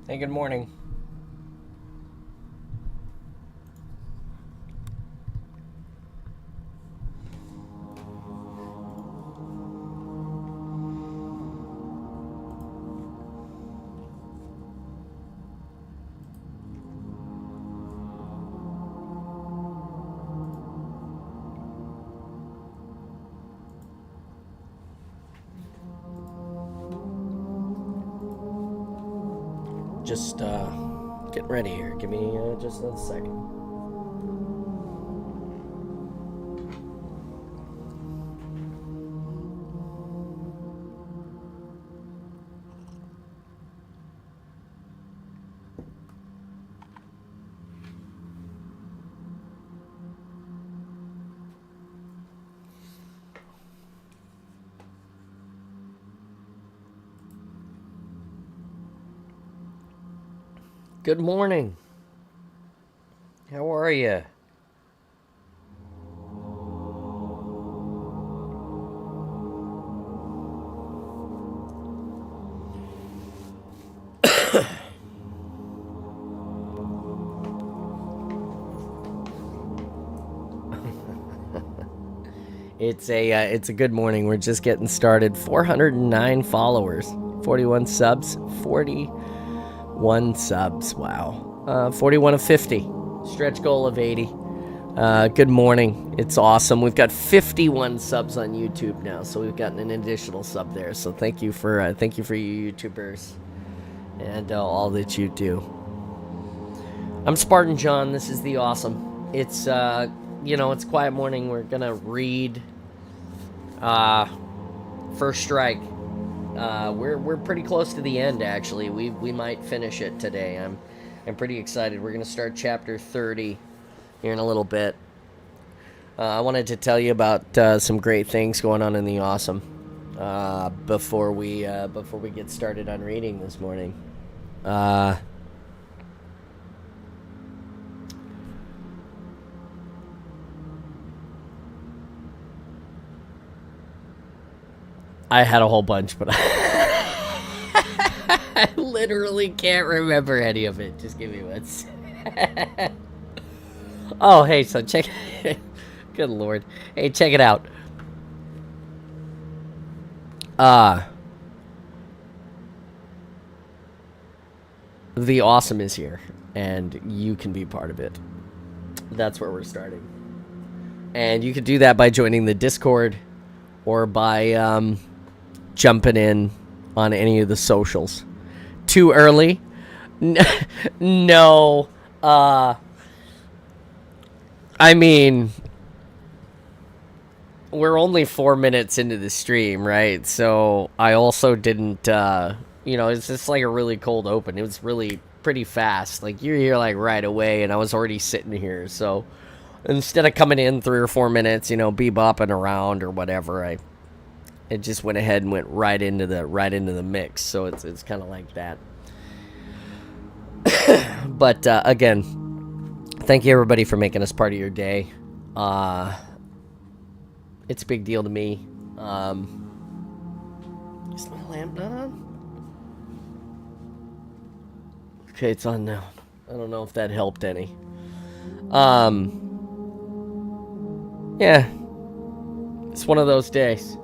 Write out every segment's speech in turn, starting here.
Hey, good morning. Just getting ready here. Give me just a second. Good morning. How are you? It's a good morning. We're just getting started. 409 followers, 41 subs, 41 subs. Wow. 41 of 50. Stretch goal of 80. Good morning. It's awesome. We've got 51 subs on YouTube now, so we've gotten an additional sub there. So thank you for you YouTubers and all that you do. I'm Spartan John. This is the awesome. It's quiet morning. We're gonna read First Strike. We're pretty close to the end actually. We might finish it today. I'm pretty excited. We're gonna start chapter 30 here in a little bit. I wanted to tell you about some great things going on in the awesome before we get started on reading this morning. I had a whole bunch, but I literally can't remember any of it. Just give me one. Oh, hey, so check. Good lord. Hey, check it out. The awesome is here, and you can be part of it. That's where we're starting. And you could do that by joining the Discord or by jumping in on any of the socials. Too early? No. I mean, we're only 4 minutes into the stream, right? So I also didn't, it's just like a really cold open. It was really pretty fast. Like, you're here, like, right away, and I was already sitting here. So instead of coming in 3 or 4 minutes, bebopping around or whatever, it just went ahead and went right into the mix. So it's kind of like that. But again, thank you everybody for making us part of your day. It's a big deal to me. Is my lamp not on? Okay, it's on now. I don't know if that helped any. Yeah, it's one of those days.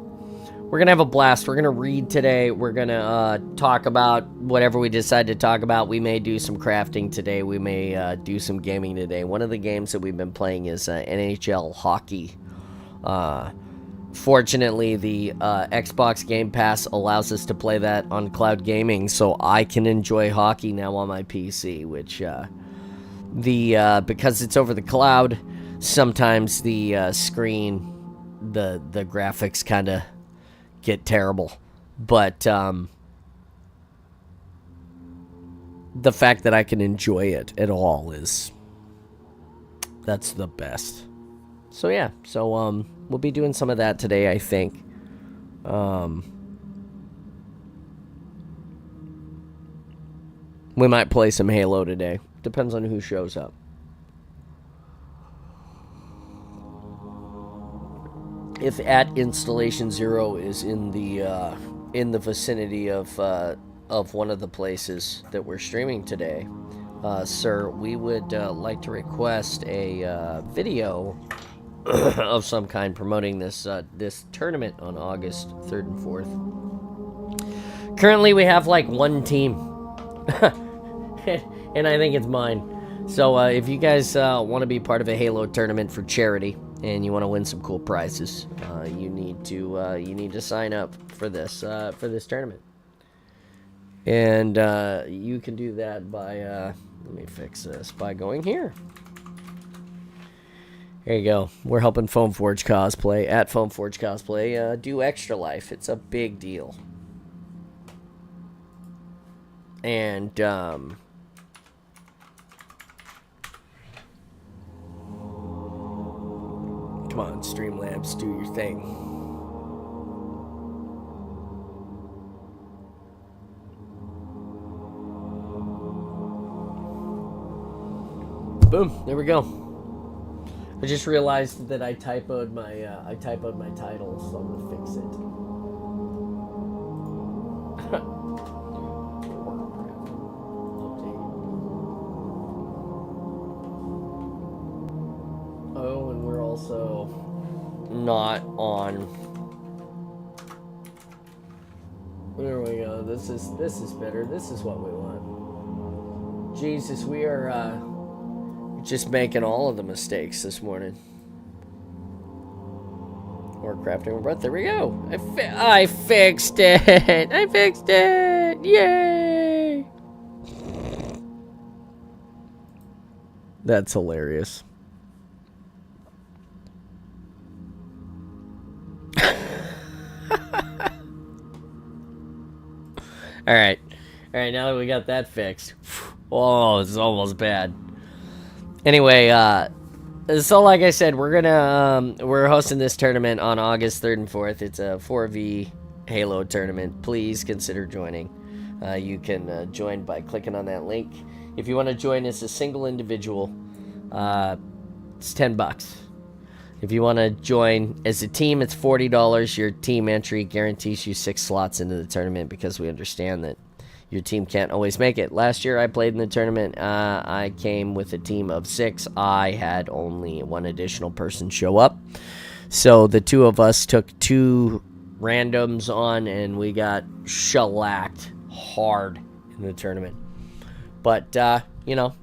We're gonna have a blast. We're gonna read today. We're gonna talk about whatever we decide to talk about. We may do some crafting today. We may do some gaming today. One of the games that we've been playing is NHL hockey. Fortunately, the Xbox Game Pass allows us to play that on cloud gaming, so I can enjoy hockey now on my PC. Which because it's over the cloud, sometimes the screen, the graphics kind of get terrible, but the fact that I can enjoy it at all that's the best. So yeah, we'll be doing some of that today, I think. We might play some Halo today. Depends on who shows up. If at installation 0 is in the vicinity of of one of the places that we're streaming today, sir, we would like to request a video of some kind promoting this tournament on August 3rd and 4th. Currently, we have like one team, and I think it's mine. So if you guys want to be part of a Halo tournament for charity and you want to win some cool prizes, you need to sign up for this tournament. And you can do that by let me fix this by going here. There you go. We're helping Foamforge Cosplay at Foamforge Cosplay do Extra Life. It's a big deal. And come on, Streamlabs, do your thing. Boom, there we go. I just realized that I typoed my title, so I'm gonna fix it. Oh, and we're also not on. There we go. This is better. This is what we want. Jesus, we are just making all of the mistakes this morning. Or crafting my breath. There we go. I fixed it. I fixed it. Yay! That's hilarious. All right. Now that we got that fixed. Oh, it's almost bad. Anyway, so like I said, we're hosting this tournament on August 3rd and 4th. It's a 4v Halo tournament. Please consider joining. You can join by clicking on that link. If you want to join as a single individual, it's $10. If you want to join as a team, it's $40. Your team entry guarantees you 6 slots into the tournament because we understand that your team can't always make it. Last year I played in the tournament. I came with a team of 6. I had only one additional person show up. So the two of us took 2 randoms on, and we got shellacked hard in the tournament. But, you know,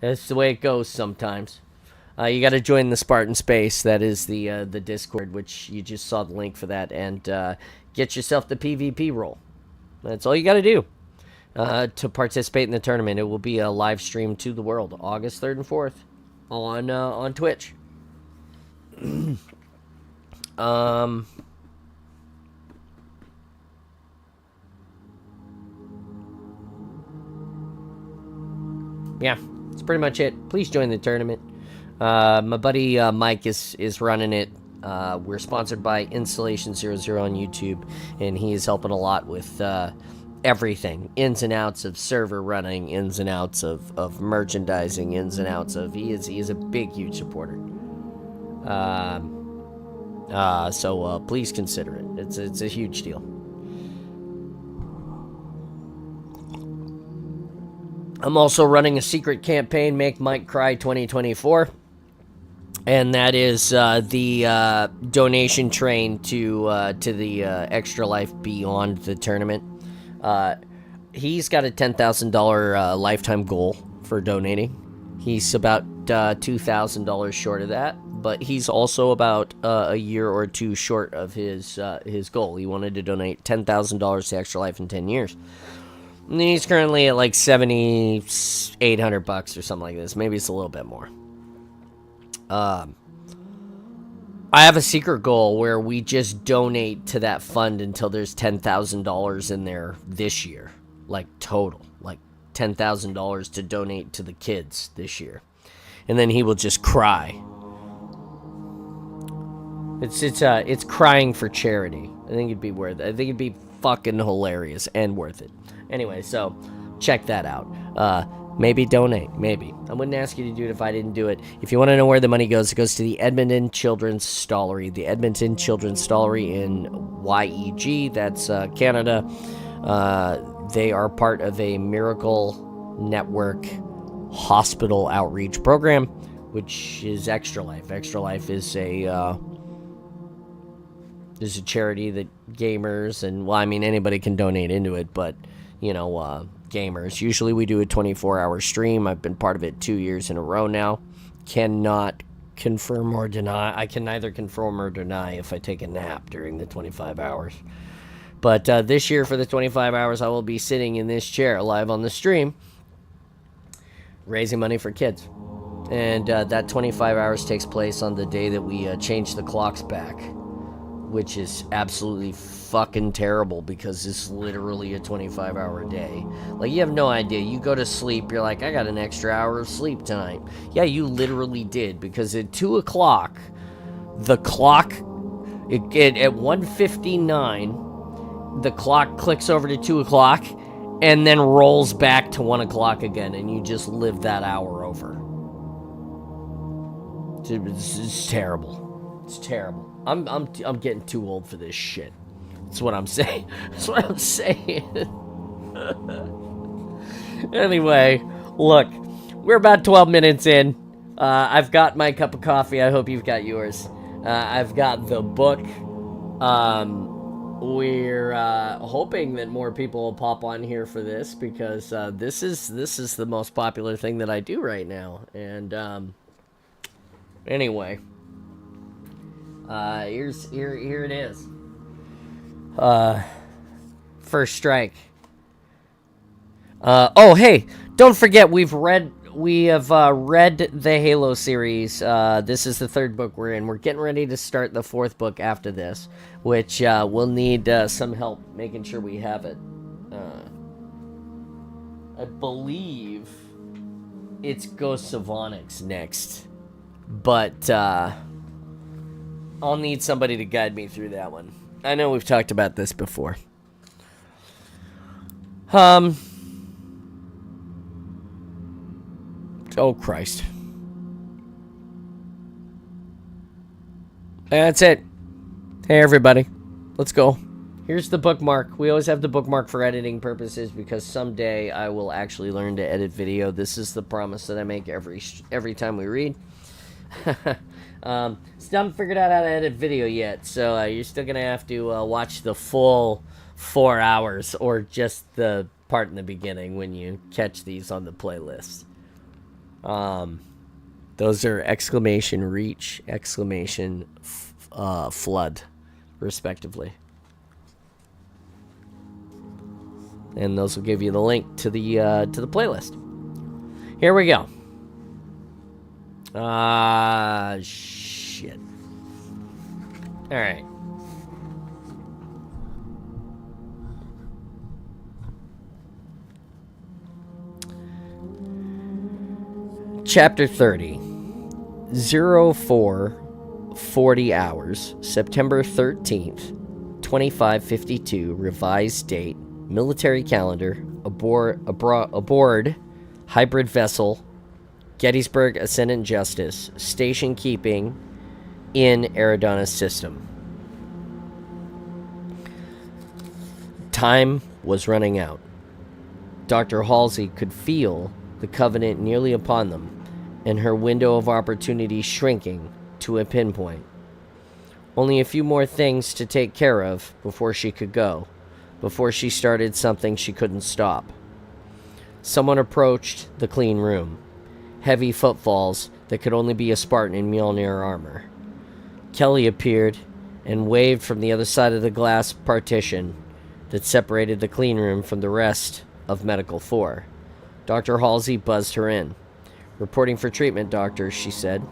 that's the way it goes sometimes. You got to join the Spartan space. That is the Discord, which you just saw the link for that. And get yourself the PvP role. That's all you got to do to participate in the tournament. It will be a live stream to the world, August 3rd and 4th on Twitch. Yeah, that's pretty much it. Please join the tournament. My buddy Mike is running it. We're sponsored by Installation 00 on YouTube, and he is helping a lot with everything, ins and outs of server running, ins and outs of merchandising, ins and outs of he is a big, huge supporter. So please consider it. It's a huge deal. I'm also running a secret campaign, Make Mike Cry 2024. And that is the donation train to the Extra Life Beyond the tournament. He's got a $10,000 lifetime goal for donating. He's about $2,000 short of that, but he's also about a year or two short of his goal. He wanted to donate $10,000 to Extra Life in 10 years. And he's currently at like $7,800 or something like this. Maybe it's a little bit more. I have a secret goal where we just donate to that fund until there's $10,000 in there this year. Like total. Like $10,000 to donate to the kids this year. And then he will just cry. It's crying for charity. I think it'd be worth it. I think it'd be fucking hilarious and worth it. Anyway, so check that out. Maybe donate. Maybe. I wouldn't ask you to do it if I didn't do it. If you want to know where the money goes, it goes to the Edmonton Children's Stollery. The Edmonton Children's Stollery in YEG. That's Canada. They are part of a Miracle Network hospital outreach program, which is Extra Life. Extra Life is a charity that gamers and, well, I mean, anybody can donate into it, but, you know, gamers. Usually we do a 24-hour stream. I've been part of it 2 years in a row now. Cannot confirm or deny. I can neither confirm or deny if I take a nap during the 25 hours. But this year for the 25 hours, I will be sitting in this chair live on the stream, raising money for kids. And that 25 hours takes place on the day that we change the clocks back, which is absolutely fucking terrible because it's literally a 25-hour day. Like, you have no idea. You go to sleep, you're like, I got an extra hour of sleep tonight. Yeah, you literally did, because at 2 o'clock, the clock, at 1:59, the clock clicks over to 2 o'clock and then rolls back to 1 o'clock again, and you just live that hour over. It's terrible. It's terrible. I'm getting too old for this shit. That's what I'm saying. That's what I'm saying. Anyway, look, we're about 12 minutes in. I've got my cup of coffee. I hope you've got yours. I've got the book. We're hoping that more people will pop on here for this, because this is the most popular thing that I do right now. And anyway. Here it is. First strike. Oh, hey, don't forget we have read the Halo series. This is the third book we're in. We're getting ready to start the fourth book after this, which we'll need some help making sure we have it. I believe it's Ghosts of Onyx next, but I'll need somebody to guide me through that one. I know we've talked about this before. Oh, Christ. That's it. Hey, everybody. Let's go. Here's the bookmark. We always have the bookmark for editing purposes, because someday I will actually learn to edit video. This is the promise that I make every time we read. Still haven't figured out how to edit video yet, so you're still gonna have to watch the full 4 hours, or just the part in the beginning when you catch these on the playlist. Those are exclamation reach, exclamation flood, respectively, and those will give you the link to the playlist. Here we go. Shit. All right. Chapter 30. 0440 hours, September 13th, 2552, revised date, military calendar, aboard hybrid vessel, Gettysburg Ascendant Justice, station keeping in Eridona's system. Time was running out. Dr. Halsey could feel the Covenant nearly upon them, and her window of opportunity shrinking to a pinpoint. Only a few more things to take care of before she could go, before she started something she couldn't stop. Someone approached the clean room. Heavy footfalls that could only be a Spartan in Mjolnir armor. Kelly appeared and waved from the other side of the glass partition that separated the clean room from the rest of Medical 4. Dr. Halsey buzzed her in. "Reporting for treatment, doctor," she said.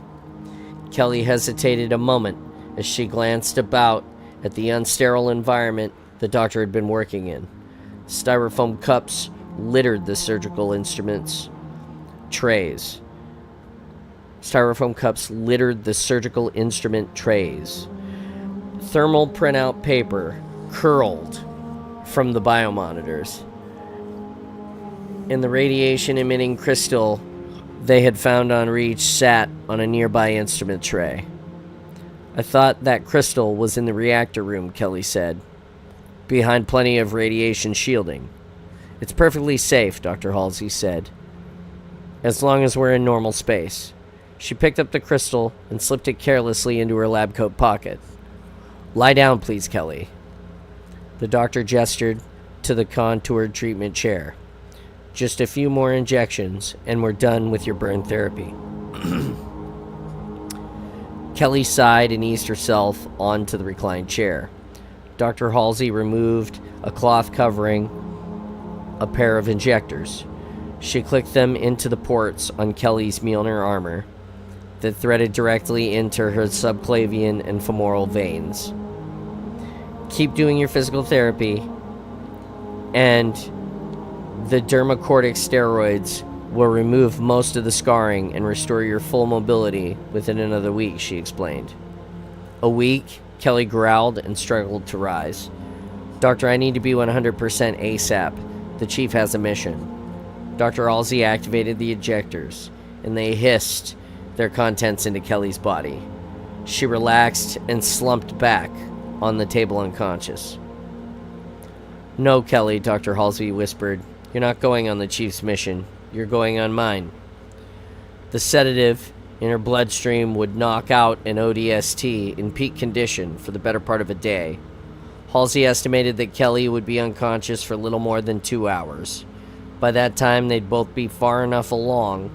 Kelly hesitated a moment as she glanced about at the unsterile environment the doctor had been working in. Styrofoam cups littered the surgical instruments trays. Styrofoam cups littered the surgical instrument trays. Thermal printout paper curled from the biomonitors. And the radiation-emitting crystal they had found on Reach sat on a nearby instrument tray. "I thought that crystal was in the reactor room," Kelly said, "behind plenty of radiation shielding. It's perfectly safe, Dr. Halsey said, as long as we're in normal space. She picked up the crystal and slipped it carelessly into her lab coat pocket. Lie down, please, Kelly. The doctor gestured to the contoured treatment chair. Just a few more injections, and we're done with your burn therapy. Kelly sighed and eased herself onto the reclined chair. Dr. Halsey removed a cloth covering a pair of injectors. She clicked them into the ports on Kelly's Mjolnir armor that threaded directly into her subclavian and femoral veins. Keep doing your physical therapy, and the dermacortic steroids will remove most of the scarring and restore your full mobility within another week, she explained. A week? Kelly growled and struggled to rise. Doctor, I need to be 100% ASAP. The chief has a mission. Dr. Halsey activated the ejectors, and they hissed their contents into Kelly's body. She relaxed and slumped back on the table unconscious. No, Kelly, Dr. Halsey whispered. You're not going on the chief's mission. You're going on mine. The sedative in her bloodstream would knock out an ODST in peak condition for the better part of a day. Halsey estimated that Kelly would be unconscious for little more than 2 hours. By that time, they'd both be far enough along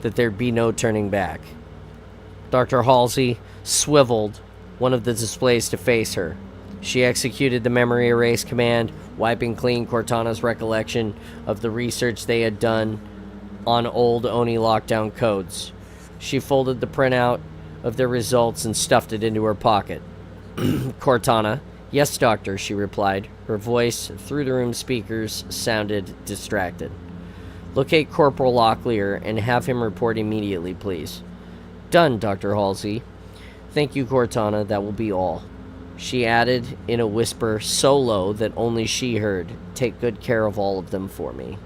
that there'd be no turning back. Dr. Halsey swiveled one of the displays to face her. She executed the memory erase command, wiping clean Cortana's recollection of the research they had done on old Oni lockdown codes. She folded the printout of their results and stuffed it into her pocket. Cortana. Yes, doctor, she replied. Her voice, through the room speakers, sounded distracted. Locate Corporal Locklear and have him report immediately, please. Done, Dr. Halsey. Thank you, Cortana. That will be all. She added in a whisper so low that only she heard, take good care of all of them for me.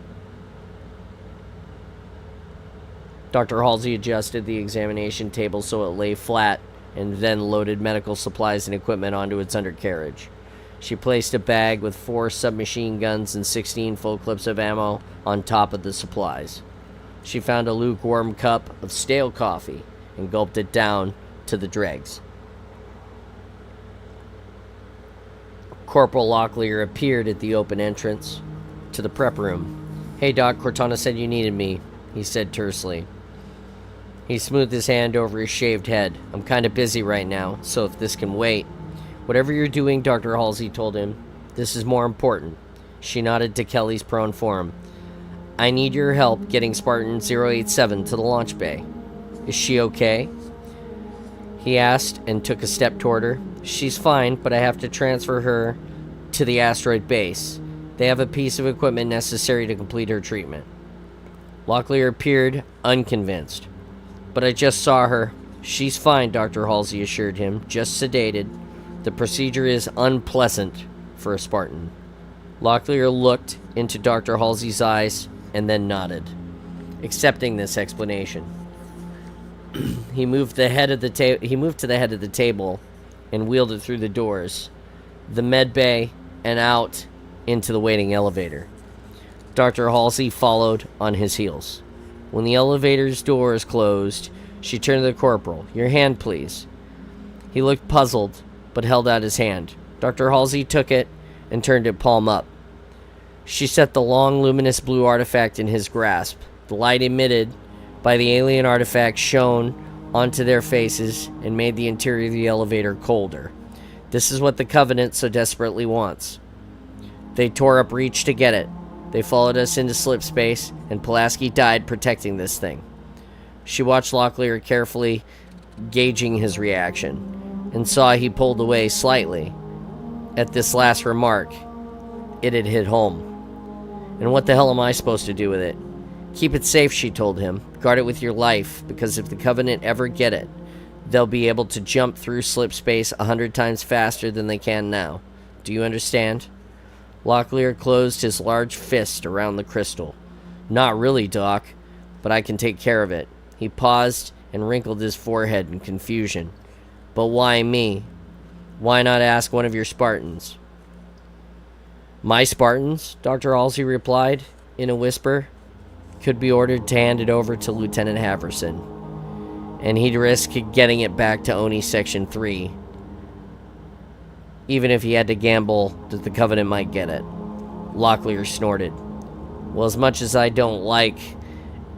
Dr. Halsey adjusted the examination table so it lay flat and then loaded medical supplies and equipment onto its undercarriage. She placed a bag with 4 submachine guns and 16 full clips of ammo on top of the supplies. She found a lukewarm cup of stale coffee and gulped it down to the dregs. Corporal Locklear appeared at the open entrance to the prep room. Hey, Doc, Cortana said you needed me, he said tersely. He smoothed his hand over his shaved head. I'm kind of busy right now, so if this can wait. Whatever you're doing, Dr. Halsey told him, this is more important. She nodded to Kelly's prone form. I need your help getting Spartan 087 to the launch bay. Is she okay? He asked and took a step toward her. She's fine, but I have to transfer her to the asteroid base. They have a piece of equipment necessary to complete her treatment. Locklear appeared unconvinced. But I just saw her. She's fine, Dr. Halsey assured him, just sedated. The procedure is unpleasant for a Spartan. Locklear looked into Dr. Halsey's eyes and then nodded, accepting this explanation. He moved to the head of the table and wheeled it through the doors, the med bay, and out into the waiting elevator. Dr. Halsey followed on his heels. When the elevator's doors closed, she turned to the corporal. Your hand, please. He looked puzzled, but held out his hand. Dr. Halsey took it and turned it palm up. She set the long, luminous blue artifact in his grasp. The light emitted by the alien artifact shone onto their faces and made the interior of the elevator colder. This is what the Covenant so desperately wants. They tore up Reach to get it. They followed us into slip space, and Pulaski died protecting this thing. She watched Locklear carefully, gauging his reaction, and saw he pulled away slightly. At this last remark, it had hit home. And what the hell am I supposed to do with it? Keep it safe, she told him. Guard it with your life, because if the Covenant ever get it, they'll be able to jump through slip space 100 times faster than they can now. Do you understand? Locklear closed his large fist around the crystal. Not really, Doc, but I can take care of it. He paused and wrinkled his forehead in confusion. But why me? Why not ask one of your Spartans? My Spartans, Dr. Halsey replied in a whisper, could be ordered to hand it over to Lieutenant Haverson, and he'd risk getting it back to Oni Section 3, even if he had to gamble that the Covenant might get it. Locklear snorted. Well, as much as I don't like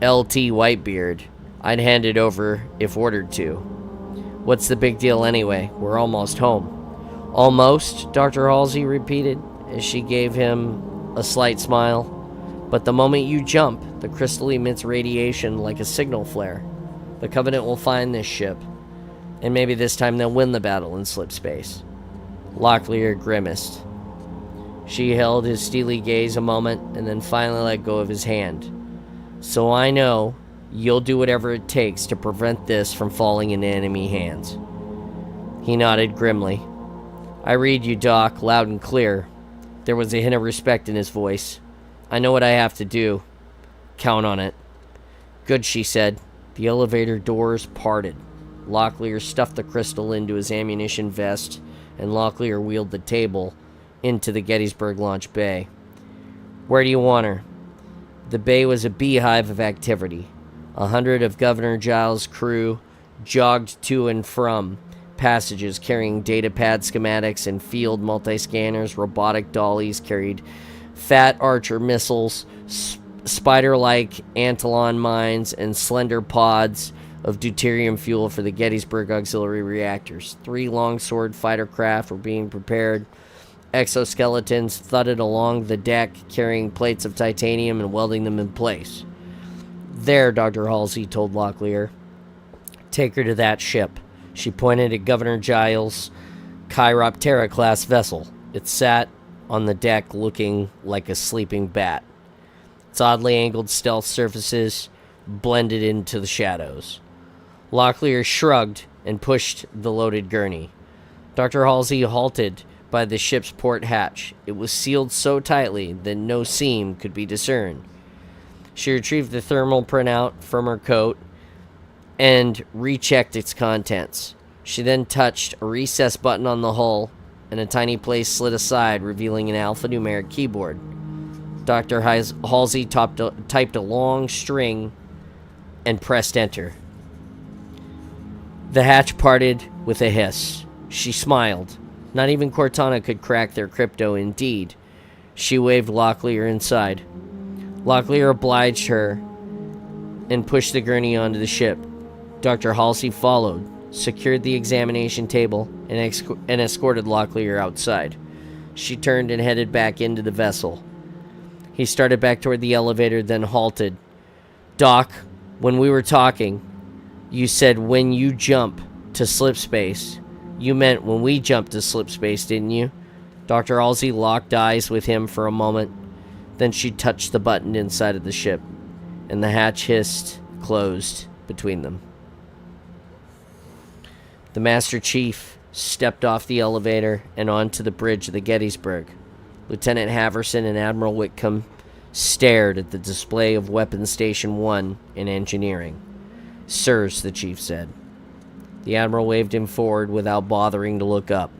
LT Whitebeard, I'd hand it over if ordered to. What's the big deal anyway? We're almost home. Almost, Dr. Halsey repeated as she gave him a slight smile. But the moment you jump, the crystal emits radiation like a signal flare. The Covenant will find this ship, and maybe this time they'll win the battle in slip space. Locklear grimaced. She held his steely gaze a moment and then finally let go of his hand. So I know you'll do whatever it takes to prevent this from falling into enemy hands. He nodded grimly. I read you, Doc, loud and clear. There was a hint of respect in his voice. I know what I have to do. Count on it. Good, she said. The elevator doors parted. Locklear stuffed the crystal into his ammunition vest, and Locklear wheeled the table into the Gettysburg launch bay. Where do you want her? The bay was a beehive of activity. 100 of Governor Giles' crew jogged to and from passages carrying datapad schematics and field multi-scanners. Robotic dollies carried fat Archer missiles, spider-like Antlion mines, and slender pods of deuterium fuel for the Gettysburg auxiliary reactors. 3 longsword fighter craft were being prepared. Exoskeletons thudded along the deck, carrying plates of titanium and welding them in place. There, Dr. Halsey told Locklear. Take her to that ship. She pointed at Governor Giles' Chiroptera-class vessel. It sat on the deck looking like a sleeping bat. Its oddly angled stealth surfaces blended into the shadows. Locklear shrugged and pushed the loaded gurney. Dr. Halsey halted by the ship's port hatch. It was sealed so tightly that no seam could be discerned. She retrieved the thermal printout from her coat and rechecked its contents. She then touched a recessed button on the hull, and a tiny place slid aside, revealing an alphanumeric keyboard. Dr. Halsey typed a long string and pressed enter. The hatch parted with a hiss. She smiled. Not even Cortana could crack their crypto. Indeed, she waved Locklear inside. Locklear obliged her and pushed the gurney onto the ship. Dr. Halsey followed, secured the examination table, and escorted Locklear outside. She turned and headed back into the vessel. He started back toward the elevator, then halted. Doc, when we were talking, you said when you jump to slip space. You meant when we jumped to slip space, didn't you? Dr. Halsey locked eyes with him for a moment. Then she touched the button inside of the ship, and the hatch hissed closed between them. The Master Chief stepped off the elevator and onto the bridge of the Gettysburg. Lieutenant Haverson and Admiral Whitcomb stared at the display of Weapons Station 1 in engineering. Sirs, the chief said. The Admiral waved him forward without bothering to look up.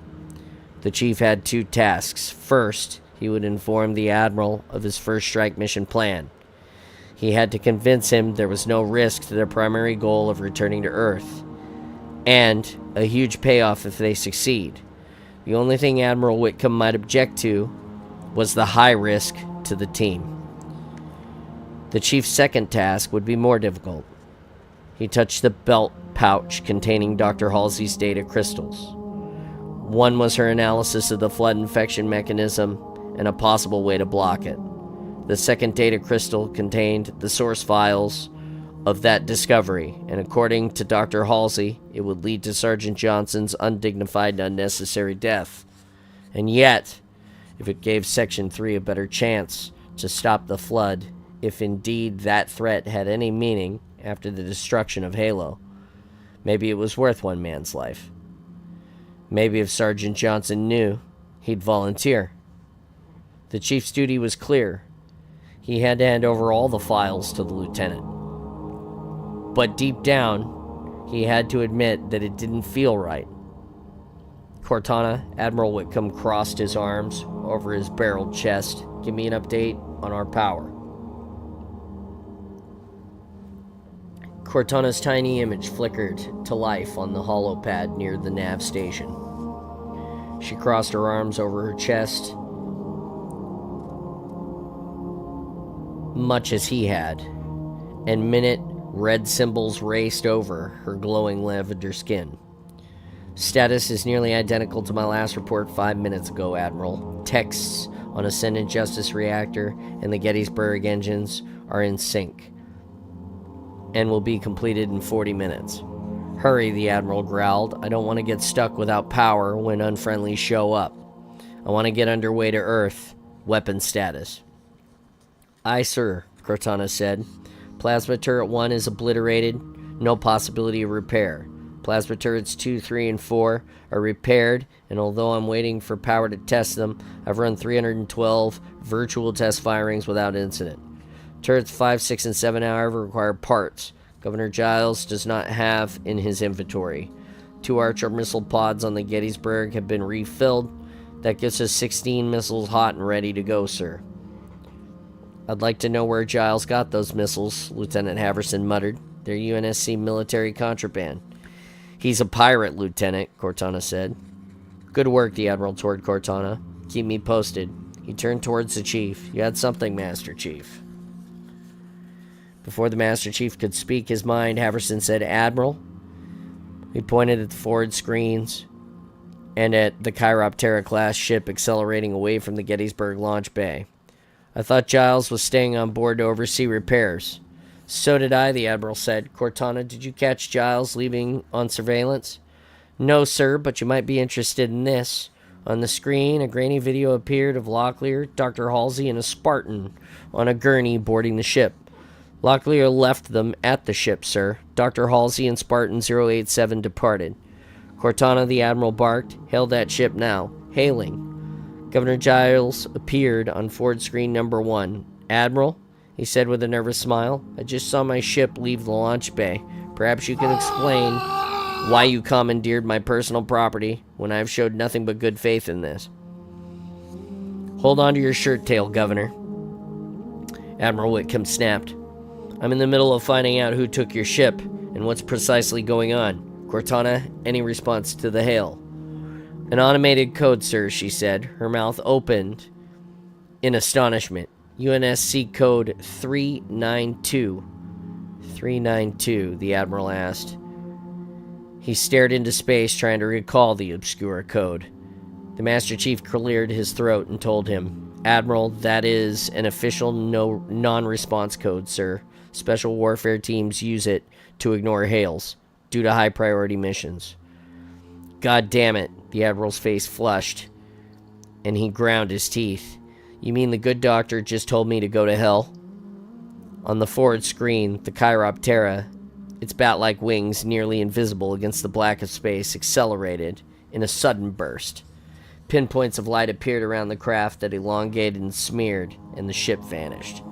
The chief had 2 tasks. First, he would inform the Admiral of his first strike mission plan. He had to convince him there was no risk to their primary goal of returning to Earth, and a huge payoff if they succeed. The only thing Admiral Whitcomb might object to was the high risk to the team. The chief's second task would be more difficult. He touched the belt pouch containing Dr. Halsey's data crystals. One was her analysis of the flood infection mechanism and a possible way to block it. The second data crystal contained the source files of that discovery, and according to Dr. Halsey, it would lead to Sergeant Johnson's undignified and unnecessary death. And yet, if it gave Section 3 a better chance to stop the flood, if indeed that threat had any meaning after the destruction of Halo, maybe it was worth one man's life. Maybe if Sergeant Johnson knew, he'd volunteer. The chief's duty was clear. He had to hand over all the files to the lieutenant. But deep down, he had to admit that it didn't feel right. Cortana, Admiral Whitcomb crossed his arms over his barreled chest. Give me an update on our power. Cortana's tiny image flickered to life on the holopad near the nav station. She crossed her arms over her chest, much as he had, and minute red symbols raced over her glowing lavender skin. Status is nearly identical to my last report 5 minutes ago, Admiral. Texts on Ascendant Justice Reactor and the Gettysburg engines are in sync and will be completed in 40 minutes. Hurry, the Admiral growled. I don't want to get stuck without power when unfriendlies show up. I want to get underway to Earth. Weapon status. Aye, sir, Cortana said. Plasma turret 1 is obliterated. No possibility of repair. Plasma turrets 2, 3, and 4 are repaired, and although I'm waiting for power to test them, I've run 312 virtual test firings without incident. Turrets 5, 6, and 7, however, require parts. Governor Giles does not have in his inventory. 2 Archer missile pods on the Gettysburg have been refilled. That gets us 16 missiles hot and ready to go, sir. I'd like to know where Giles got those missiles, Lieutenant Haverson muttered. They're UNSC military contraband. He's a pirate, Lieutenant, Cortana said. Good work, the Admiral told Cortana. Keep me posted. He turned towards the Chief. You had something, Master Chief. Before the Master Chief could speak his mind, Haverson said, Admiral. He pointed at the forward screens and at the Chiroptera-class ship accelerating away from the Gettysburg launch bay. I thought Giles was staying on board to oversee repairs. So did I, the Admiral said. Cortana, did you catch Giles leaving on surveillance? No, sir, but you might be interested in this. On the screen, a grainy video appeared of Locklear, Dr. Halsey, and a Spartan on a gurney boarding the ship. Locklear left them at the ship, sir. Dr. Halsey and Spartan 087 departed. Cortana, the Admiral barked. Hail that ship now. Hailing. Governor Giles appeared on forward screen number 1. Admiral, he said with a nervous smile, I just saw my ship leave the launch bay. Perhaps you can explain why you commandeered my personal property when I've showed nothing but good faith in this. Hold on to your shirt tail, Governor. Admiral Whitcomb snapped. I'm in the middle of finding out who took your ship and what's precisely going on. Cortana, any response to the hail? An automated code, sir, she said. Her mouth opened in astonishment. UNSC code 392. 392, the Admiral asked. He stared into space, trying to recall the obscure code. The Master Chief cleared his throat and told him, Admiral, that is an official non-response code, sir. Special warfare teams use it to ignore hails, due to high-priority missions. God damn it, the Admiral's face flushed, and he ground his teeth. You mean the good doctor just told me to go to hell? On the forward screen, the Chiroptera, its bat-like wings nearly invisible against the black of space, accelerated in a sudden burst. Pinpoints of light appeared around the craft that elongated and smeared, and the ship vanished.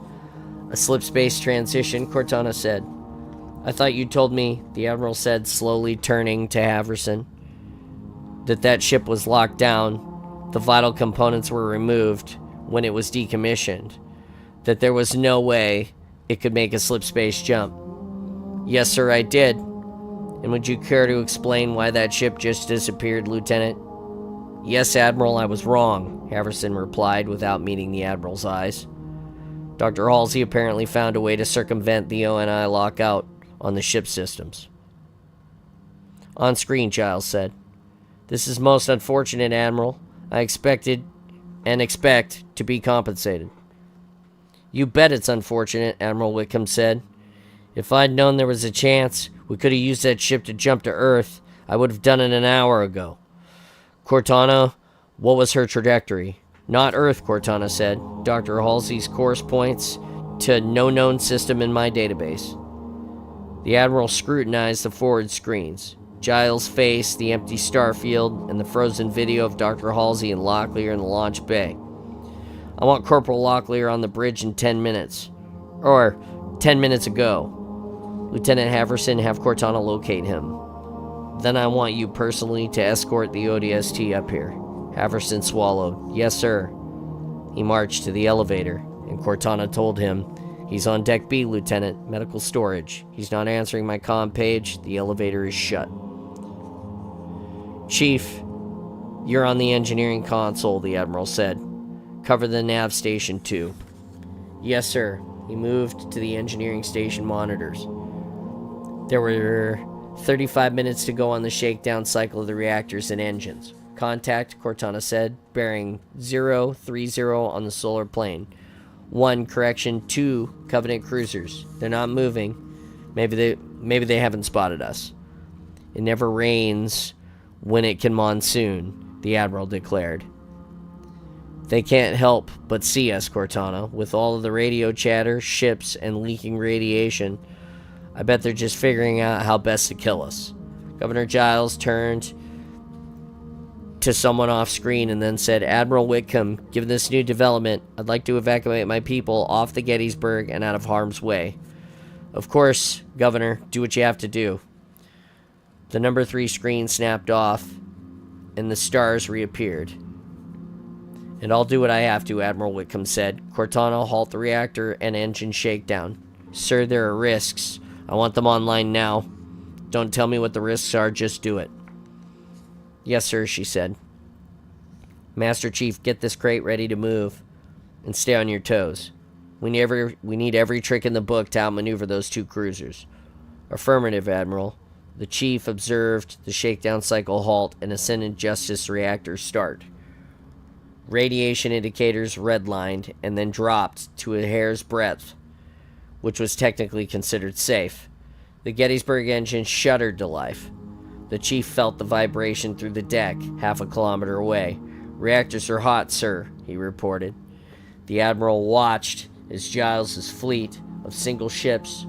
A slip-space transition, Cortana said. I thought you told me, the Admiral said, slowly turning to Haverson, that ship was locked down, the vital components were removed when it was decommissioned, that there was no way it could make a slip-space jump. Yes, sir, I did. And would you care to explain why that ship just disappeared, Lieutenant? Yes, Admiral, I was wrong, Haverson replied without meeting the Admiral's eyes. Dr. Halsey apparently found a way to circumvent the ONI lockout on the ship systems. On screen, Giles said. This is most unfortunate, Admiral. I expected and expect to be compensated. You bet it's unfortunate, Admiral Whitcomb said. If I'd known there was a chance we could have used that ship to jump to Earth, I would have done it an hour ago. Cortana, what was her trajectory? Not Earth, Cortana said. Dr. Halsey's course points to no known system in my database. The Admiral scrutinized the forward screens. Giles' face, the empty starfield, and the frozen video of Dr. Halsey and Locklear in the launch bay. I want Corporal Locklear on the bridge in 10 minutes. Or 10 minutes ago. Lieutenant Haverson, have Cortana locate him. Then I want you personally to escort the ODST up here. Haverson swallowed. Yes, sir. He marched to the elevator, and Cortana told him, "He's on Deck B, Lieutenant. Medical storage. He's not answering my comm page. The elevator is shut." "Chief, you're on the engineering console," the Admiral said. "Cover the nav station, too." "Yes, sir." He moved to the engineering station monitors. There were 35 minutes to go on the shakedown cycle of the reactors and engines. "Contact," Cortana said, "bearing 030 on the solar plane. 2 Covenant cruisers. They're not moving. Maybe they haven't spotted us." "It never rains when it can monsoon," the Admiral declared. "They can't help but see us, Cortana. With all of the radio chatter, ships, and leaking radiation, I bet they're just figuring out how best to kill us." Governor Giles turned to someone off screen and then said, "Admiral Whitcomb, given this new development, I'd like to evacuate my people off the Gettysburg and out of harm's way." "Of course, Governor, do what you have to do." The number 3 screen snapped off, and the stars reappeared. "And I'll do what I have to," Admiral Whitcomb said. "Cortana, halt the reactor and engine shakedown." "Sir, there are risks. I want them online now." "Don't tell me what the risks are, just do it." "Yes, sir," she said. "Master Chief, get this crate ready to move, and stay on your toes. We need every trick in the book to outmaneuver those 2 cruisers." "Affirmative, Admiral." The Chief observed the shakedown cycle halt and Ascendant Justice reactor start. Radiation indicators redlined and then dropped to a hair's breadth, which was technically considered safe. The Gettysburg engine shuddered to life. The Chief felt the vibration through the deck, half a kilometer away. "Reactors are hot, sir," he reported. The Admiral watched as Giles' fleet of single ships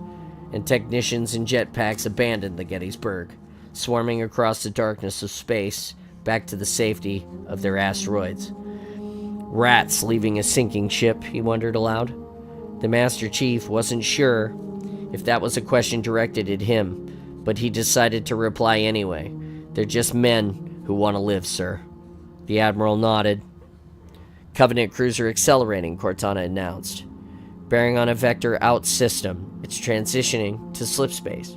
and technicians in jetpacks abandoned the Gettysburg, swarming across the darkness of space back to the safety of their asteroids. Rats leaving a sinking ship, he wondered aloud. The Master Chief wasn't sure if that was a question directed at him, but he decided to reply anyway. "They're just men who want to live, sir." The Admiral nodded. "Covenant cruiser accelerating," Cortana announced. "Bearing on a vector out system. It's transitioning to slip space."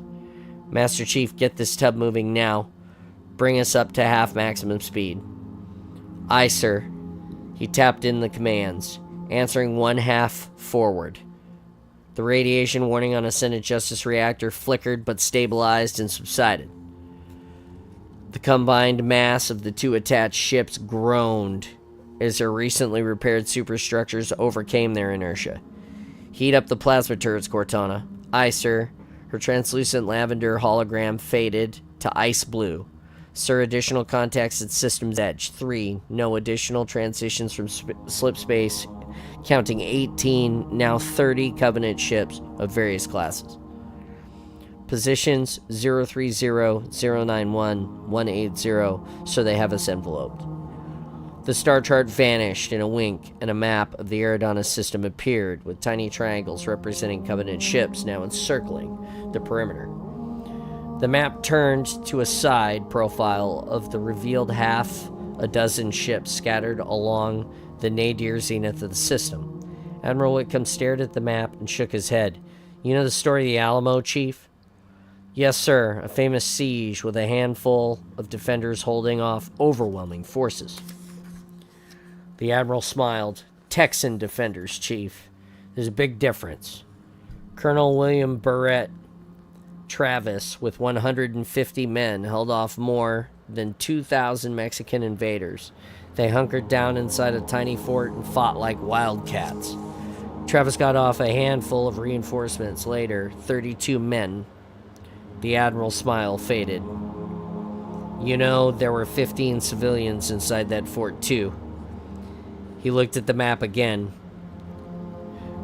"Master Chief, get this tub moving now. Bring us up to half maximum speed." "Aye, sir." He tapped in the commands, answering 1/2 forward. The radiation warning on a Ascendant Justice reactor flickered but stabilized and subsided. The combined mass of the 2 attached ships groaned as their recently repaired superstructures overcame their inertia. "Heat up the plasma turrets, Cortana." "Aye, sir." Her translucent lavender hologram faded to ice blue. "Sir, additional contacts at system's edge. 3. No additional transitions from slip space, counting 18, now 30 Covenant ships of various classes. Positions 030, 091, 180, so they have us enveloped." The star chart vanished in a wink, and a map of the Eridanos system appeared, with tiny triangles representing Covenant ships now encircling the perimeter. The map turned to a side profile of the revealed half a dozen ships scattered along the nadir zenith of the system. Admiral Whitcomb stared at the map and shook his head. "You know the story of the Alamo, Chief?" "Yes, sir. A famous siege with a handful of defenders holding off overwhelming forces." The Admiral smiled. "Texan defenders, Chief. There's a big difference. Colonel William Barrett Travis, with 150 men, held off more than 2,000 Mexican invaders. They hunkered down inside a tiny fort and fought like wildcats. Travis got off a handful of reinforcements later, 32 men." The Admiral's smile faded. "You know, there were 15 civilians inside that fort, too." He looked at the map again.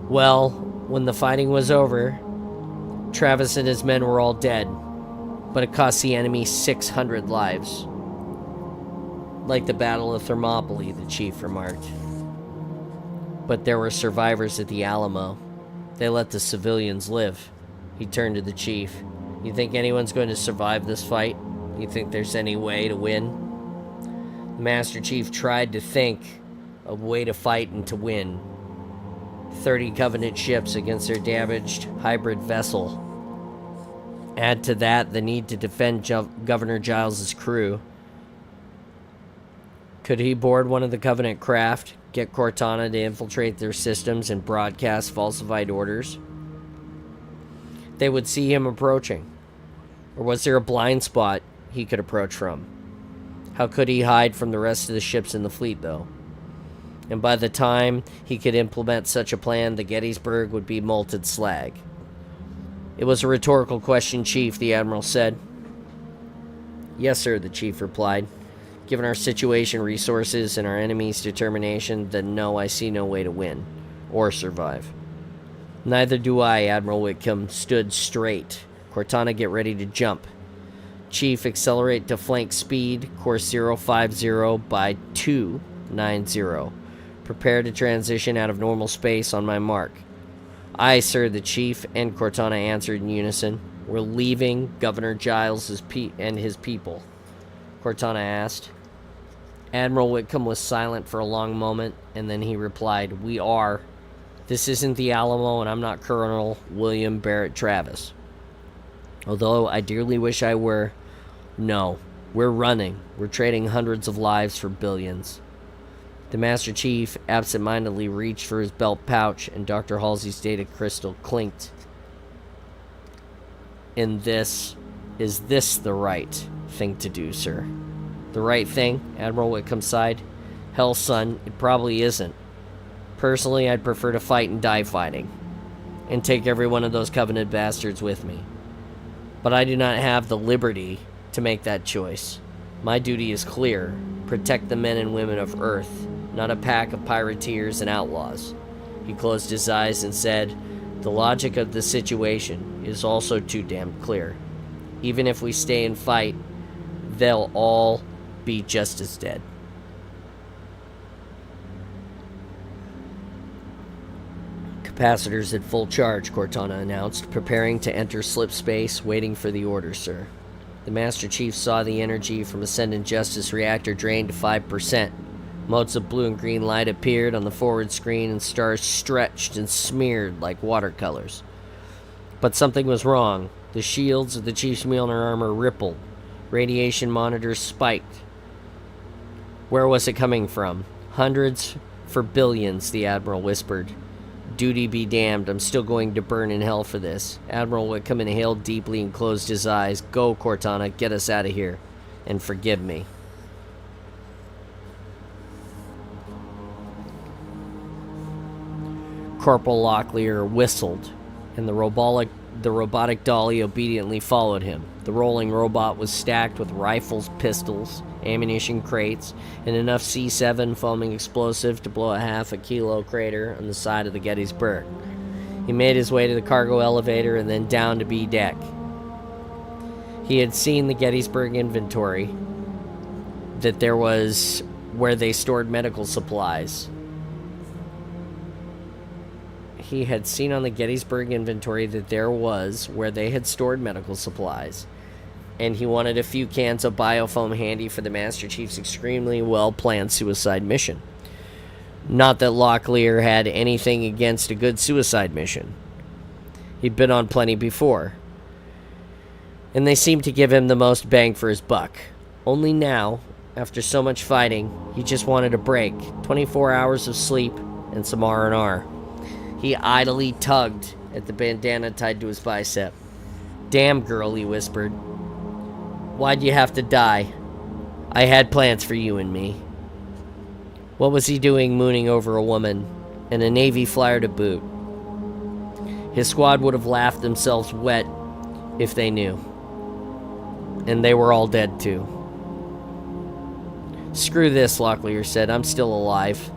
"Well, when the fighting was over, Travis and his men were all dead, but it cost the enemy 600 lives. Like the Battle of Thermopylae," the Chief remarked. "But there were survivors at the Alamo. They let the civilians live." He turned to the Chief. "You think anyone's going to survive this fight? You think there's any way to win?" The Master Chief tried to think, a way to fight and to win. 30 Covenant ships against their damaged hybrid vessel. Add to that the need to defend Governor Giles' crew. Could he board one of the Covenant craft, get Cortana to infiltrate their systems and broadcast falsified orders? They would see him approaching. Or was there a blind spot he could approach from? How could he hide from the rest of the ships in the fleet, though? And by the time he could implement such a plan, the Gettysburg would be molten slag. It was a rhetorical question, Chief, the Admiral said. Yes, sir, the Chief replied. Given our situation, resources, and our enemy's determination, then no, I see no way to win. Or survive. Neither do I, Admiral Whitcomb stood straight. Cortana, get ready to jump. Chief, accelerate to flank speed, course 050 by 290. Prepare to transition out of normal space on my mark. Aye, sir, the Chief and Cortana answered in unison. We're leaving Governor Giles and his people, Cortana asked. Admiral Whitcomb was silent for a long moment, and then he replied, We are. This isn't the Alamo, and I'm not Colonel William Barrett Travis. Although I dearly wish I were. No, we're running. We're trading hundreds of lives for billions. The Master Chief absentmindedly reached for his belt pouch, and Dr. Halsey's data crystal clinked. Is this the right thing to do, sir? The right thing? Admiral Whitcomb sighed. Hell, son, it probably isn't. Personally, I'd prefer to fight and die fighting, and take every one of those Covenant bastards with me. But I do not have the liberty to make that choice. My duty is clear. Protect the men and women of Earth, not a pack of pirateers and outlaws. He closed his eyes and said, The logic of the situation is also too damn clear. Even if we stay and fight, they'll all be just as dead. Capacitors at full charge, Cortana announced, preparing to enter slip space, waiting for the order, sir. The Master Chief saw the energy from Ascendant Justice reactor drain to 5%. Motes of blue and green light appeared on the forward screen, and stars stretched and smeared like watercolors. But something was wrong. The shields of the Chief's Mjolnir armor rippled. Radiation monitors spiked. Where was it coming from? Hundreds for billions, the Admiral whispered. Duty be damned, I'm still going to burn in hell for this. Admiral Whitcomb inhaled deeply and closed his eyes. Go, Cortana, get us out of here. And forgive me. Corporal Locklear whistled, and the robotic dolly obediently followed him. The rolling robot was stacked with rifles, pistols, ammunition crates, and enough C7 foaming explosive to blow a half-a-kilo crater on the side of the Gettysburg. He made his way to the cargo elevator and then down to B deck. He had seen the Gettysburg inventory, that there was where they stored medical supplies. He had seen on the Gettysburg inventory that there was where they had stored medical supplies, and he wanted a few cans of biofoam handy for the Master Chief's extremely well-planned suicide mission. Not that Locklear had anything against a good suicide mission. He'd been on plenty before, and they seemed to give him the most bang for his buck. Only now, after so much fighting, he just wanted a break, 24 hours of sleep, and some R&R. He idly tugged at the bandana tied to his bicep. Damn, girl, he whispered. Why'd you have to die? I had plans for you and me. What was he doing mooning over a woman, and a Navy flyer to boot? His squad would have laughed themselves wet if they knew. And they were all dead, too. Screw this, Locklear said. I'm still alive.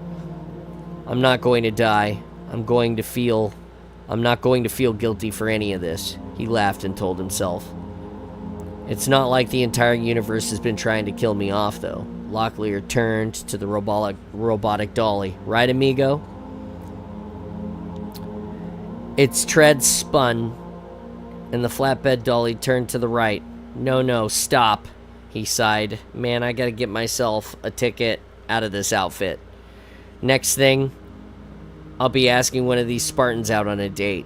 I'm not going to die. I'm not going to feel guilty for any of this, he laughed and told himself. It's not like the entire universe has been trying to kill me off, though. Locklear turned to the robotic dolly. Right, amigo? Its treads spun, and the flatbed dolly turned to the right. No, stop, he sighed. Man, I gotta get myself a ticket out of this outfit. Next thing, I'll be asking one of these Spartans out on a date.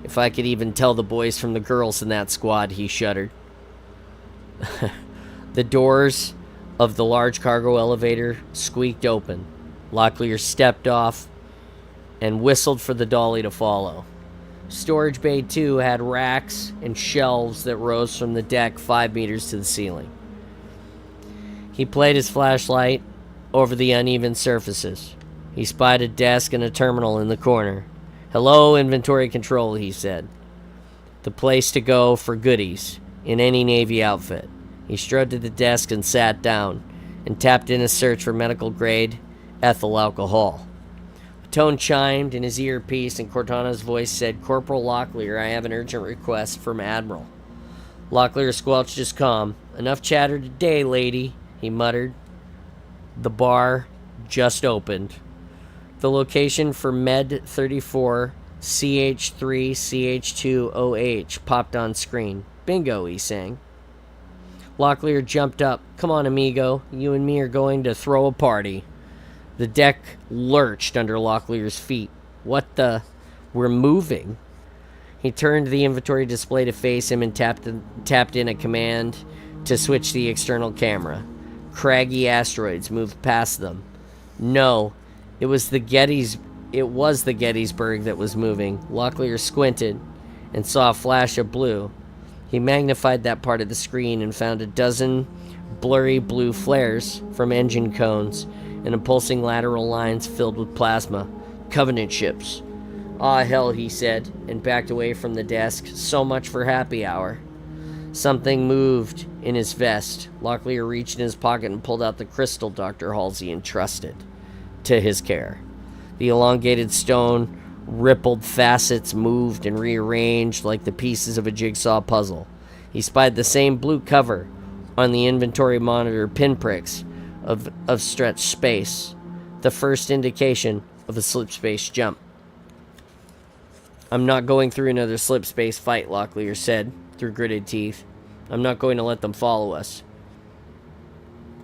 If I could even tell the boys from the girls in that squad, he shuddered. The doors of the large cargo elevator squeaked open. Locklear stepped off and whistled for the dolly to follow. Storage Bay 2 had racks and shelves that rose from the deck 5 meters to the ceiling. He played his flashlight over the uneven surfaces. He spied a desk and a terminal in the corner. "Hello, inventory control," he said. "The place to go for goodies in any Navy outfit." He strode to the desk and sat down and tapped in a search for medical-grade ethyl alcohol. A tone chimed in his earpiece and Cortana's voice said, "Corporal Locklear, I have an urgent request from Admiral." Locklear squelched his calm. "Enough chatter today, lady," he muttered. The bar just opened. The location for Med 34 CH3 CH2OH popped on screen. "Bingo," he sang. Locklear jumped up. "Come on, amigo. You and me are going to throw a party." The deck lurched under Locklear's feet. "What the? We're moving." He turned the inventory display to face him and tapped in a command to switch the external camera. Craggy asteroids moved past them. No, it was the Gettysburg that was moving. Locklear squinted and saw a flash of blue. He magnified that part of the screen and found a dozen blurry blue flares from engine cones and pulsing lateral lines filled with plasma. Covenant ships. "Ah, hell," he said, and backed away from the desk. "So much for happy hour." Something moved in his vest. Locklear reached in his pocket and pulled out the crystal Dr. Halsey entrusted to his care. The elongated stone rippled facets moved and rearranged like the pieces of a jigsaw puzzle. He spied the same blue cover on the inventory monitor pinpricks of stretched space, the first indication of a slip space jump. "I'm not going through another slip space fight," Locklear said through gritted teeth. "I'm not going to let them follow us,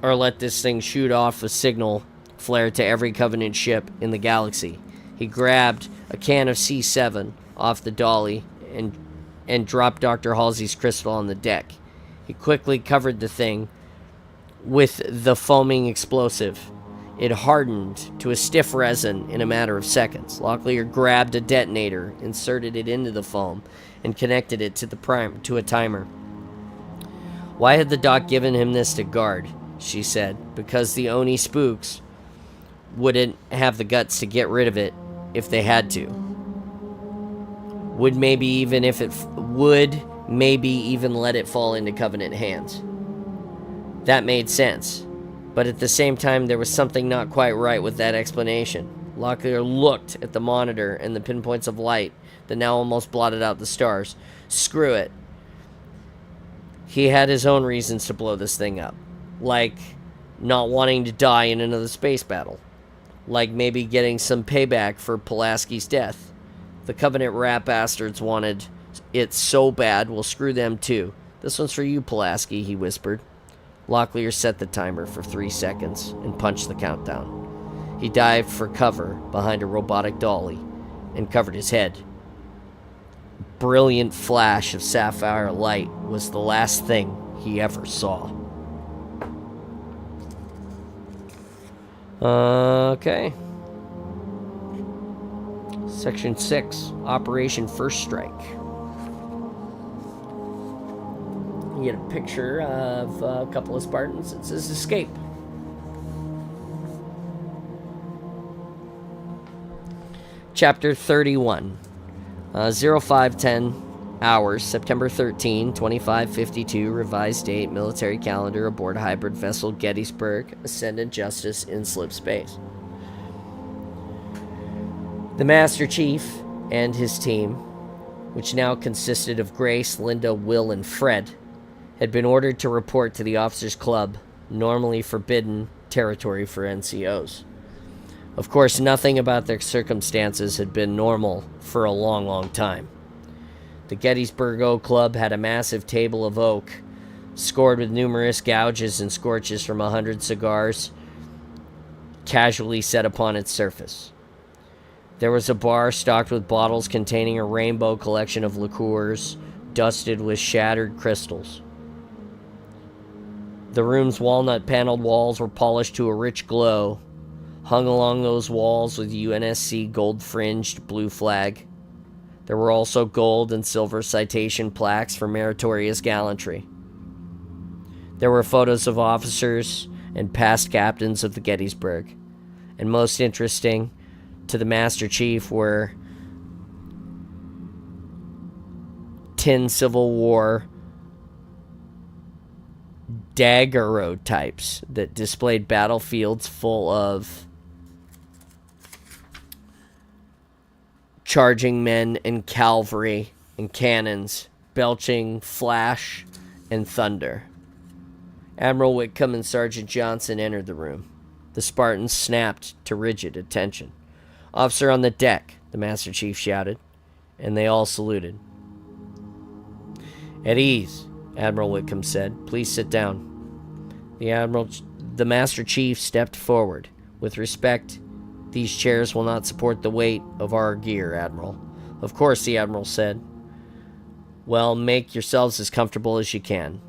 or let this thing shoot off a signal flare to every Covenant ship in the galaxy." He grabbed a can of C7 off the dolly and dropped Dr. Halsey's crystal on the deck. He quickly covered the thing with the foaming explosive. It hardened to a stiff resin in a matter of seconds. Locklear grabbed a detonator, inserted it into the foam, and connected it to a timer. "Why had the doc given him this to guard?" she said. "Because the Oni spooks wouldn't have the guts to get rid of it if they had to. Would maybe even let it fall into Covenant hands." That made sense, but at the same time there was something not quite right with that explanation. Locklear looked at the monitor and the pinpoints of light that now almost blotted out the stars. Screw it. He had his own reasons to blow this thing up, like not wanting to die in another space battle. Like maybe getting some payback for Pulaski's death. The Covenant rat bastards wanted it so bad, well, screw them too. "This one's for you, Pulaski," he whispered. Locklear set the timer for 3 seconds and punched the countdown. He dived for cover behind a robotic dolly and covered his head. A brilliant flash of sapphire light was the last thing he ever saw. Okay. Section 6, Operation First Strike. You get a picture of a couple of Spartans. It says escape. Chapter 31. 0510 hours, September 13, 2552, revised date, military calendar, aboard hybrid vessel Gettysburg, Ascendant Justice in slip space. The Master Chief and his team, which now consisted of Grace, Linda, Will, and Fred, had been ordered to report to the Officers' Club, normally forbidden territory for NCOs. Of course, nothing about their circumstances had been normal for a long, long time. The Gettysburg O Club had a massive table of oak, scored with numerous gouges and scorches from 100 cigars, casually set upon its surface. There was a bar stocked with bottles containing a rainbow collection of liqueurs dusted with shattered crystals. The room's walnut-paneled walls were polished to a rich glow. Hung along those walls was UNSC gold-fringed blue flag. There were also gold and silver citation plaques for meritorious gallantry. There were photos of officers and past captains of the Gettysburg. And most interesting to the Master Chief were 10 Civil War daguerreotypes that displayed battlefields full of charging men and cavalry and cannons, belching flash and thunder. Admiral Whitcomb and Sergeant Johnson entered the room. The Spartans snapped to rigid attention. "Officer on the deck," the Master Chief shouted, and they all saluted. "At ease," Admiral Whitcomb said. "Please sit down." The Master Chief stepped forward. "With respect, these chairs will not support the weight of our gear, Admiral." "Of course," the Admiral said. "Well, make yourselves as comfortable as you can."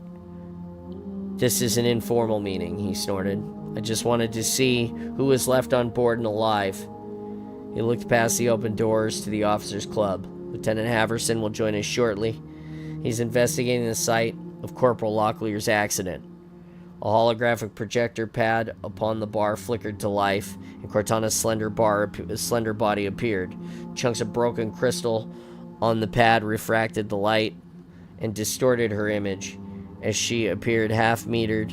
"This is an informal meeting," he snorted. "I just wanted to see who was left on board and alive." He looked past the open doors to the officers' club. "Lieutenant Haverson will join us shortly. He's investigating the site of Corporal Locklear's accident." A holographic projector pad upon the bar flickered to life, and Cortana's slender body appeared. Chunks of broken crystal on the pad refracted the light and distorted her image as she appeared half melted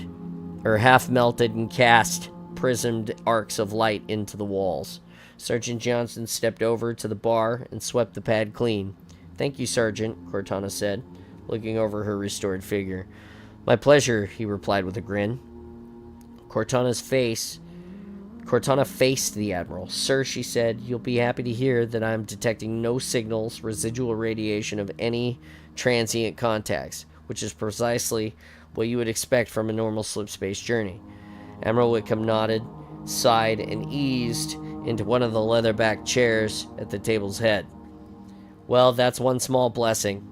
and cast prismed arcs of light into the walls. Sergeant Johnson stepped over to the bar and swept the pad clean. "Thank you, Sergeant," Cortana said, looking over her restored figure. "My pleasure," he replied with a grin. Cortana faced the Admiral. "Sir," she said, "you'll be happy to hear that I'm detecting no signals, residual radiation of any transient contacts, which is precisely what you would expect from a normal slip-space journey." Admiral Whitcomb nodded, sighed, and eased into one of the leather-backed chairs at the table's head. "Well, that's one small blessing.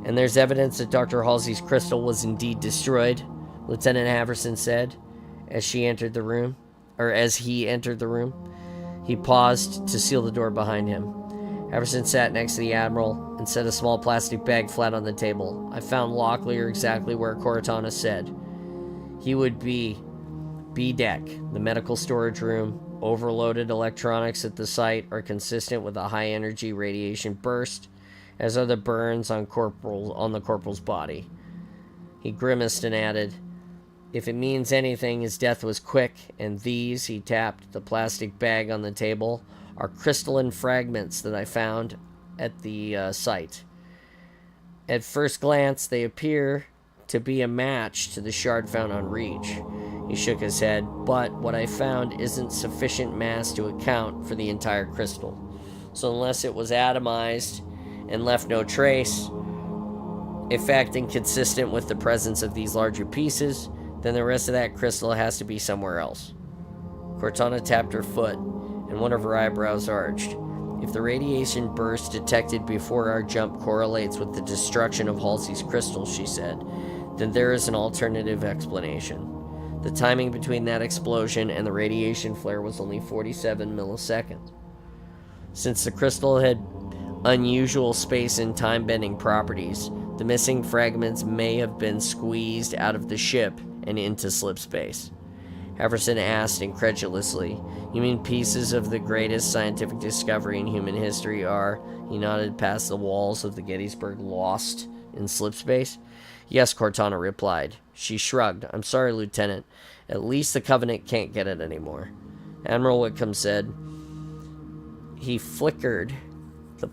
And there's evidence that Dr. Halsey's crystal was indeed destroyed," Lieutenant Haverson said as he entered the room. He paused to seal the door behind him. Haverson sat next to the Admiral and set a small plastic bag flat on the table. "I found Locklear exactly where Cortana said. He would be B-Deck, the medical storage room. Overloaded electronics at the site are consistent with a high-energy radiation burst, as are the burns on the corporal's body." He grimaced and added, "If it means anything, his death was quick, and these," he tapped the plastic bag on the table, "are crystalline fragments that I found at the site. At first glance, they appear to be a match to the shard found on Reach." He shook his head. "But what I found isn't sufficient mass to account for the entire crystal. So unless it was atomized and left no trace, a fact inconsistent with the presence of these larger pieces, then the rest of that crystal has to be somewhere else." Cortana tapped her foot, and one of her eyebrows arched. "If the radiation burst detected before our jump correlates with the destruction of Halsey's crystal," she said, "then there is an alternative explanation. The timing between that explosion and the radiation flare was only 47 milliseconds. Since the crystal had unusual space and time-bending properties, the missing fragments may have been squeezed out of the ship and into slip space." Haverson asked incredulously, "You mean pieces of the greatest scientific discovery in human history are," he nodded past the walls of the Gettysburg, "lost in slip space?" "Yes," Cortana replied. She shrugged. "I'm sorry, Lieutenant. At least the Covenant can't get it anymore." Admiral Whitcomb said. He flicked the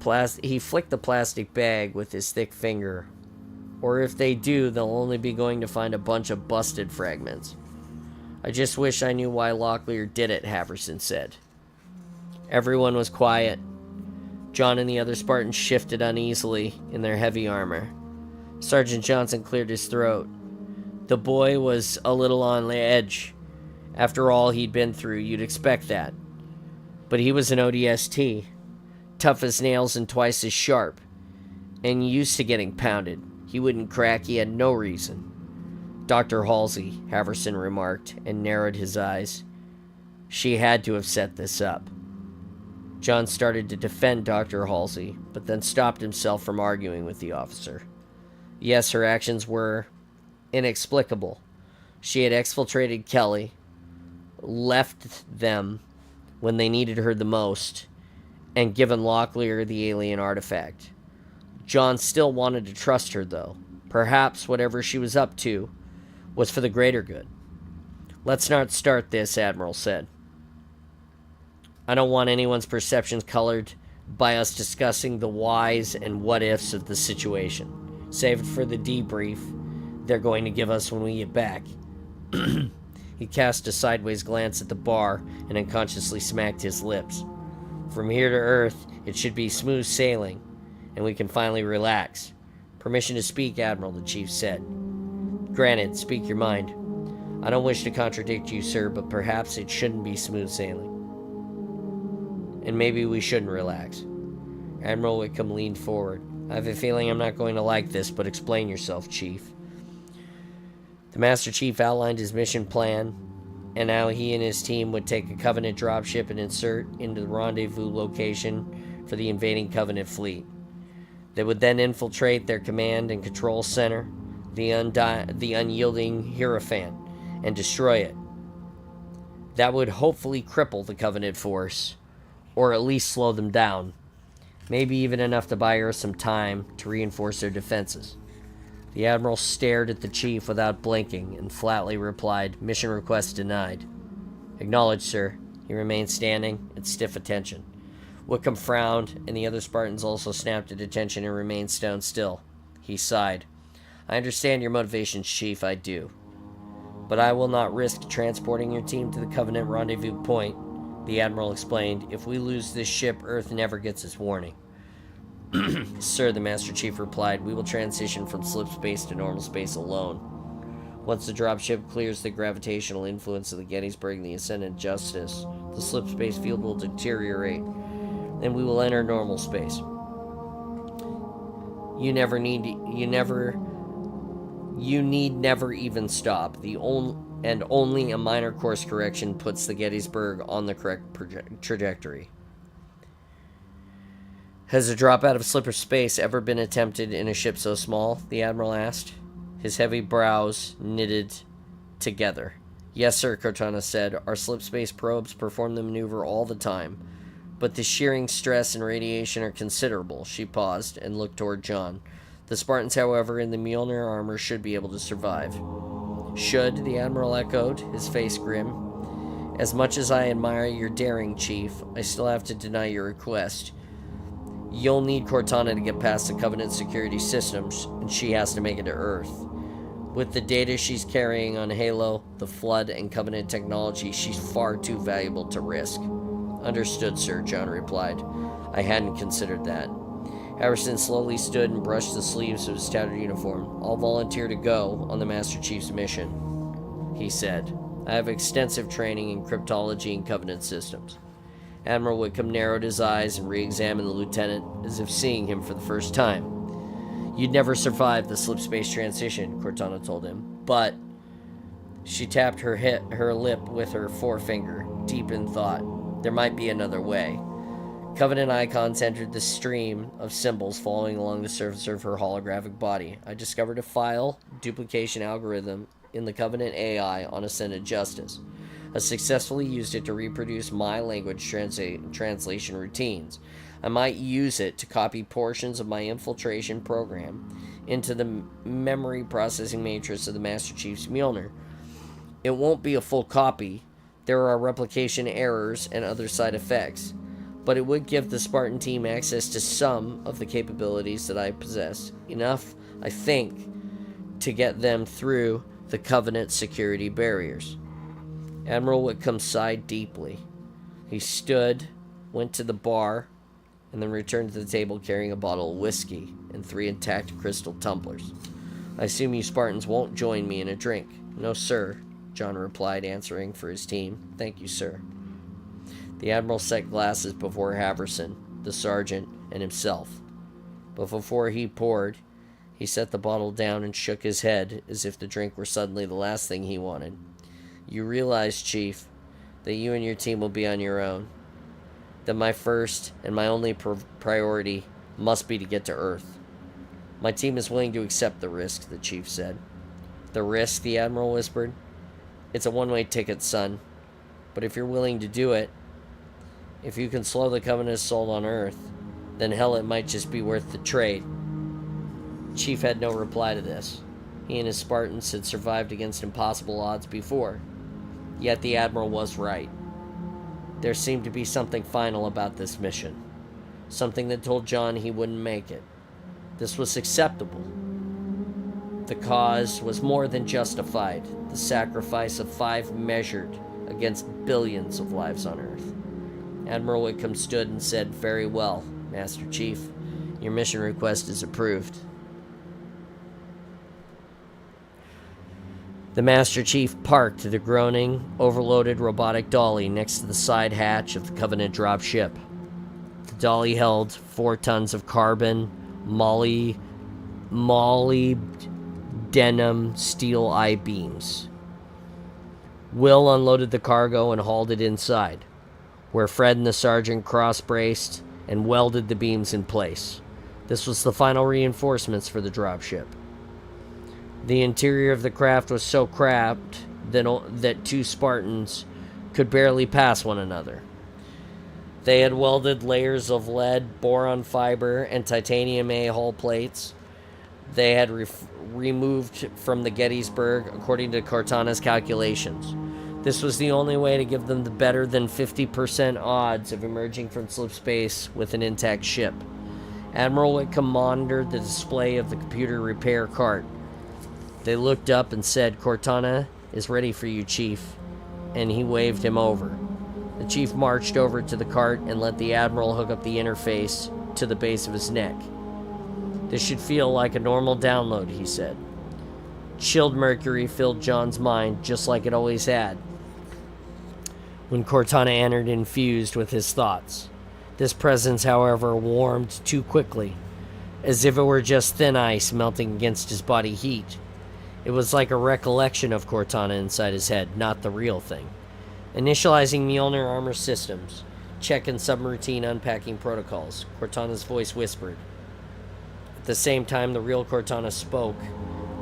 plastic bag with his thick finger. "Or if they do, they'll only be going to find a bunch of busted fragments." "I just wish I knew why Locklear did it," Haverson said. Everyone was quiet. John and the other Spartans shifted uneasily in their heavy armor. Sergeant Johnson cleared his throat. The boy was a little on the edge, After all he'd been through, you'd expect that. But he was an ODST, tough as nails and twice as sharp, and used to getting pounded. He wouldn't crack, he had no reason. Dr. Halsey, Haverson remarked, and narrowed his eyes. She had to have set this up. John started to defend Dr. Halsey, but then stopped himself from arguing with the officer. Yes, her actions were inexplicable. She had exfiltrated Kelly, left them when they needed her the most, and given Locklear the alien artifact. John still wanted to trust her, though. Perhaps whatever she was up to was for the greater good. Let's not start this, Admiral said. I don't want anyone's perceptions colored by us discussing the whys and what-ifs of the situation. Save it for the debrief they're going to give us when we get back. He cast a sideways glance at the bar and unconsciously smacked his lips. From here to Earth, it should be smooth sailing, and we can finally relax. Permission to speak, Admiral, the chief said. Granted, speak your mind. I don't wish to contradict you, sir, but perhaps it shouldn't be smooth sailing. And maybe we shouldn't relax. Admiral Whitcomb leaned forward. I have a feeling I'm not going to like this, but explain yourself, Chief. The Master Chief outlined his mission plan, and how he and his team would take a Covenant dropship and insert into the rendezvous location for the invading Covenant fleet. They would then infiltrate their command and control center, the unyielding Hierophant, and destroy it. That would hopefully cripple the Covenant force, or at least slow them down, maybe even enough to buy Earth some time to reinforce their defenses. The Admiral stared at the Chief without blinking and flatly replied, Mission request denied. Acknowledged, sir. He remained standing at stiff attention. Wickham frowned, and the other Spartans also snapped at attention and remained stone still. He sighed. I understand your motivations, Chief, I do. But I will not risk transporting your team to the Covenant rendezvous point, the Admiral explained. If we lose this ship, Earth never gets its warning. Sir, the Master Chief replied, we will transition from slip space to normal space alone. Once the dropship clears the gravitational influence of the Gettysburg and the Ascendant Justice, the slip space field will deteriorate, and we will enter normal space. You need never even stop. Only a minor course correction puts the Gettysburg on the correct trajectory. Has a drop out of slipper space ever been attempted in a ship so small? The Admiral asked. His heavy brows knitted together. Yes, sir, Cortana said. Our slip space probes perform the maneuver all the time, but the shearing stress and radiation are considerable. She paused and looked toward John. The Spartans, however, in the Mjolnir armor should be able to survive. Should, the Admiral echoed, his face grim. As much as I admire your daring, Chief, I still have to deny your request. You'll need Cortana to get past the Covenant security systems, and she has to make it to Earth. With the data she's carrying on Halo, the Flood, and Covenant technology, she's far too valuable to risk. Understood, sir, John replied. I hadn't considered that. Harrison slowly stood and brushed the sleeves of his tattered uniform. I'll volunteer to go on the Master Chief's mission, he said. I have extensive training in cryptology and Covenant systems. Admiral Whitcomb narrowed his eyes and re-examined the lieutenant as if seeing him for the first time. You'd never survive the slip space transition, Cortana told him, but... She tapped her lip with her forefinger, deep in thought. There might be another way. Covenant icons entered the stream of symbols following along the surface of her holographic body. I discovered a file duplication algorithm in the Covenant AI on Ascendant Justice. I successfully used it to reproduce my language translation routines. I might use it to copy portions of my infiltration program into the memory processing matrix of the Master Chief's Mjolnir. It won't be a full copy. There are replication errors and other side effects, but it would give the Spartan team access to some of the capabilities that I possess. Enough, I think, to get them through the Covenant security barriers. Admiral Whitcomb sighed deeply. He stood, went to the bar, and then returned to the table carrying a bottle of whiskey and 3 intact crystal tumblers. I assume you Spartans won't join me in a drink. No, sir. John replied, answering for his team. "Thank you, sir." The Admiral set glasses before Haverson, the sergeant, and himself. But before he poured, he set the bottle down and shook his head as if the drink were suddenly the last thing he wanted. "You realize, Chief, that you and your team will be on your own. That my first and my only priority must be to get to Earth. My team is willing to accept the risk," the Chief said. "The risk?" the Admiral whispered. "It's a one-way ticket, son. But if you're willing to do it, if you can slow the Covenant's assault on Earth, then hell, it might just be worth the trade." Chief had no reply to this. He and his Spartans had survived against impossible odds before. Yet the Admiral was right. There seemed to be something final about this mission. Something that told John he wouldn't make it. This was acceptable. The cause was more than justified. The sacrifice of 5 measured against billions of lives on Earth. Admiral Whitcomb stood and said, "Very well, Master Chief. Your mission request is approved." The Master Chief parked the groaning, overloaded robotic dolly next to the side hatch of the Covenant dropship. The dolly held 4 tons of carbon, molybdenum steel I-beams. Will unloaded the cargo and hauled it inside, where Fred and the sergeant cross-braced and welded the beams in place. This was the final reinforcements for the dropship. The interior of the craft was so cramped that 2 Spartans could barely pass one another. They had welded layers of lead, boron fiber, and titanium A hull plates. They had removed from the Gettysburg, according to Cortana's calculations. This was the only way to give them the better than 50% odds of emerging from slipspace with an intact ship. Admiral Whitcomb monitored the display of the computer repair cart. They looked up and said, "Cortana is ready for you, Chief," and he waved him over. The Chief marched over to the cart and let the Admiral hook up the interface to the base of his neck. "This should feel like a normal download," he said. Chilled mercury filled John's mind, just like it always had when Cortana entered infused with his thoughts. This presence, however, warmed too quickly, as if it were just thin ice melting against his body heat. It was like a recollection of Cortana inside his head, not the real thing. Initializing Mjolnir armor systems. Checking subroutine unpacking protocols. Cortana's voice whispered. At the same time, the real Cortana spoke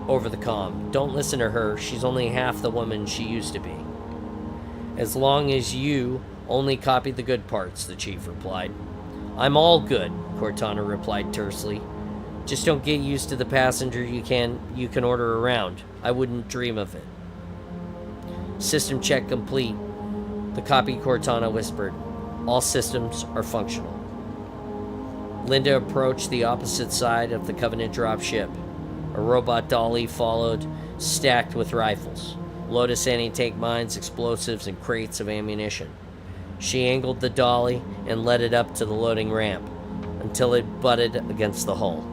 over the comm. "Don't listen to her. She's only half the woman she used to be." "As long as you only copy the good parts," the Chief replied. "I'm all good," Cortana replied tersely. "Just don't get used to the passenger you can order around. I wouldn't dream of it." "System check complete," the copy Cortana whispered. "All systems are functional." Linda approached the opposite side of the Covenant dropship. A robot dolly followed, stacked with rifles, Lotus anti-tank mines, explosives, and crates of ammunition. She angled the dolly and led it up to the loading ramp until it butted against the hull.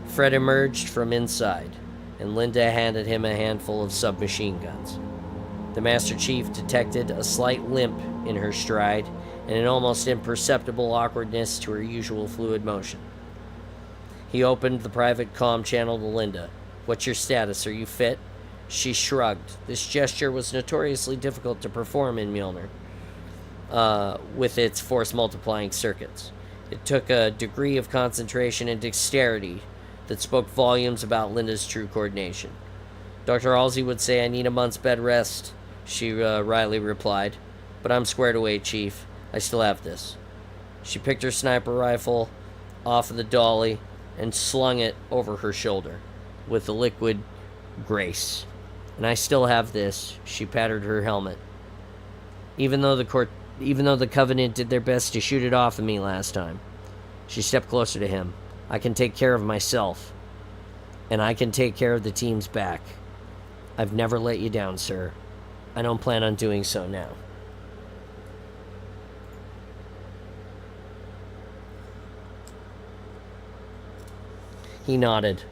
Fred emerged from inside, and Linda handed him a handful of submachine guns. The Master Chief detected a slight limp in her stride and an almost imperceptible awkwardness to her usual fluid motion. He opened the private comm channel to Linda. "What's your status? Are you fit?" She shrugged. This gesture was notoriously difficult to perform in Mjolnir, with its force-multiplying circuits. It took a degree of concentration and dexterity that spoke volumes about Linda's true coordination. "Dr. Halsey would say I need a month's bed rest," she wryly replied. "But I'm squared away, Chief. I still have this." She picked her sniper rifle off of the dolly and slung it over her shoulder with a liquid grace. "And I still have this." She patted her helmet. Even though the Covenant did their best to shoot it off of me last time." She stepped closer to him. "I can take care of myself. And I can take care of the team's back. I've never let you down, sir. I don't plan on doing so now." He nodded.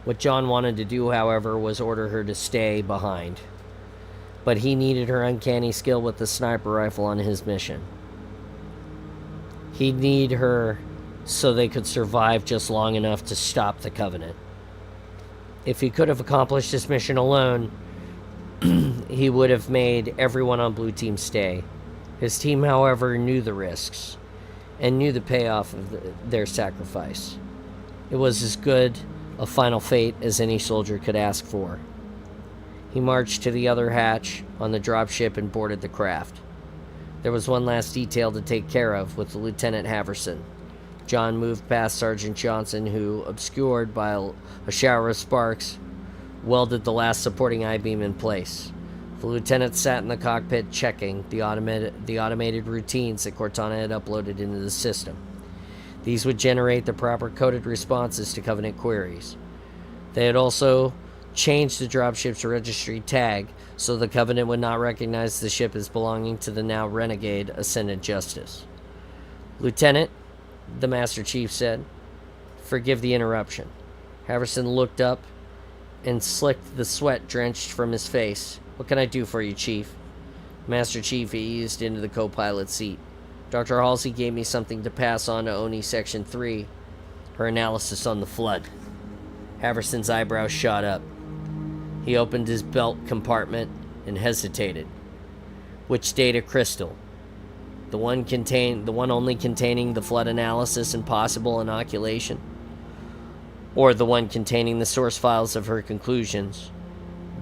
What John wanted to do, however, was order her to stay behind. but he needed her uncanny skill with the sniper rifle on his mission. He'd need her so they could survive just long enough to stop the Covenant. If he could have accomplished this mission alone, he would have made everyone on Blue Team stay. His team, however, knew the risks and knew the payoff of their sacrifice. It was as good a final fate as any soldier could ask for. He marched to the other hatch on the dropship and boarded the craft. There was one last detail to take care of with Lieutenant Haverson. John moved past Sergeant Johnson, who, obscured by a shower of sparks, welded the last supporting I-beam in place. The lieutenant sat in the cockpit checking the automated routines that Cortana had uploaded into the system. These would generate the proper coded responses to Covenant queries. They had also changed the dropship's registry tag so the Covenant would not recognize the ship as belonging to the now renegade Ascendant Justice. "Lieutenant," the Master Chief said, "forgive the interruption." Haverson looked up and slicked the sweat drenched from his face. "What can I do for you, Chief?" Master Chief eased into the co-pilot seat. "Dr. Halsey gave me something to pass on to ONI Section 3, her analysis on the flood." Haverson's eyebrows shot up. He opened his belt compartment and hesitated. "Which data crystal? The one only containing the flood analysis and possible inoculation? Or the one containing the source files of her conclusions?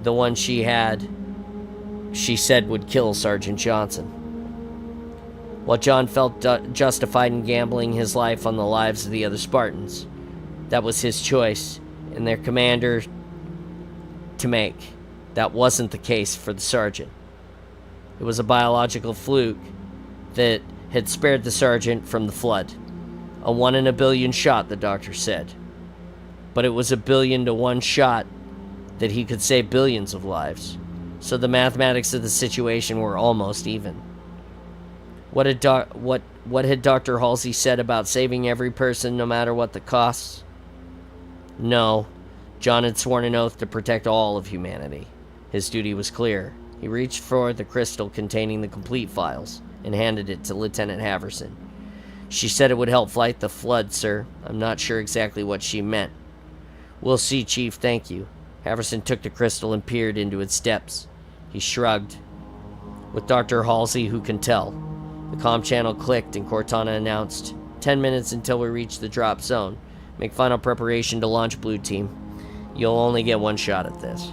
The one she said would kill Sergeant Johnson." While John felt justified in gambling his life on the lives of the other Spartans, that was his choice and their commander to make. That wasn't the case for the sergeant. It was a biological fluke that had spared the sergeant from the flood. A 1 in a billion shot, the doctor said. But it was a 1,000,000,000 to 1 shot that he could save billions of lives. So the mathematics of the situation were almost even. What had Dr. Halsey said about saving every person no matter what the costs? No. John had sworn an oath to protect all of humanity. His duty was clear. He reached for the crystal containing the complete files and handed it to Lieutenant Haverson. "She said it would help fight the flood, sir. I'm not sure exactly what she meant." "We'll see, Chief, thank you." Haverson took the crystal and peered into its depths. He shrugged. "With Dr. Halsey, who can tell?" The comm channel clicked and Cortana announced, 10 minutes until we reach the drop zone. Make final preparation to launch, Blue Team. You'll only get 1 shot at this."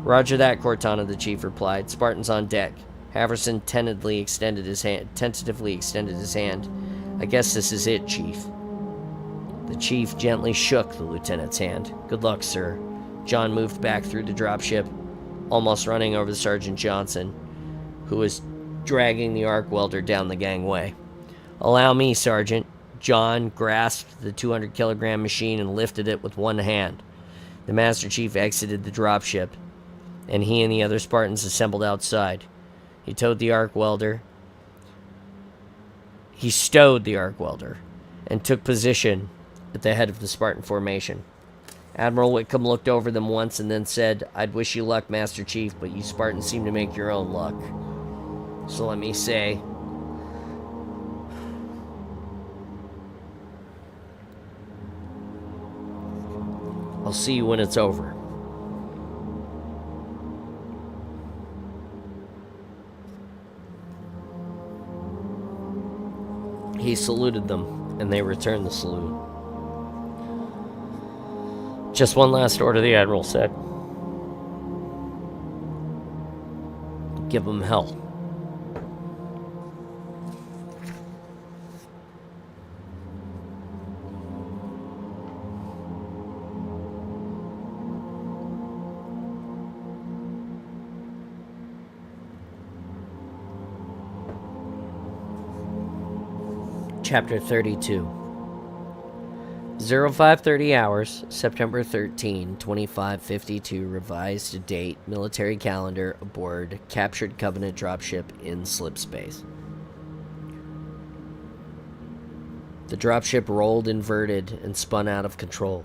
"Roger that, Cortana," the Chief replied. "Spartan's on deck." Haverson tentatively extended his hand. "I guess this is it, Chief." The Chief gently shook the lieutenant's hand. "Good luck, sir." John moved back through the dropship, almost running over Sergeant Johnson, who was dragging the arc welder down the gangway. "Allow me, Sergeant." John grasped the 200-kilogram machine and lifted it with one hand. The Master Chief exited the dropship, and he and the other Spartans assembled outside. He stowed the arc welder and took position at the head of the Spartan formation. Admiral Whitcomb looked over them once and then said, "I'd wish you luck, Master Chief, but you Spartans seem to make your own luck. So let me say, I'll see you when it's over." He saluted them, and they returned the salute. "Just one last order," the Admiral said. "Give them hell." Chapter 32. 0530 hours, September 13, 2552, revised date, military calendar, aboard captured Covenant dropship in slipspace. The dropship rolled inverted and spun out of control.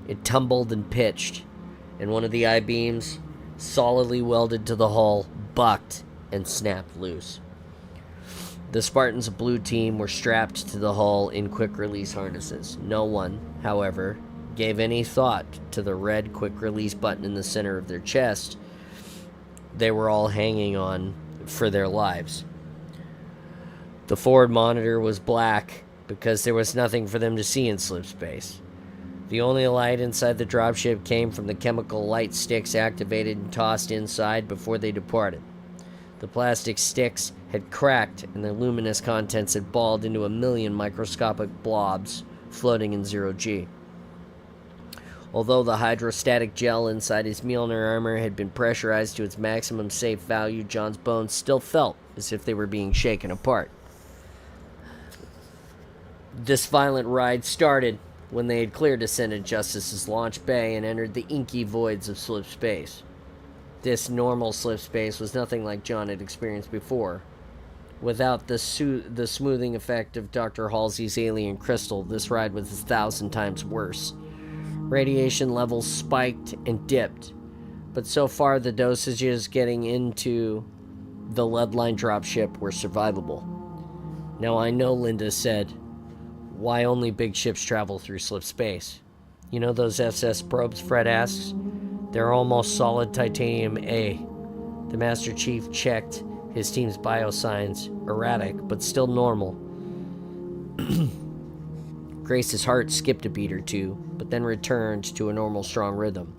It tumbled and pitched, and one of the I-beams solidly welded to the hull, bucked and snapped loose. The Spartans of Blue Team were strapped to the hull in quick-release harnesses. No one, however, gave any thought to the red quick-release button in the center of their chest they were all hanging on for their lives. The forward monitor was black because there was nothing for them to see in slip space. The only light inside the dropship came from the chemical light sticks activated and tossed inside before they departed. The plastic sticks had cracked and their luminous contents had balled into a million microscopic blobs floating in zero-G. Although the hydrostatic gel inside his Mjolnir armor had been pressurized to its maximum safe value, John's bones still felt as if they were being shaken apart. This violent ride started when they had cleared Ascendant Justice's launch bay and entered the inky voids of slip space. This normal slip space was nothing like John had experienced before. Without the smoothing effect of Dr. Halsey's alien crystal, this ride was 1,000 times worse. Radiation levels spiked and dipped, but so far the dosages getting into the lead-lined dropship were survivable. Now I know, Linda said, why only big ships travel through slip space. You know those SS probes, Fred asks? They're almost solid titanium A. The Master Chief checked his team's biosigns, erratic, but still normal. Grace's heart skipped a beat or two, but then returned to a normal strong rhythm.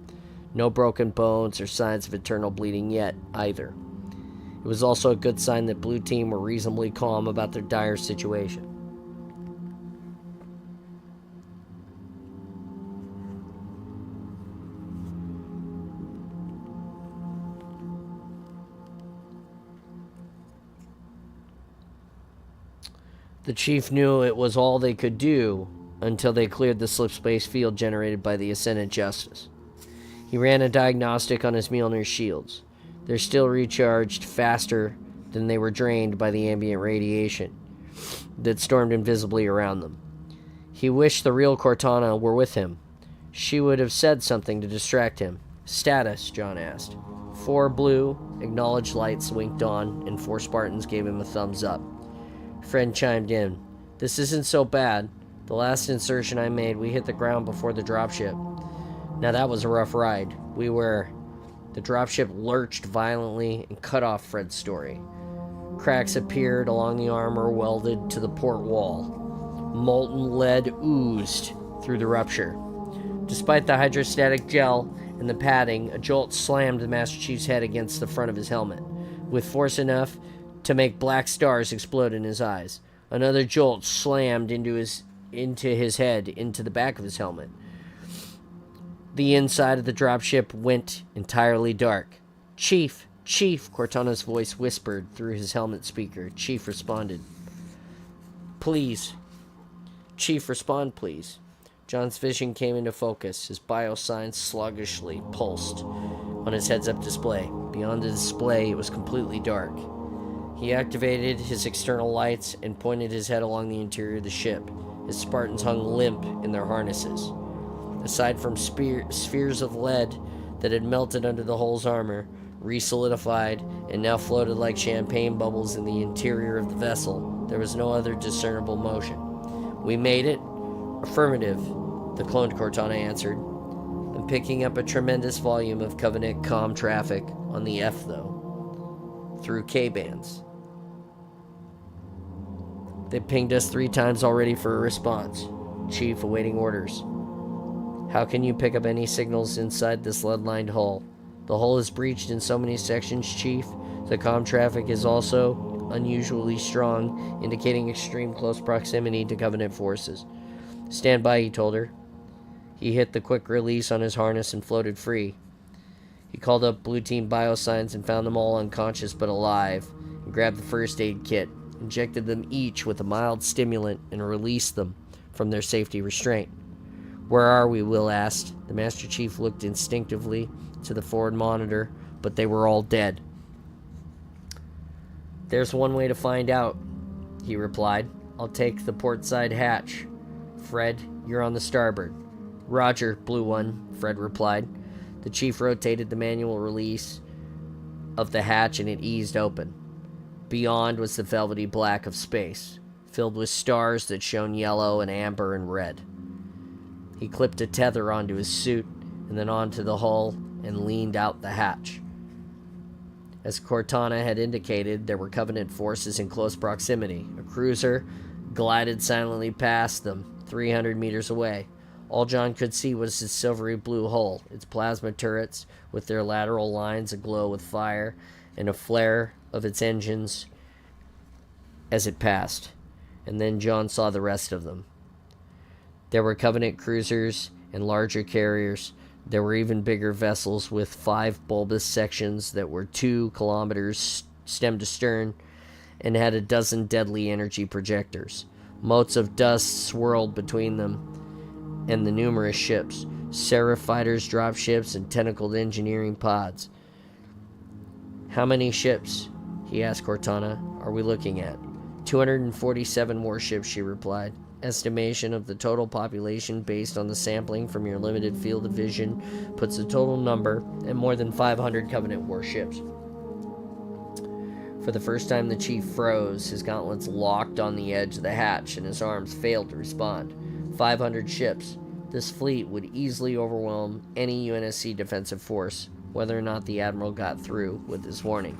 No broken bones or signs of internal bleeding yet, either. It was also a good sign that Blue Team were reasonably calm about their dire situation. The chief knew it was all they could do until they cleared the slip space field generated by the Ascendant Justice. He ran a diagnostic on his Mjolnir shields. They're still recharged faster than they were drained by the ambient radiation that stormed invisibly around them. He wished the real Cortana were with him. She would have said something to distract him. Status, John asked. 4 blue, acknowledged lights winked on, and 4 Spartans gave him a thumbs up. Fred chimed in. This isn't so bad. The last insertion I made, we hit the ground before the dropship. Now that was a rough ride. The dropship lurched violently and cut off Fred's story. Cracks appeared along the armor welded to the port wall. Molten lead oozed through the rupture. Despite the hydrostatic gel and the padding, a jolt slammed the Master Chief's head against the front of his helmet, with force enough to make black stars explode in his eyes. Another jolt slammed into his head, into the back of his helmet. The inside of the dropship went entirely dark. Chief, Chief, Cortana's voice whispered through his helmet speaker. Chief responded. Please. Chief, respond, please. John's vision came into focus. His biosigns sluggishly pulsed on his heads-up display. Beyond the display, it was completely dark. He activated his external lights and pointed his head along the interior of the ship. His Spartans hung limp in their harnesses. Aside from spheres of lead that had melted under the hull's armor, re-solidified, and now floated like champagne bubbles in the interior of the vessel, there was no other discernible motion. We made it? Affirmative, the cloned Cortana answered. I'm picking up a tremendous volume of Covenant comm traffic on the F, though, through K-bands. They pinged us 3 times already for a response. Chief, awaiting orders. How can you pick up any signals inside this lead-lined hull? The hull is breached in so many sections, Chief. The comm traffic is also unusually strong, indicating extreme close proximity to Covenant forces. Stand by, he told her. He hit the quick release on his harness and floated free. He called up Blue Team Biosigns and found them all unconscious but alive, and grabbed the first aid kit, injected them each with a mild stimulant, and released them from their safety restraint. Where are we? Will asked. The Master Chief looked instinctively to the forward monitor, but they were all dead. There's one way to find out, he replied. I'll take the port side hatch. Fred, you're on the starboard. Roger, Blue One, Fred replied. The chief rotated the manual release of the hatch and it eased open. Beyond was the velvety black of space, filled with stars that shone yellow and amber and red. He clipped a tether onto his suit and then onto the hull and leaned out the hatch. As Cortana had indicated, there were Covenant forces in close proximity. A cruiser glided silently past them, 300 meters away. All John could see was its silvery blue hull, its plasma turrets with their lateral lines aglow with fire, and a flare of its engines as it passed. And then John saw the rest of them. There were Covenant cruisers and larger carriers. There were even bigger vessels with 5 bulbous sections that were 2 kilometers stem to stern and had a dozen deadly energy projectors. Motes of dust swirled between them and the numerous ships, Seraph fighters, dropships, and tentacled engineering pods. "How many ships," he asked Cortana, "are we looking at?" 247 warships, she replied. Estimation of the total population based on the sampling from your limited field of vision puts the total number at more than 500 Covenant warships. For the first time, the chief froze, his gauntlets locked on the edge of the hatch, and his arms failed to respond. 500 ships. This fleet would easily overwhelm any UNSC defensive force, whether or not the Admiral got through with his warning.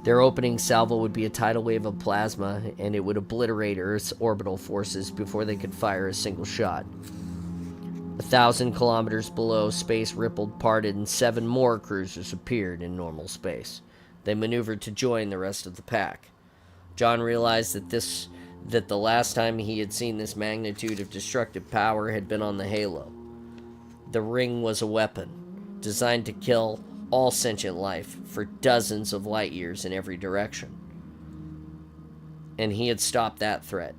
Their opening salvo would be a tidal wave of plasma, and it would obliterate Earth's orbital forces before they could fire a single shot. 1,000 kilometers below, space rippled, parted, and 7 more cruisers appeared in normal space. They maneuvered to join the rest of the pack. John realized that the last time he had seen this magnitude of destructive power had been on the Halo. The ring was a weapon, designed to kill all sentient life for dozens of light years in every direction. And he had stopped that threat.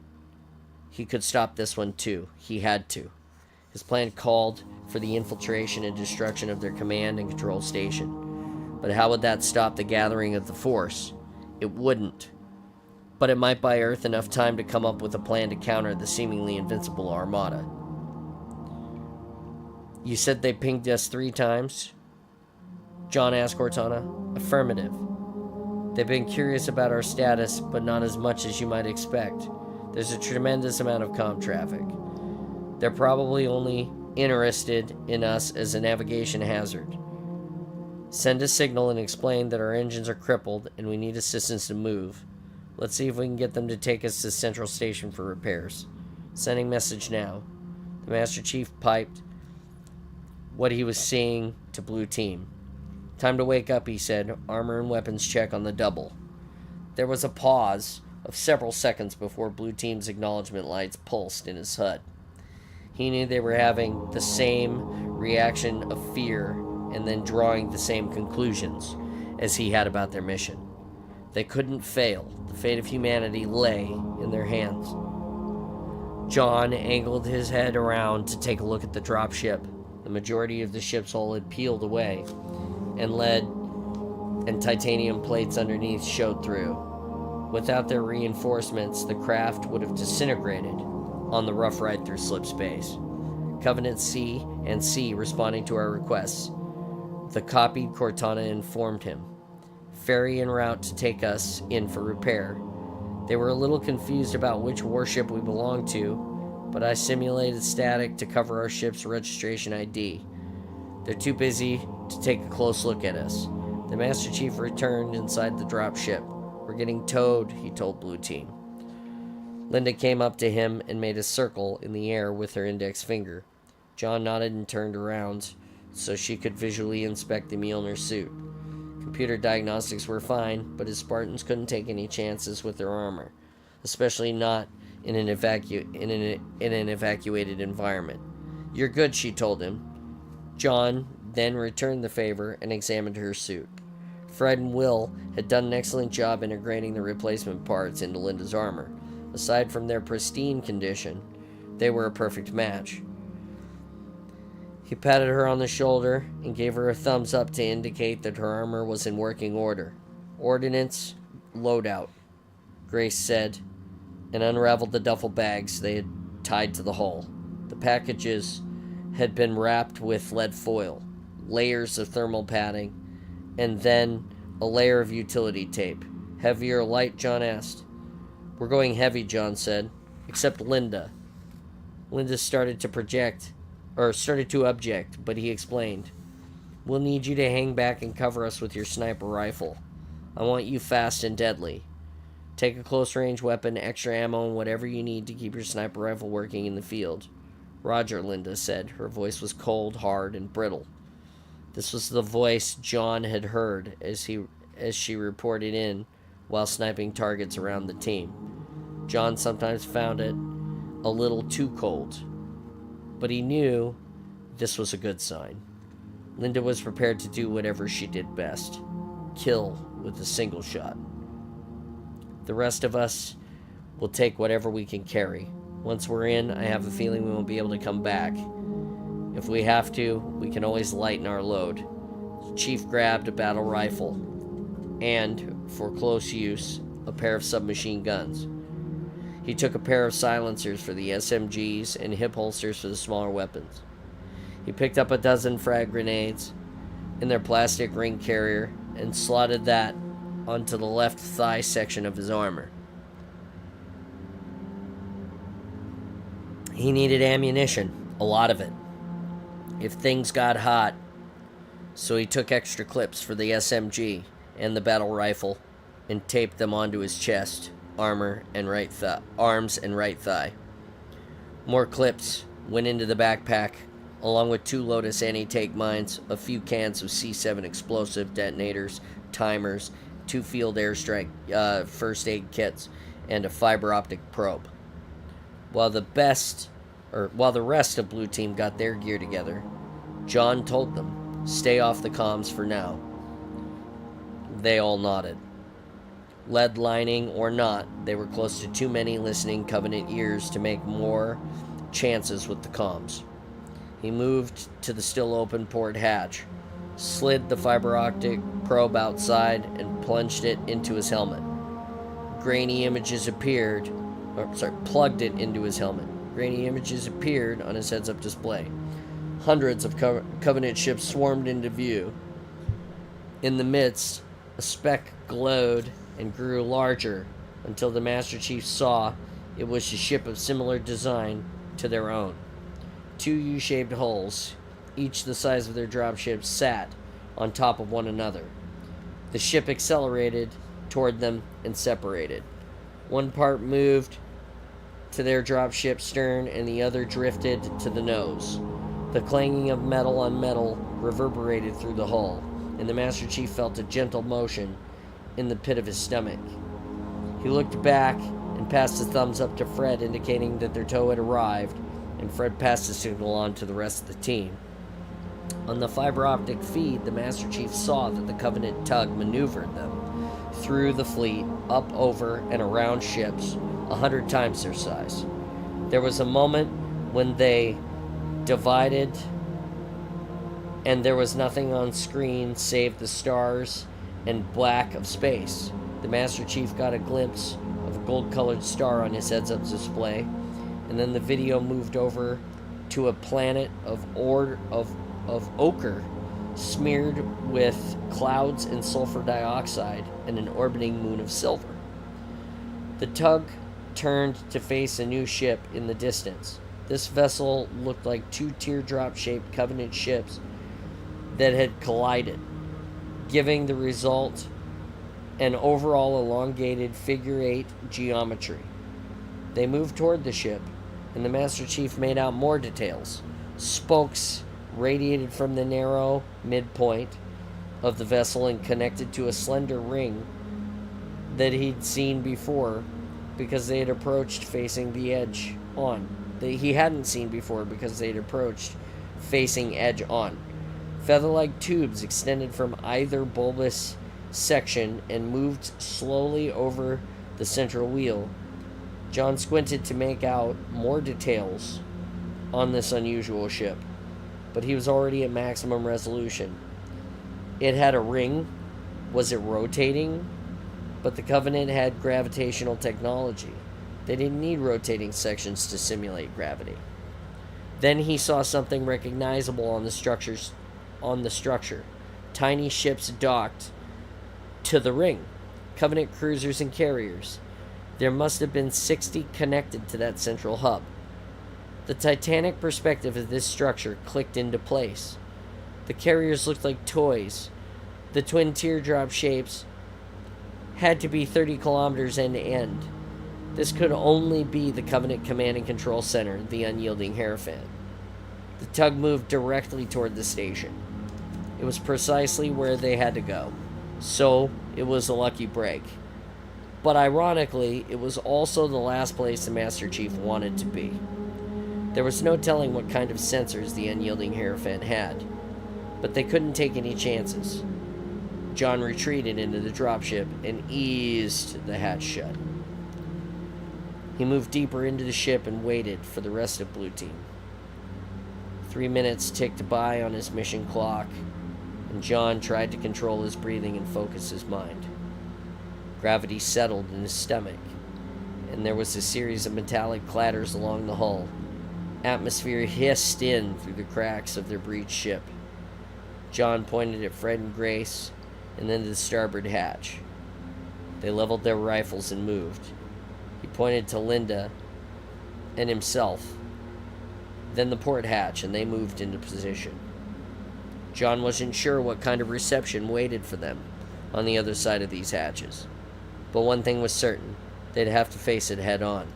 He could stop this one too. He had to. His plan called for the infiltration and destruction of their command and control station. But how would that stop the gathering of the Force? It wouldn't. But it might buy Earth enough time to come up with a plan to counter the seemingly invincible Armada. "You said they pinged us 3 times? John asked Cortana. "Affirmative. They've been curious about our status, but not as much as you might expect. There's a tremendous amount of comm traffic. They're probably only interested in us as a navigation hazard. Send a signal and explain that our engines are crippled and we need assistance to move. Let's see if we can get them to take us to Central Station for repairs. Sending message now." The Master Chief piped what he was seeing to Blue Team. "Time to wake up," he said. "Armor and weapons check on the double." There was a pause of several seconds before Blue Team's acknowledgement lights pulsed in his HUD. He knew they were having the same reaction of fear and then drawing the same conclusions as he had about their mission. They couldn't fail. The fate of humanity lay in their hands. John angled his head around to take a look at the dropship. The majority of the ship's hull had peeled away, and lead and titanium plates underneath showed through. Without their reinforcements, the craft would have disintegrated on the rough ride through slip space. Covenant C and C responding to our requests. The copied Cortana informed him. Ferry en route to take us in for repair. They were a little confused about which warship we belonged to, but I simulated static to cover our ship's registration ID. They're too busy to take a close look at us. The Master Chief returned inside the dropship. "We're getting towed," he told Blue Team. Linda came up to him and made a circle in the air with her index finger. John nodded and turned around so she could visually inspect the Mjolnir suit. Computer diagnostics were fine, but his Spartans couldn't take any chances with their armor, especially not in an evacuated environment. "You're good," she told him. John then returned the favor and examined her suit. Fred and Will had done an excellent job integrating the replacement parts into Linda's armor. Aside from their pristine condition, they were a perfect match. He patted her on the shoulder and gave her a thumbs up to indicate that her armor was in working order. "Ordnance loadout," Grace said, and unraveled the duffel bags they had tied to the hull. The packages had been wrapped with lead foil, layers of thermal padding, and then a layer of utility tape. Heavy or light? John asked. We're going heavy, John said. Except Linda. Linda started to object, but he explained. We'll need you to hang back and cover us with your sniper rifle. I want you fast and deadly. Take a close-range weapon, extra ammo, and whatever you need to keep your sniper rifle working in the field. Roger, Linda said. Her voice was cold, hard, and brittle. This was the voice John had heard as she reported in while sniping targets around the team. John sometimes found it a little too cold, but he knew this was a good sign. Linda was prepared to do whatever she did best. Kill with a single shot. The rest of us will take whatever we can carry. Once we're in, I have a feeling we won't be able to come back. If we have to, we can always lighten our load. The chief grabbed a battle rifle and, for close use, a pair of submachine guns. He took a pair of silencers for the SMGs and hip holsters for the smaller weapons. He picked up a dozen frag grenades in their plastic ring carrier and slotted that onto the left thigh section of his armor. He needed ammunition, a lot of it, if things got hot, so he took extra clips for the SMG and the battle rifle and taped them onto his chest, arms and right thigh. More clips went into the backpack, along with 2 Lotus anti-tank mines, a few cans of C7 explosive detonators, timers, 2 field airstrike first aid kits, and a fiber optic probe. While the rest of Blue Team got their gear together, John told them, stay off the comms for now. They all nodded. Lead lining or not, they were close to too many listening Covenant ears to make more chances with the comms. He moved to the still open port hatch, slid the fiber optic probe outside, and plunged it into his helmet. Plugged it into his helmet. Grainy images appeared on his heads-up display. Hundreds of Covenant ships swarmed into view. In the midst, a speck glowed and grew larger until the Master Chief saw it was a ship of similar design to their own. 2 U-shaped hulls, each the size of their dropships, sat on top of one another. The ship accelerated toward them and separated. One part moved to their dropship stern and the other drifted to the nose. The clanging of metal on metal reverberated through the hull, and the Master Chief felt a gentle motion in the pit of his stomach. He looked back and passed a thumbs up to Fred, indicating that their tow had arrived, and Fred passed the signal on to the rest of the team. On the fiber optic feed, the Master Chief saw that the Covenant tug maneuvered them through the fleet, up, over, and around ships 100 times their size. There was a moment when they divided and there was nothing on screen save the stars and black of space. The Master Chief got a glimpse of a gold-colored star on his heads-up display, and then the video moved over to a planet of ochre smeared with clouds and sulfur dioxide and an orbiting moon of silver. The tug turned to face a new ship in the distance. This vessel looked like 2 teardrop-shaped Covenant ships that had collided, giving the result an overall elongated figure-8 geometry. They moved toward the ship, and the Master Chief made out more details. Spokes radiated from the narrow midpoint of the vessel and connected to a slender ring that he'd seen before because they had approached facing the edge on. He hadn't seen before because they'd approached facing edge on. Feather-like tubes extended from either bulbous section and moved slowly over the central wheel. John squinted to make out more details on this unusual ship, but he was already at maximum resolution. It had a ring. Was it rotating? But the Covenant had gravitational technology. They didn't need rotating sections to simulate gravity. Then he saw something recognizable on the structure. Tiny ships docked to the ring. Covenant cruisers and carriers. There must have been 60 connected to that central hub. The titanic perspective of this structure clicked into place. The carriers looked like toys. The twin teardrop shapes had to be 30 kilometers end to end. This could only be the Covenant Command and Control Center, the unyielding Hierophant. The tug moved directly toward the station. It was precisely where they had to go. So, it was a lucky break. But ironically, it was also the last place the Master Chief wanted to be. There was no telling what kind of sensors the unyielding Hierophant had, but they couldn't take any chances. John retreated into the dropship and eased the hatch shut. He moved deeper into the ship and waited for the rest of Blue Team. 3 minutes ticked by on his mission clock, and John tried to control his breathing and focus his mind. Gravity settled in his stomach, and there was a series of metallic clatters along the hull. Atmosphere hissed in through the cracks of their breached ship. John pointed at Fred and Grace, and then to the starboard hatch. They leveled their rifles and moved. He pointed to Linda and himself, then the port hatch, and they moved into position. John wasn't sure what kind of reception waited for them on the other side of these hatches, but one thing was certain: they'd have to face it head on.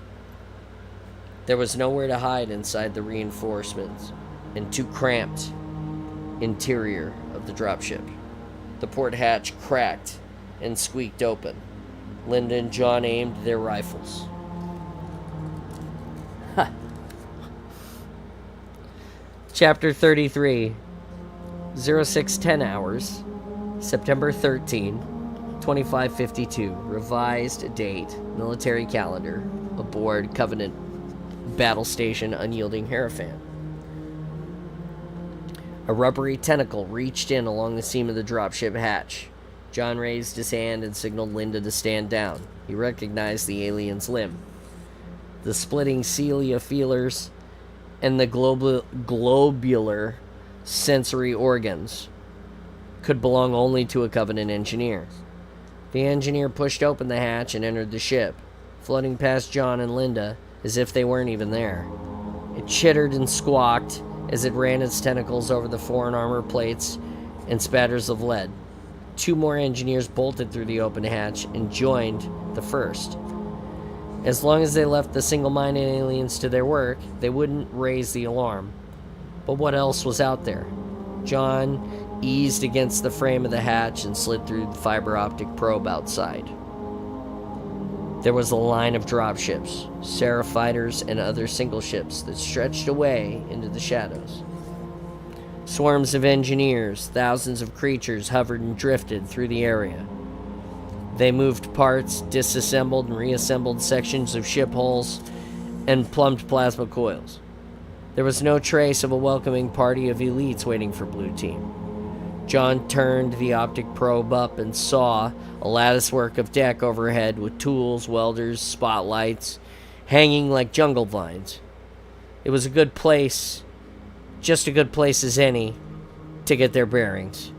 There was nowhere to hide inside the reinforcements and too cramped interior of the dropship. The port hatch cracked and squeaked open. Linda and John aimed their rifles. Chapter 33, 0610 hours, September 13, 2552, revised date, military calendar, aboard Covenant battle station Unyielding Hierophant. A rubbery tentacle reached in along the seam of the dropship hatch. John raised his hand and signaled Linda to stand down. He recognized the alien's limb. The splitting cilia feelers and the globular sensory organs could belong only to a Covenant engineer. The engineer pushed open the hatch and entered the ship, floating past John and Linda as if they weren't even there. It chittered and squawked as it ran its tentacles over the foreign armor plates and spatters of lead. 2 more engineers bolted through the open hatch and joined the first. As long as they left the single-minded aliens to their work, they wouldn't raise the alarm. But what else was out there? John eased against the frame of the hatch and slid through the fiber optic probe outside. There was a line of dropships, Seraph fighters, and other single ships that stretched away into the shadows. Swarms of engineers, thousands of creatures hovered and drifted through the area. They moved parts, disassembled and reassembled sections of ship hulls, and plumbed plasma coils. There was no trace of a welcoming party of elites waiting for Blue Team. John turned the optic probe up and saw a latticework of deck overhead with tools, welders, spotlights, hanging like jungle vines. It was a good place, just a good place as any, to get their bearings.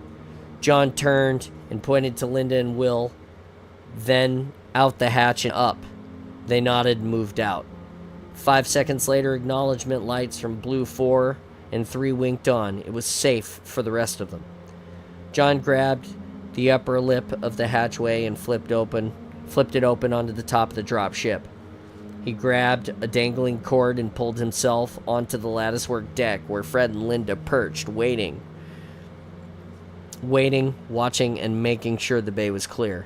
John turned and pointed to Linda and Will, then out the hatch and up. They nodded and moved out. 5 seconds later, acknowledgement lights from Blue 4 and 3 winked on. It was safe for the rest of them. John grabbed the upper lip of the hatchway and flipped it open onto the top of the drop ship. He grabbed a dangling cord and pulled himself onto the latticework deck where Fred and Linda perched, waiting, watching, and making sure the bay was clear.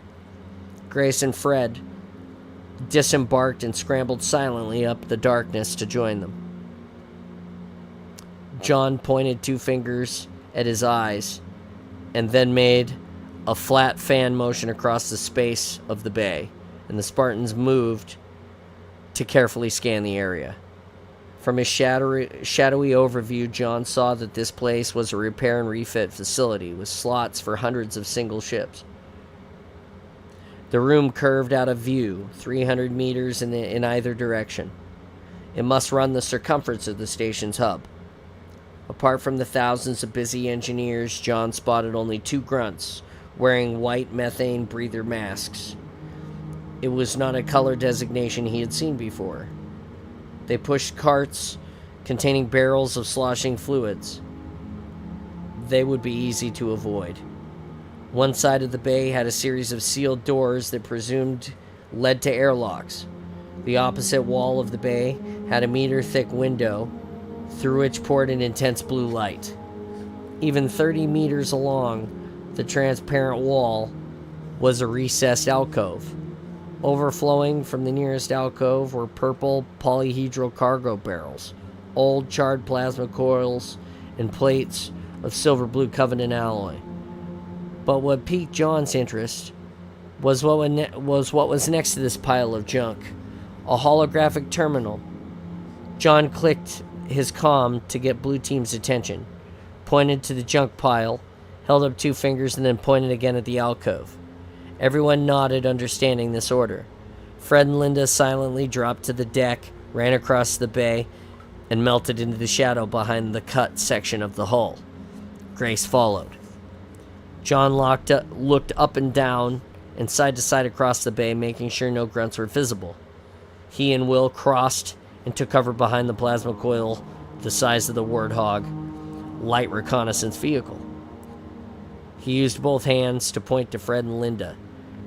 Grace and Fred disembarked and scrambled silently up the darkness to join them. John pointed 2 fingers at his eyes and then made a flat fan motion across the space of the bay, and the Spartans moved to carefully scan the area. From his shadowy overview, John saw that this place was a repair and refit facility with slots for hundreds of single ships. The room curved out of view, 300 meters in either direction. It must run the circumference of the station's hub. Apart from the thousands of busy engineers, John spotted only 2 grunts wearing white methane breather masks. It was not a color designation he had seen before. They pushed carts containing barrels of sloshing fluids. They would be easy to avoid. One side of the bay had a series of sealed doors that presumed led to airlocks. The opposite wall of the bay had a meter-thick window through which poured an intense blue light. Even 30 meters along the transparent wall was a recessed alcove. Overflowing from the nearest alcove were purple polyhedral cargo barrels, old charred plasma coils, and plates of silver blue Covenant alloy. But what piqued John's interest was what was next to this pile of junk, a holographic terminal. John clicked his comm to get Blue Team's attention, pointed to the junk pile, held up 2 fingers, and then pointed again at the alcove. Everyone nodded, understanding this order. Fred and Linda silently dropped to the deck, ran across the bay, and melted into the shadow behind the cut section of the hull. Grace followed. John looked up and down and side to side across the bay, making sure no grunts were visible. He and Will crossed and took cover behind the plasma coil the size of the Warthog light reconnaissance vehicle. He used both hands to point to Fred and Linda,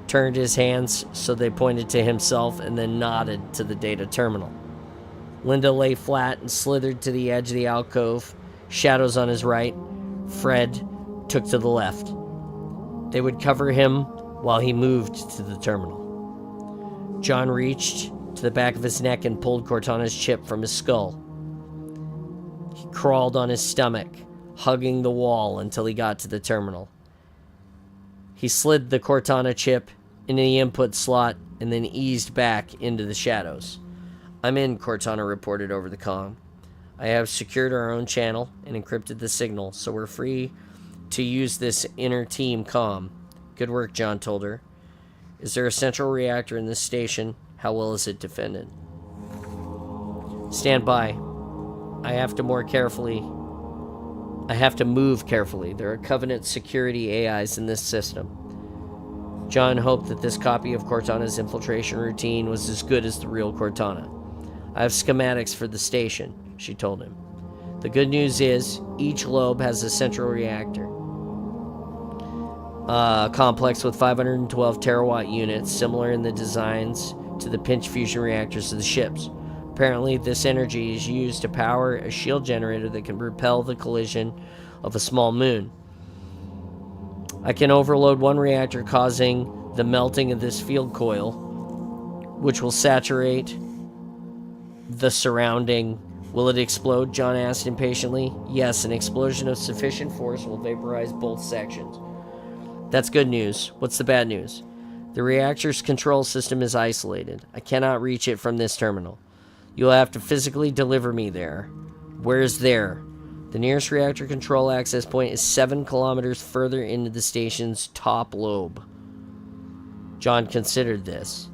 turned his hands so they pointed to himself, and then nodded to the data terminal. Linda lay flat and slithered to the edge of the alcove, shadows on his right. Fred took to the left. They would cover him while he moved to the terminal. John reached to the back of his neck and pulled Cortana's chip from his skull. He crawled on his stomach, hugging the wall until he got to the terminal. He slid the Cortana chip into the input slot and then eased back into the shadows. "I'm in," Cortana reported over the comm. "I have secured our own channel and encrypted the signal, so we're free to use this inter-team comm." "Good work," John told her. "Is there a central reactor in this station? How well is it defended?" "Stand by. I have to move carefully. There are Covenant security AIs in this system." John hoped that this copy of Cortana's infiltration routine was as good as the real Cortana. "I have schematics for the station," she told him. "The good news is, each lobe has a central reactor. Complex with 512 terawatt units, similar in the designs to the pinch fusion reactors of the ships. Apparently, this energy is used to power a shield generator that can repel the collision of a small moon. I can overload one reactor, causing the melting of this field coil, which will saturate the surrounding." "Will it explode?" John asked impatiently. "Yes, an explosion of sufficient force will vaporize both sections." "That's good news. What's the bad news?" "The reactor's control system is isolated. I cannot reach it from this terminal. You'll have to physically deliver me there." "Where's there?" "The nearest reactor control access point is 7 kilometers further into the station's top lobe." John considered this.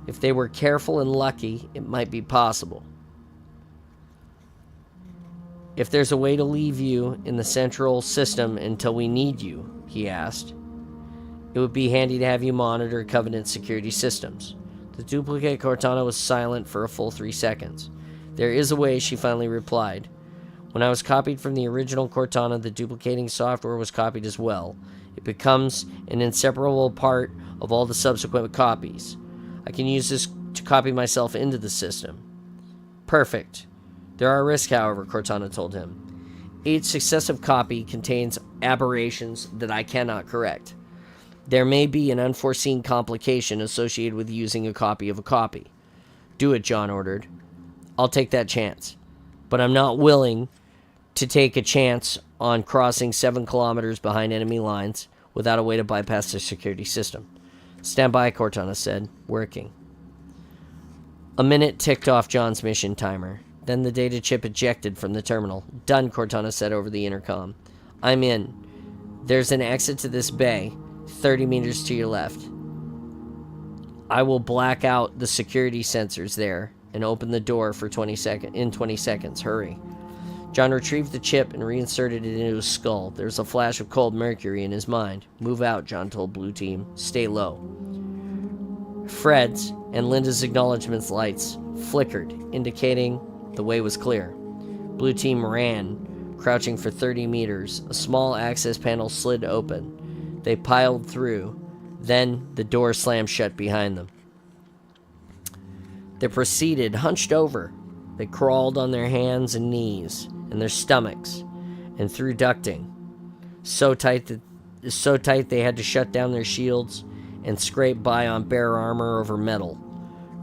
If they were careful and lucky, it might be possible. "If there's a way to leave you in the central system until we need you," he asked, "it would be handy to have you monitor Covenant security systems." The duplicate Cortana was silent for a full 3 seconds. "There is a way," she finally replied. "When I was copied from the original Cortana, the duplicating software was copied as well. It becomes an inseparable part of all the subsequent copies. I can use this to copy myself into the system." "Perfect. There are risks, however," Cortana told him. "Each successive copy contains aberrations that I cannot correct. There may be an unforeseen complication associated with using a copy of a copy." "Do it," John ordered. "I'll take that chance. But I'm not willing to take a chance on crossing 7 kilometers behind enemy lines without a way to bypass the security system." "Stand by," Cortana said, working. A minute ticked off John's mission timer. Then the data chip ejected from the terminal. "Done," Cortana said over the intercom. "I'm in. There's an exit to this bay, 30 meters to your left. I will black out the security sensors there and open the door for 20 seconds. Hurry. John retrieved the chip and reinserted it into his skull. There was a flash of cold mercury in his mind. Move out, John told Blue Team. Stay low. Fred's and Linda's acknowledgments lights flickered, indicating the way was clear. Blue Team ran, crouching for 30 meters. A small access panel slid open. They piled through. Then the door slammed shut behind them. They proceeded, hunched over. They crawled on their hands and knees and their stomachs and through ducting, so tight they had to shut down their shields and scrape by on bare armor over metal.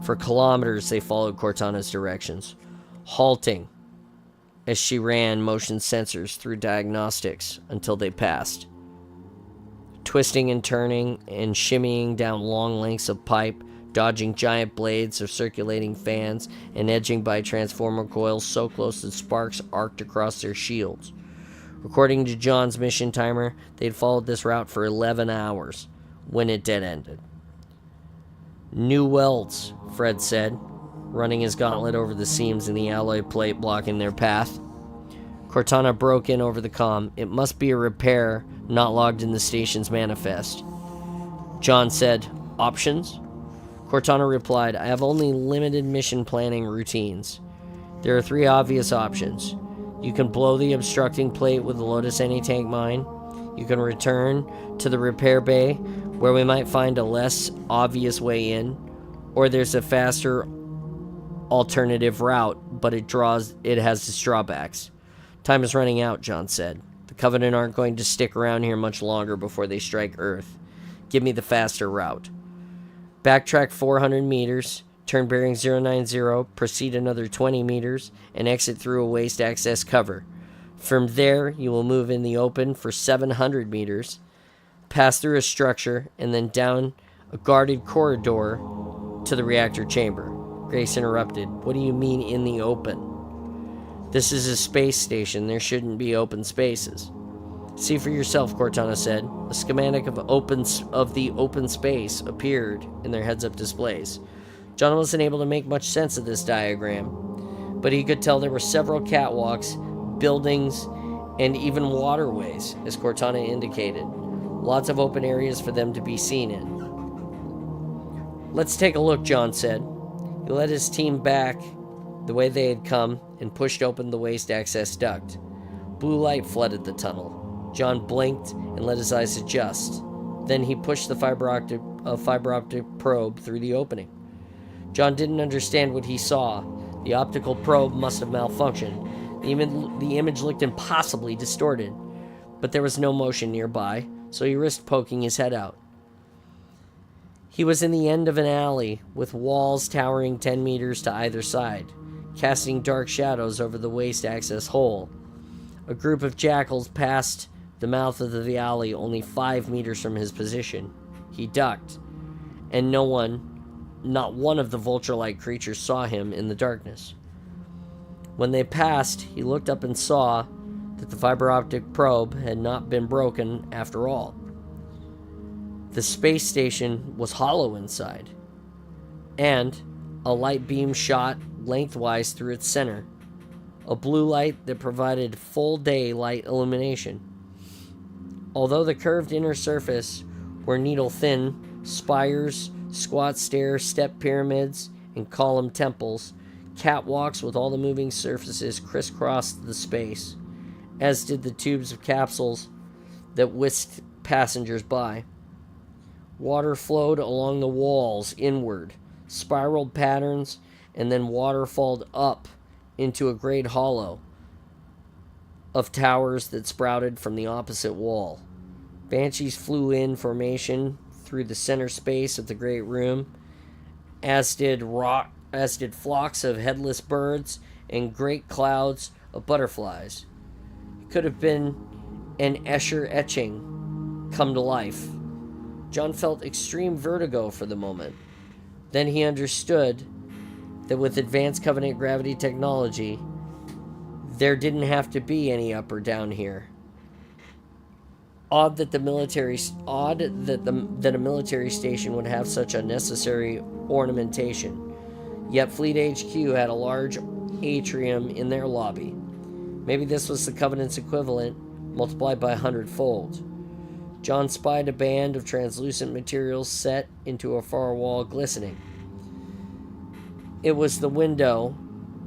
For kilometers they followed Cortana's directions, halting as she ran motion sensors through diagnostics until they passed. Twisting and turning and shimmying down long lengths of pipe, dodging giant blades of circulating fans, and edging by transformer coils so close that sparks arced across their shields. According to John's mission timer, they'd followed this route for 11 hours when it dead-ended. New welds, Fred said, running his gauntlet over the seams in the alloy plate blocking their path. Cortana broke in over the comm. It must be a repair not logged in the station's manifest. John said, options? Cortana replied, I have only limited mission planning routines. There are 3 obvious options. You can blow the obstructing plate with the Lotus anti-tank mine. You can return to the repair bay, where we might find a less obvious way in. Or there's a faster alternative route, but it has its drawbacks. Time is running out, John said. The Covenant aren't going to stick around here much longer before they strike Earth. Give me the faster route. Backtrack 400 meters, turn bearing 090, proceed another 20 meters, and exit through a waste access cover. From there, you will move in the open for 700 meters, pass through a structure, and then down a guarded corridor to the reactor chamber. Grace interrupted. What do you mean in the open? This is a space station. There shouldn't be open spaces. See for yourself, Cortana said. A schematic of the open space appeared in their heads-up displays. John wasn't able to make much sense of this diagram, but he could tell there were several catwalks, buildings, and even waterways, as Cortana indicated. Lots of open areas for them to be seen in. Let's take a look, John said. He led his team back the way they had come and pushed open the waste access duct. Blue light flooded the tunnel. John blinked and let his eyes adjust. Then he pushed the fiber optic probe through the opening. John didn't understand what he saw. The optical probe must have malfunctioned. The image looked impossibly distorted, but there was no motion nearby, so he risked poking his head out. He was in the end of an alley with walls towering 10 meters to either side, casting dark shadows over the waste access hole. A group of jackals passed the mouth of the alley only 5 meters from his position. He ducked, and not one of the vulture-like creatures saw him in the darkness. When they passed, he looked up and saw that the fiber optic probe had not been broken after all. The space station was hollow inside, and a light beam shot lengthwise through its center, a blue light that provided full daylight illumination. Although the curved inner surface were needle-thin, spires, squat stairs, step pyramids, and column temples, catwalks with all the moving surfaces crisscrossed the space, as did the tubes of capsules that whisked passengers by. Water flowed along the walls inward, spiraled patterns, and then waterfalled up into a great hollow of towers that sprouted from the opposite wall. Banshees flew in formation through the center space of the great room, as did flocks of headless birds and great clouds of butterflies. It could have been an Escher etching come to life. John felt extreme vertigo for the moment. Then he understood that with advanced Covenant gravity technology, there didn't have to be any up or down here. Odd that a military station would have such unnecessary ornamentation. Yet Fleet HQ had a large atrium in their lobby. Maybe this was the Covenant's equivalent, multiplied by 100-fold. John spied a band of translucent materials set into a far wall, glistening. It was the window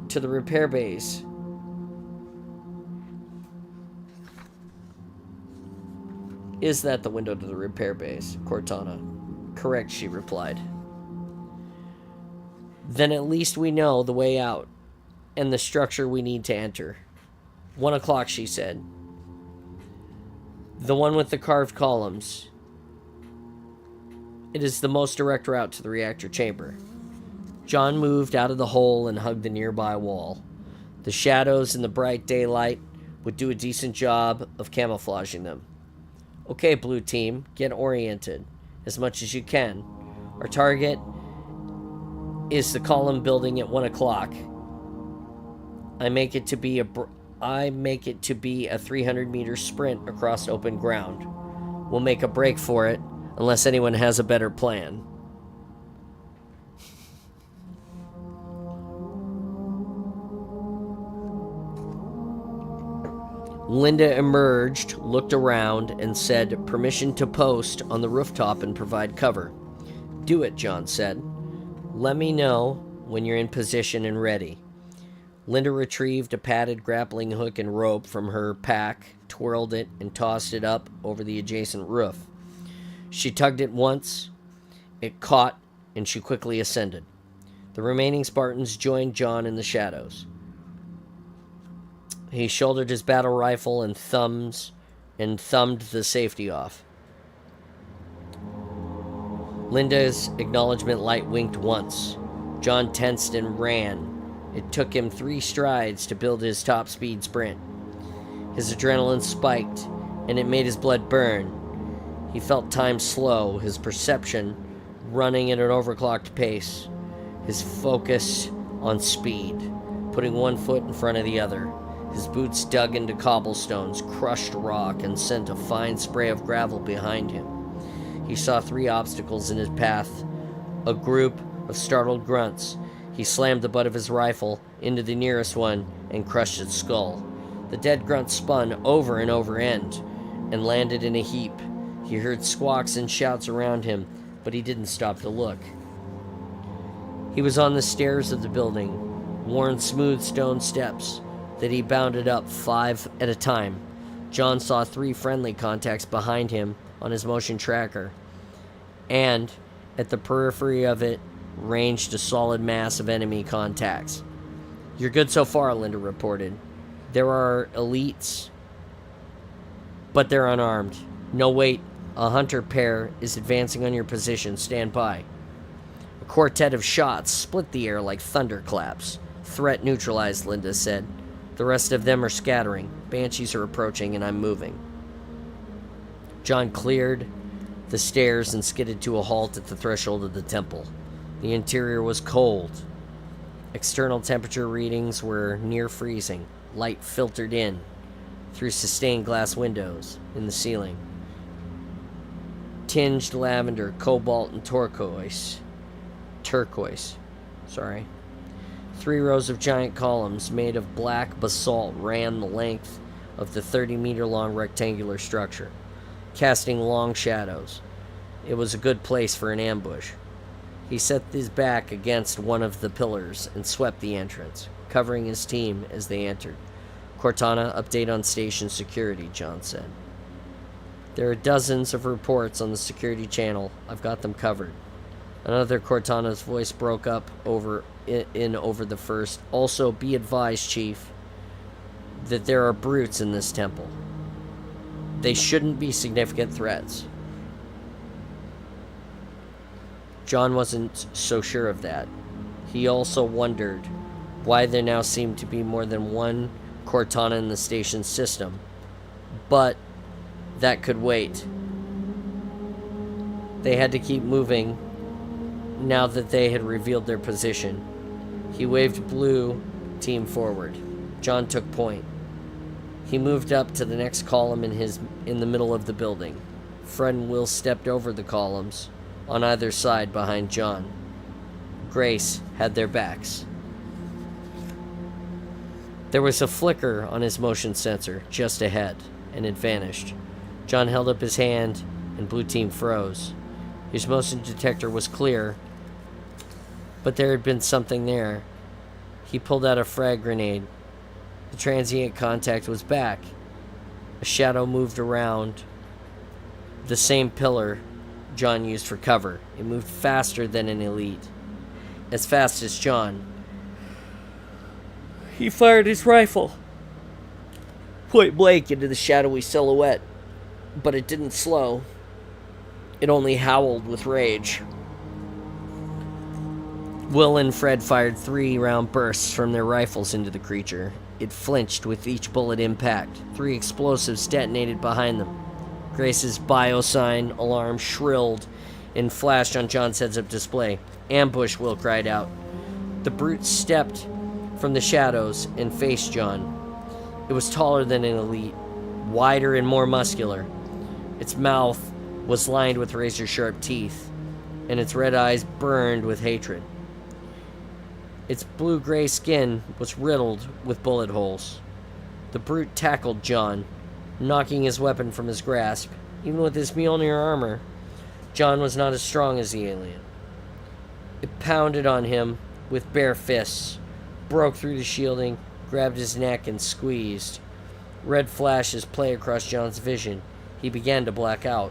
to the repair base. Is that the window to the repair base, Cortana? Correct, she replied. Then at least we know the way out and the structure we need to enter. 1 o'clock, she said. The one with the carved columns. It is the most direct route to the reactor chamber. John moved out of the hole and hugged the nearby wall. The shadows in the bright daylight would do a decent job of camouflaging them. Okay, Blue Team, get oriented as much as you can. Our target is the column building at 1 o'clock. I make it to be a 300-meter sprint across open ground. We'll make a break for it, unless anyone has a better plan. Linda emerged, looked around, and said, "Permission to post on the rooftop and provide cover." "Do it," John said. "Let me know when you're in position and ready." Linda retrieved a padded grappling hook and rope from her pack, twirled it, and tossed it up over the adjacent roof. She tugged it once, it caught, and she quickly ascended. The remaining Spartans joined John in the shadows. He shouldered his battle rifle and thumbed the safety off. Linda's acknowledgement light winked once. John tensed and ran. It took him 3 strides to build his top-speed sprint. His adrenaline spiked, and it made his blood burn. He felt time slow, his perception running at an overclocked pace, his focus on speed, putting one foot in front of the other. His boots dug into cobblestones, crushed rock, and sent a fine spray of gravel behind him. He saw 3 obstacles in his path, a group of startled grunts. He slammed the butt of his rifle into the nearest one and crushed its skull. The dead grunt spun over and over end and landed in a heap. He heard squawks and shouts around him, but he didn't stop to look. He was on the stairs of the building, worn smooth stone steps that he bounded up 5 at a time. John saw 3 friendly contacts behind him on his motion tracker, and at the periphery of it ranged a solid mass of enemy contacts. "You're good so far," Linda reported. "There are elites, but they're unarmed. No, wait, a hunter pair is advancing on your position. Stand by." A quartet of shots split the air like thunderclaps. "Threat neutralized," Linda said. "The rest of them are scattering. Banshees are approaching, and I'm moving." John cleared the stairs and skidded to a halt at the threshold of the temple. The interior was cold. External temperature readings were near freezing. Light filtered in through sustained glass windows in the ceiling. Tinged lavender, cobalt, and turquoise. 3 rows of giant columns made of black basalt ran the length of the 30-meter-long rectangular structure, casting long shadows. It was a good place for an ambush. He set his back against one of the pillars and swept the entrance, covering his team as they entered. "Cortana, update on station security," John said. "There are dozens of reports on the security channel. I've got them covered." Another Cortana's voice broke up over the first. "Also, be advised, Chief, that there are brutes in this temple. They shouldn't be significant threats." John wasn't so sure of that. He also wondered why there now seemed to be more than one Cortana in the station system. But that could wait. They had to keep moving now that they had revealed their position. He waved Blue Team forward. John took point. He moved up to the next column in the middle of the building. Fred and Will stepped over the columns on either side behind John. Grace had their backs. There was a flicker on his motion sensor just ahead, and it vanished. John held up his hand, and Blue Team froze. His motion detector was clear, but there had been something there. He pulled out a frag grenade. The transient contact was back. A shadow moved around the same pillar John used for cover. It moved faster than an elite. As fast as John. He fired his rifle point blank into the shadowy silhouette, but it didn't slow. It only howled with rage. Will and Fred fired 3-round bursts from their rifles into the creature. It flinched with each bullet impact. 3 explosives detonated behind them. Grace's biosign alarm shrilled and flashed on John's heads-up display. "Ambush," Will cried out. The brute stepped from the shadows and faced John. It was taller than an elite, wider and more muscular. Its mouth was lined with razor-sharp teeth, and its red eyes burned with hatred. Its blue-gray skin was riddled with bullet holes. The brute tackled John, knocking his weapon from his grasp. Even with his Mjolnir armor, John was not as strong as the alien. It pounded on him with bare fists, broke through the shielding, grabbed his neck, and squeezed. Red flashes play across John's vision. He began to black out.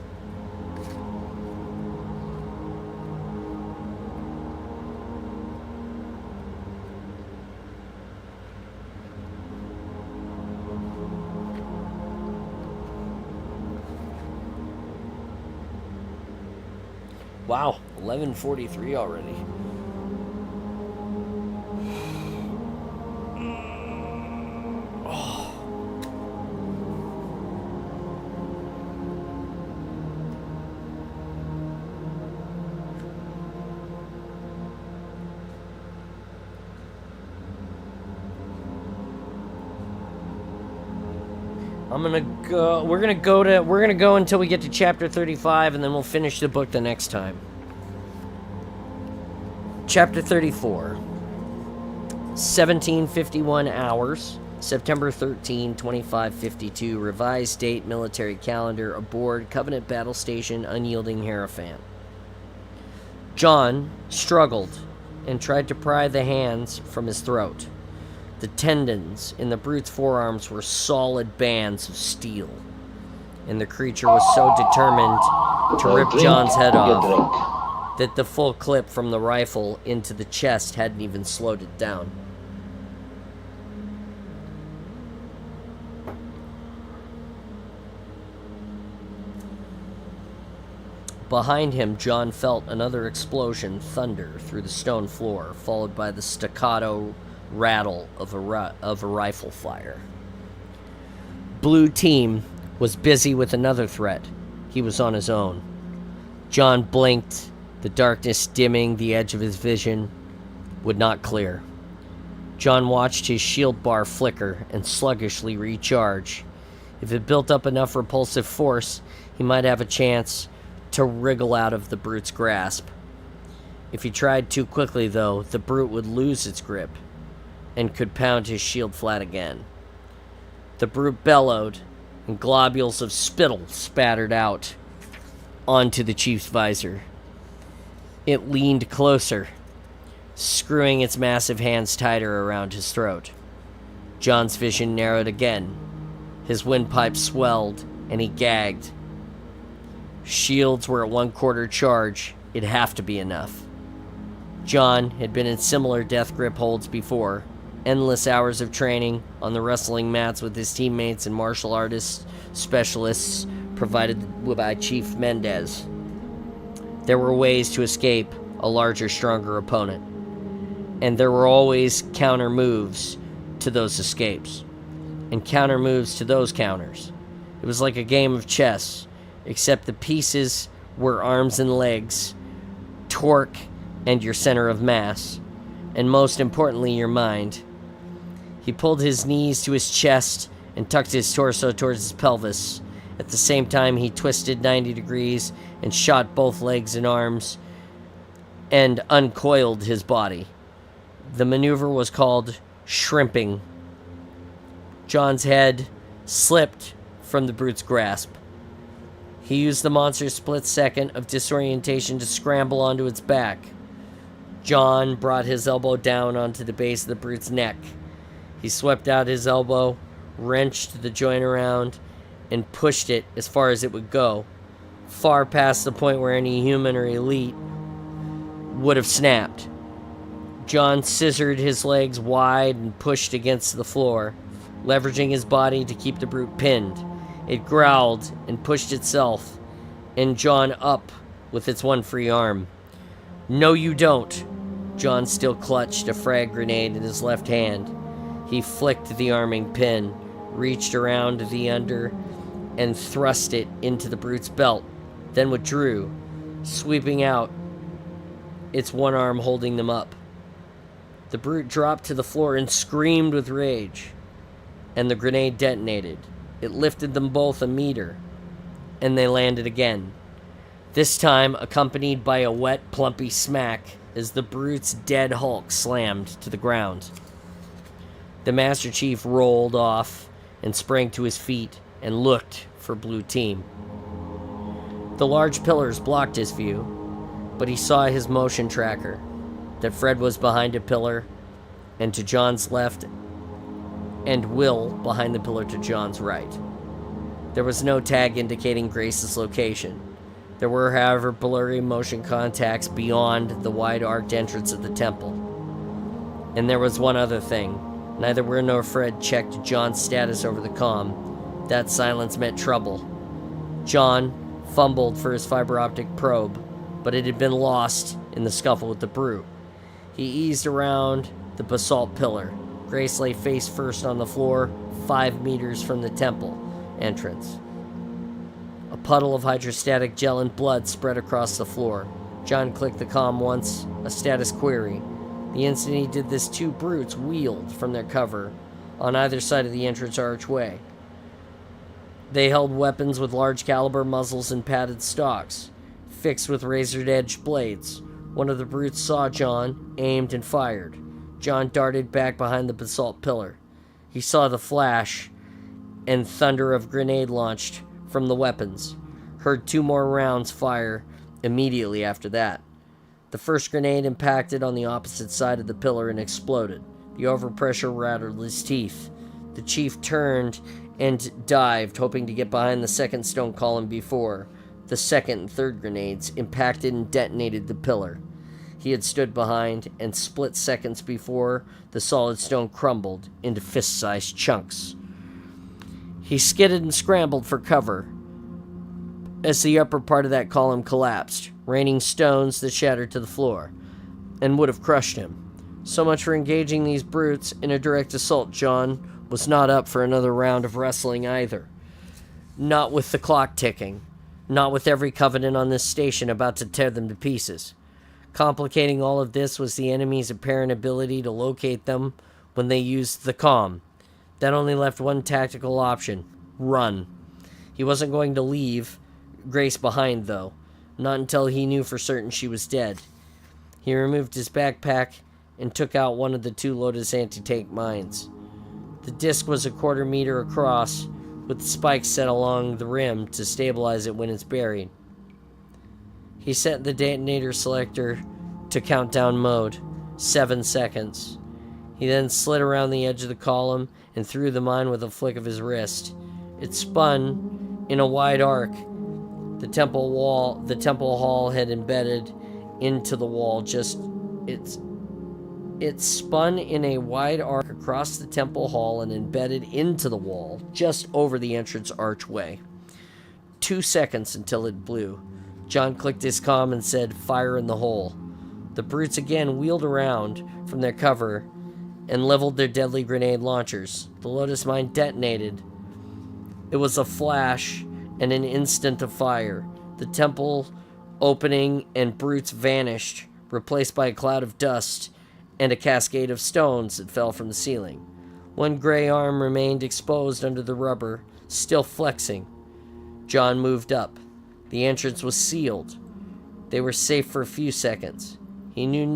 Wow, 11:43 already. We're gonna go until we get to chapter 35, and then we'll finish the book the next time. Chapter 34. 1751 hours, September 13, 2552, revised date, military calendar, aboard Covenant Battle Station, Unyielding Hierophant. John struggled and tried to pry the hands from his throat. The tendons in the brute's forearms were solid bands of steel, and the creature was so determined to rip John's head off that the full clip from the rifle into the chest hadn't even slowed it down. Behind him, John felt another explosion thunder through the stone floor, followed by the staccato rattle of a rifle fire. Blue Team was busy with another threat. He was on his own. John blinked, the darkness dimming the edge of his vision would not clear. John watched his shield bar flicker and sluggishly recharge. If it built up enough repulsive force, he might have a chance to wriggle out of the brute's grasp. If he tried too quickly, though, the brute would lose its grip and could pound his shield flat again. The brute bellowed, and globules of spittle spattered out onto the chief's visor. It leaned closer, screwing its massive hands tighter around his throat. John's vision narrowed again. His windpipe swelled, and he gagged. Shields were at 1/4 charge. It'd have to be enough. John had been in similar death grip holds before. Endless hours of training on the wrestling mats with his teammates and martial artists specialists provided by Chief Mendez. There were ways to escape a larger, stronger opponent, and there were always counter moves to those escapes, and counter moves to those counters. It was like a game of chess, except the pieces were arms and legs, torque, and your center of mass, and most importantly, your mind. He pulled his knees to his chest and tucked his torso towards his pelvis. At the same time, he twisted 90 degrees and shot both legs and arms and uncoiled his body. The maneuver was called shrimping. John's head slipped from the brute's grasp. He used the monster's split second of disorientation to scramble onto its back. John brought his elbow down onto the base of the brute's neck. He swept out his elbow, wrenched the joint around, and pushed it as far as it would go, far past the point where any human or elite would have snapped. John scissored his legs wide and pushed against the floor, leveraging his body to keep the brute pinned. It growled and pushed itself, and John up with its one free arm. "No, you don't." John still clutched a frag grenade in his left hand. He flicked the arming pin, reached around the under, and thrust it into the brute's belt, then withdrew, sweeping out, its one arm holding them up. The brute dropped to the floor and screamed with rage, and the grenade detonated. It lifted them both a meter, and they landed again, this time accompanied by a wet, plumpy smack as the brute's dead hulk slammed to the ground. The Master Chief rolled off and sprang to his feet and looked for Blue Team. The large pillars blocked his view, but he saw his motion tracker, that Fred was behind a pillar and to John's left, and Will behind the pillar to John's right. There was no tag indicating Grace's location. There were, however, blurry motion contacts beyond the wide-arced entrance of the temple. And there was one other thing. Neither Will nor Fred checked John's status over the comm. That silence meant trouble. John fumbled for his fiber optic probe, but it had been lost in the scuffle with the brute. He eased around the basalt pillar. Grace lay face first on the floor, 5 meters from the temple entrance. A puddle of hydrostatic gel and blood spread across the floor. John clicked the comm once, a status query. The instant he did this, 2 brutes wheeled from their cover on either side of the entrance archway. They held weapons with large caliber muzzles and padded stocks, fixed with razor-edged blades. One of the brutes saw John, aimed, and fired. John darted back behind the basalt pillar. He saw the flash and thunder of grenade launched from the weapons, heard 2 more rounds fire immediately after that. The first grenade impacted on the opposite side of the pillar and exploded. The overpressure rattled his teeth. The chief turned and dived, hoping to get behind the second stone column before the second and third grenades impacted and detonated the pillar he had stood behind, and split seconds before the solid stone crumbled into fist-sized chunks. He skidded and scrambled for cover as the upper part of that column collapsed, raining stones that shattered to the floor and would have crushed him. So much for engaging these brutes in a direct assault. John was not up for another round of wrestling either. Not with the clock ticking. Not with every Covenant on this station about to tear them to pieces. Complicating all of this was the enemy's apparent ability to locate them when they used the comm. That only left one tactical option: run. He wasn't going to leave Grace behind, though. Not until he knew for certain she was dead. He removed his backpack and took out one of the 2 Lotus anti-tank mines. The disc was a 1/4 meter across, with spikes set along the rim to stabilize it when it's buried. He set the detonator selector to countdown mode, 7 seconds. He then slid around the edge of the column and threw the mine with a flick of his wrist. It spun in a wide arc. The temple hall had embedded into the wall. It spun in a wide arc across the temple hall and embedded into the wall just over the entrance archway. 2 seconds until it blew. John clicked his comm and said, "Fire in the hole." The brutes again wheeled around from their cover and leveled their deadly grenade launchers. The Lotus mine detonated. It was a flash and an instant of fire. The temple opening and brutes vanished, replaced by a cloud of dust and a cascade of stones that fell from the ceiling. One gray arm remained exposed under the rubber, still flexing. John moved up. The entrance was sealed. They were safe for a few seconds. He kneeled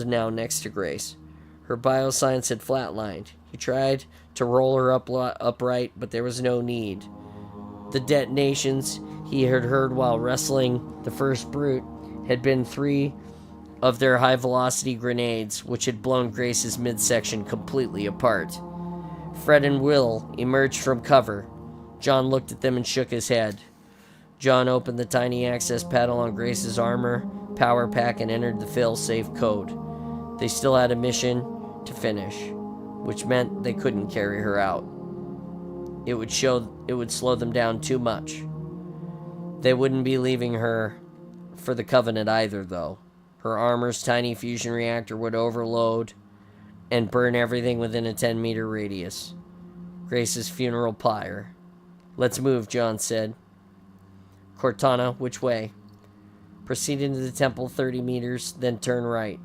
now next to Grace. Her bioscience had flatlined. He tried to roll her upright, but there was no need. The detonations he had heard while wrestling the first brute had been 3 of their high-velocity grenades, which had blown Grace's midsection completely apart. Fred and Will emerged from cover. John looked at them and shook his head. John opened the tiny access panel on Grace's armor power pack and entered the fail-safe code. They still had a mission to finish, which meant they couldn't carry her out. It would slow them down too much. They wouldn't be leaving her for the Covenant either, though. Her armor's tiny fusion reactor would overload and burn everything within a 10-meter radius. Grace's funeral pyre. "Let's move," John said. "Cortana, which way?" "Proceed into the temple 30 meters, then turn right.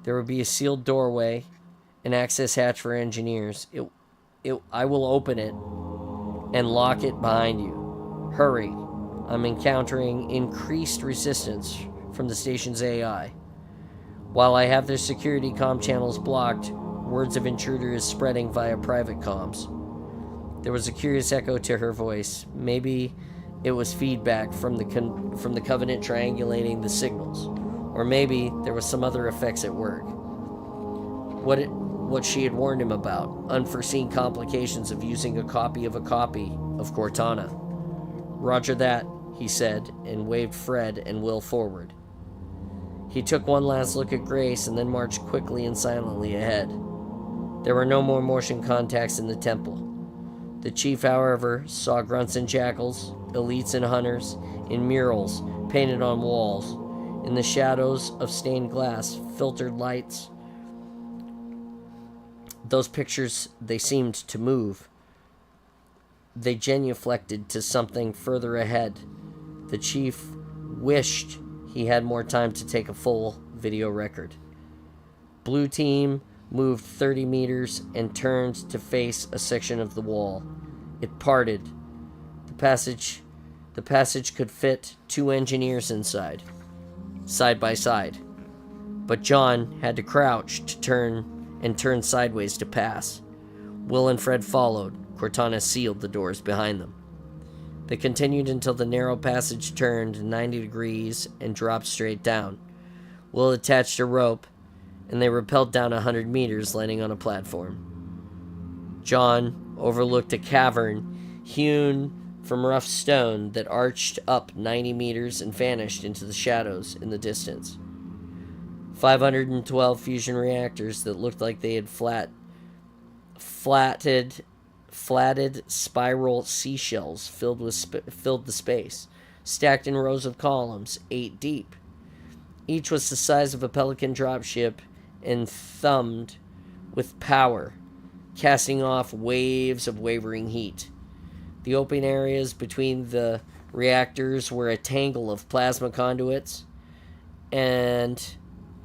There will be a sealed doorway, an access hatch for engineers. I will open it and lock it behind you. Hurry. I'm encountering increased resistance from the station's AI. While I have their security comm channels blocked, words of intruder is spreading via private comms." There was a curious echo to her voice. Maybe it was feedback from the Covenant triangulating the signals, or maybe there was some other effects at work. What she had warned him about, unforeseen complications of using a copy of Cortana. "Roger that," he said, and waved Fred and Will forward. He took one last look at Grace and then marched quickly and silently ahead. There were no more motion contacts in the temple. The chief, however, saw grunts and jackals, elites and hunters, in murals painted on walls, in the shadows of stained glass, filtered lights. Those pictures, they seemed to move. They genuflected to something further ahead. The chief wished he had more time to take a full video record. Blue team moved 30 meters and turned to face a section of the wall. It parted. The passage could fit 2 engineers inside, side by side. But John had to crouch to turn sideways to pass. Will and Fred followed. Cortana sealed the doors behind them. They continued until the narrow passage turned 90 degrees and dropped straight down. Will attached a rope, and they rappelled down 100 meters, landing on a platform. John overlooked a cavern hewn from rough stone that arched up 90 meters and vanished into the shadows in the distance. 512 fusion reactors that looked like they had flatted spiral seashells filled the space, stacked in rows of columns, 8 deep. Each was the size of a Pelican dropship and thumbed with power, casting off waves of wavering heat. The open areas between the reactors were a tangle of plasma conduits and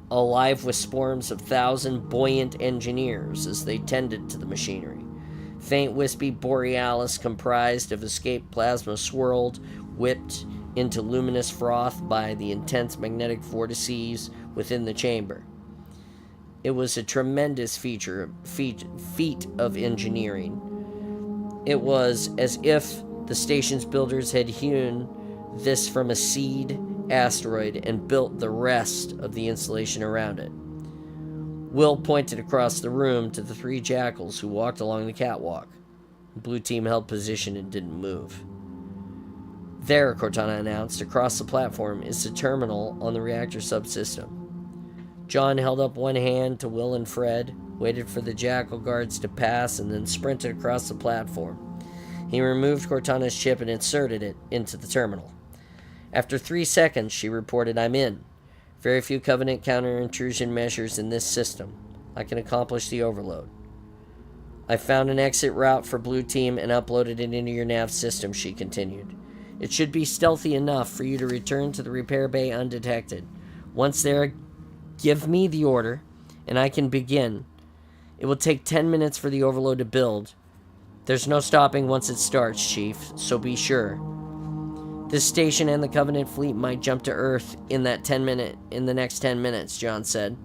alive with swarms of 1,000 buoyant engineers as they tended to the machinery. Faint wispy borealis comprised of escaped plasma swirled, whipped into luminous froth by the intense magnetic vortices within the chamber. It was a tremendous feat of engineering. It was as if the station's builders had hewn this from a seed asteroid and built the rest of the installation around it. Will pointed across the room to the 3 jackals who walked along the catwalk. The blue team held position and didn't move. "There," Cortana announced, "across the platform is the terminal on the reactor subsystem." John held up one hand to Will and Fred, waited for the jackal guards to pass, and then sprinted across the platform. He removed Cortana's chip and inserted it into the terminal. After 3 seconds, she reported, "I'm in. Very few Covenant counter-intrusion measures in this system. I can accomplish the overload. I found an exit route for Blue Team and uploaded it into your nav system," she continued. "It should be stealthy enough for you to return to the repair bay undetected. Once there, give me the order, and I can begin. It will take 10 minutes for the overload to build. There's no stopping once it starts, Chief, so be sure." This station and the Covenant fleet might jump to Earth in the next 10 minutes, John said.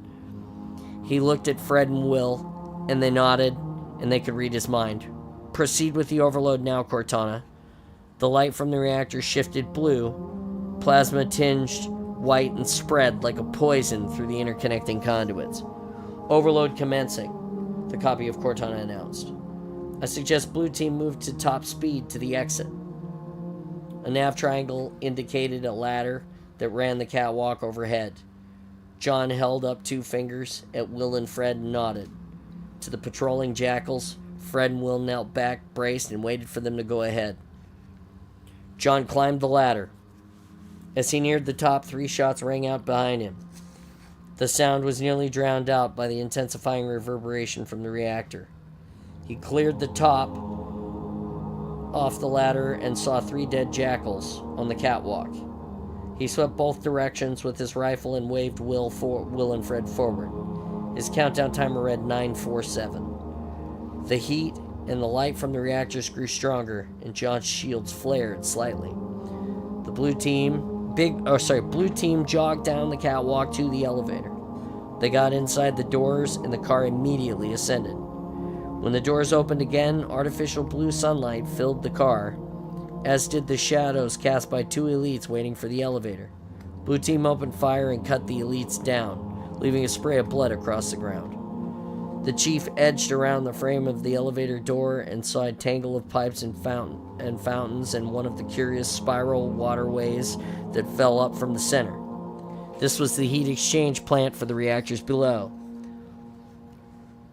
He looked at Fred and Will, and they nodded, and they could read his mind. Proceed with the overload now, Cortana. The light from the reactor shifted blue, plasma tinged white, and spread like a poison through the interconnecting conduits. Overload commencing, the copy of Cortana announced. I suggest Blue Team move to top speed to the exit. A nav triangle indicated a ladder that ran the catwalk overhead. John held up 2 fingers at Will and Fred and nodded. To the patrolling jackals, Fred and Will knelt back, braced, and waited for them to go ahead. John climbed the ladder. As he neared the top, 3 shots rang out behind him. The sound was nearly drowned out by the intensifying reverberation from the reactor. He cleared the top off the ladder and saw 3 dead jackals on the catwalk. He swept both directions with his rifle and waved Will and Fred forward. His countdown timer read 947. The heat and the light from the reactors grew stronger, and John's shields flared slightly. The Blue Team jogged down the catwalk to the elevator. They got inside the doors, and the car immediately ascended. When the doors opened again, artificial blue sunlight filled the car, as did the shadows cast by 2 elites waiting for the elevator. Blue Team opened fire and cut the elites down, leaving a spray of blood across the ground. The chief edged around the frame of the elevator door and saw a tangle of pipes and fountains and one of the curious spiral waterways that fell up from the center. This was the heat exchange plant for the reactors below.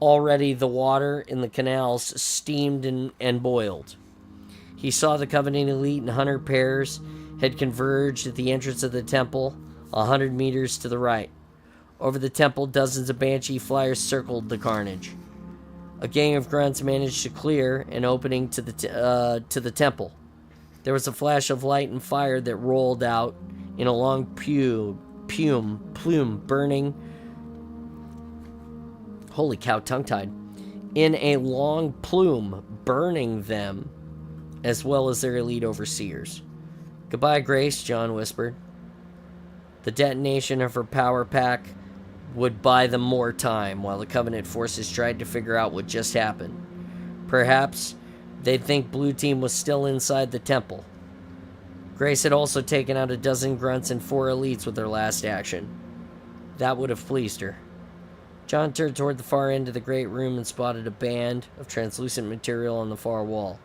Already the water in the canals steamed and boiled. He saw the Covenant Elite and Hunter pairs had converged at the entrance of the temple, 100 meters to the right. Over the temple, dozens of Banshee flyers circled the carnage. A gang of grunts managed to clear an opening to the temple. There was a flash of light and fire that rolled out in a long plume burning. Holy cow, tongue-tied. In a long plume burning them, as well as their elite overseers. Goodbye, Grace, John whispered. The detonation of her power pack would buy them more time while the Covenant forces tried to figure out what just happened. Perhaps they'd think Blue Team was still inside the temple. Grace had also taken out a dozen grunts and 4 elites with her last action. That would have pleased her. John turned toward the far end of the great room and spotted a band of translucent material on the far wall.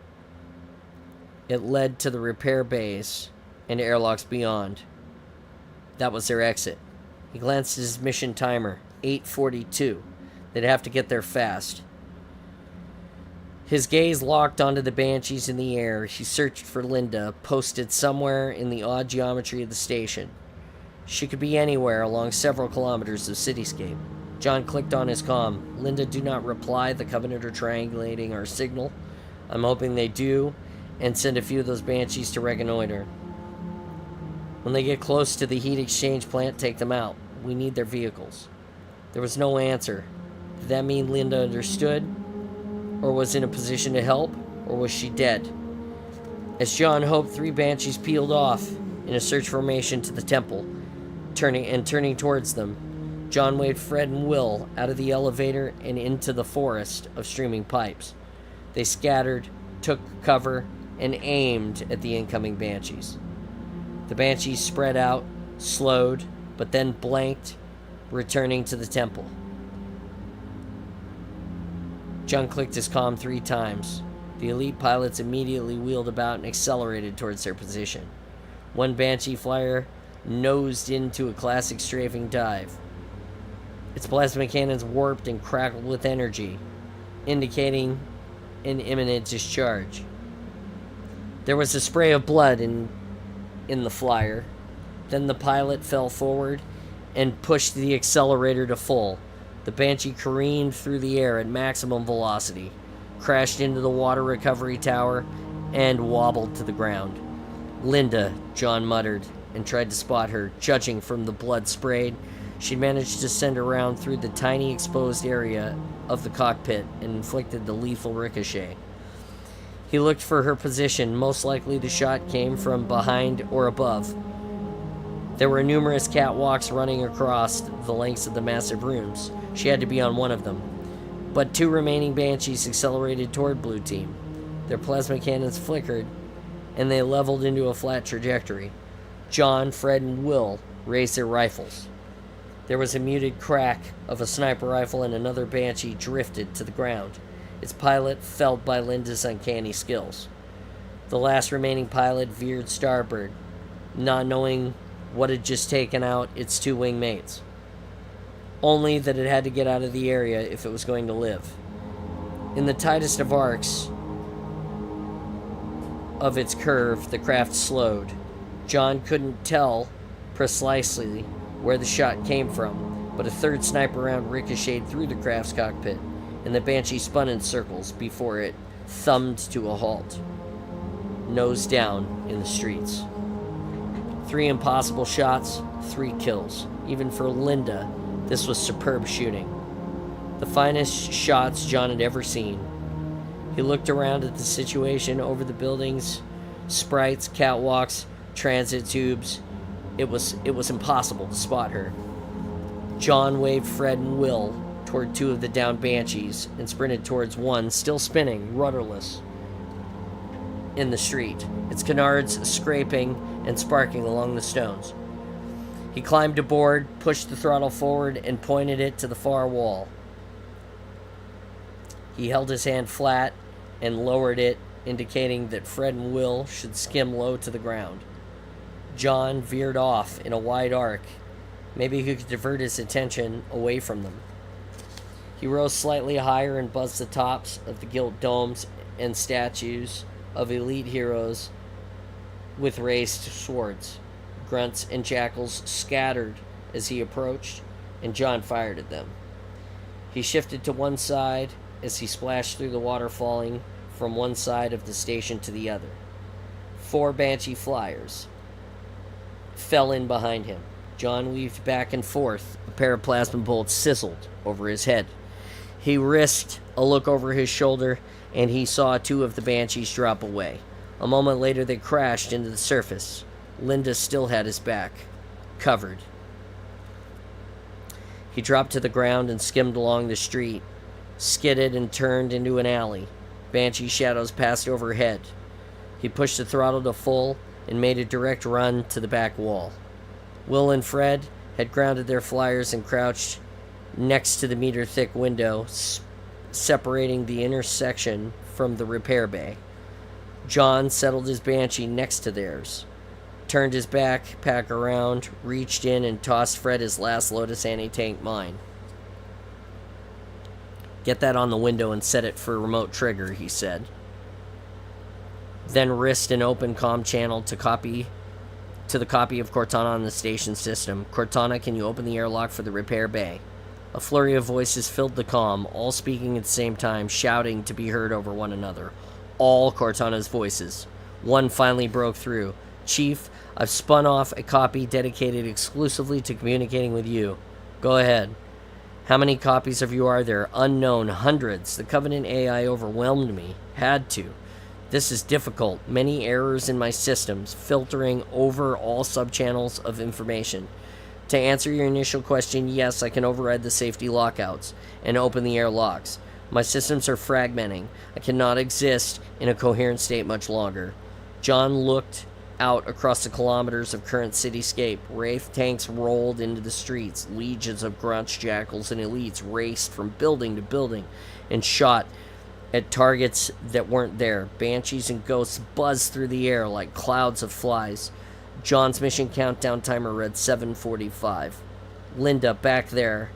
It led to the repair bays and airlocks beyond. That was their exit. He glanced at his mission timer, 8:42. They'd have to get there fast. His gaze locked onto the Banshees in the air. He searched for Linda, posted somewhere in the odd geometry of the station. She could be anywhere along several kilometers of cityscape. John clicked on his comm. Linda, do not reply. The Covenant are triangulating our signal. I'm hoping they do, and send a few of those Banshees to reconnoiter. When they get close to the heat exchange plant, take them out. We need their vehicles. There was no answer. Did that mean Linda understood? Or was in a position to help? Or was she dead? As John hoped, 3 Banshees peeled off in a search formation to the temple, turning towards them. John waved Fred and Will out of the elevator and into the forest of streaming pipes. They scattered, took cover, and aimed at the incoming Banshees. The Banshees spread out, slowed, but then blanked, returning to the temple. John clicked his comm 3 times. The elite pilots immediately wheeled about and accelerated towards their position. One Banshee flyer nosed into a classic strafing dive. Its plasma cannons warped and crackled with energy, indicating an imminent discharge. There was a spray of blood in the flyer. Then the pilot fell forward and pushed the accelerator to full. The Banshee careened through the air at maximum velocity, crashed into the water recovery tower, and wobbled to the ground. Linda, John muttered, and tried to spot her. Judging from the blood sprayed, she managed to send around through the tiny exposed area of the cockpit and inflicted the lethal ricochet. He looked for her position. Most likely the shot came from behind or above. There were numerous catwalks running across the lengths of the massive rooms. She had to be on one of them. But 2 remaining Banshees accelerated toward Blue Team. Their plasma cannons flickered, and they leveled into a flat trajectory. John, Fred, and Will raised their rifles. There was a muted crack of a sniper rifle, and another Banshee drifted to the ground, its pilot felled by Linda's uncanny skills. The last remaining pilot veered starboard, not knowing what had just taken out its 2 wingmates. Only that it had to get out of the area if it was going to live. In the tightest of arcs of its curve, the craft slowed. John couldn't tell precisely where the shot came from, but a 3rd sniper round ricocheted through the craft's cockpit, and the Banshee spun in circles before it thumbed to a halt, nose down in the streets. 3 impossible shots, 3 kills. Even for Linda, this was superb shooting. The finest shots John had ever seen. He looked around at the situation over the buildings, sprites, catwalks, transit tubes. It was impossible to spot her. John waved Fred and Will toward 2 of the downed Banshees and sprinted towards one still spinning, rudderless, in the street, its canards scraping and sparking along the stones. He climbed aboard, pushed the throttle forward, and pointed it to the far wall. He held his hand flat and lowered it, indicating that Fred and Will should skim low to the ground. John veered off in a wide arc. Maybe he could divert his attention away from them. He rose slightly higher and buzzed the tops of the gilt domes and statues of elite heroes with raised swords. Grunts and jackals scattered as he approached, and John fired at them. He shifted to one side as he splashed through the water, falling from one side of the station to the other. 4 Banshee flyers fell in behind him. John weaved back and forth. A pair of plasma bolts sizzled over his head. He risked a look over his shoulder, and he saw 2 of the Banshees drop away. A moment later, they crashed into the surface. Linda still had his back, covered. He dropped to the ground and skimmed along the street, skidded and turned into an alley. Banshee shadows passed overhead. He pushed the throttle to full and made a direct run to the back wall. Will and Fred had grounded their flyers and crouched next to the meter-thick window, separating the intersection from the repair bay. John settled his Banshee next to theirs, turned his backpack around, reached in, and tossed Fred his last Lotus anti-tank mine. "Get that on the window and set it for remote trigger," he said. Then risked an open comm channel to the copy of Cortana on the station system. "Cortana, can you open the airlock for the repair bay?" A flurry of voices filled the comm, all speaking at the same time, shouting to be heard over one another. All Cortana's voices. One finally broke through. "Chief, I've spun off a copy dedicated exclusively to communicating with you. Go ahead." "How many copies of you are there?" "Unknown. Hundreds. The Covenant AI overwhelmed me. Had to. This is difficult. Many errors in my systems, filtering over all subchannels of information. To answer your initial question, yes, I can override the safety lockouts and open the airlocks. My systems are fragmenting. I cannot exist in a coherent state much longer." John looked out across the kilometers of current cityscape. Wraith tanks rolled into the streets. Legions of grunts, jackals, and elites raced from building to building and shot at targets that weren't there. Banshees and ghosts buzzed through the air like clouds of flies. John's mission countdown timer read 7:45. "Linda, back there,"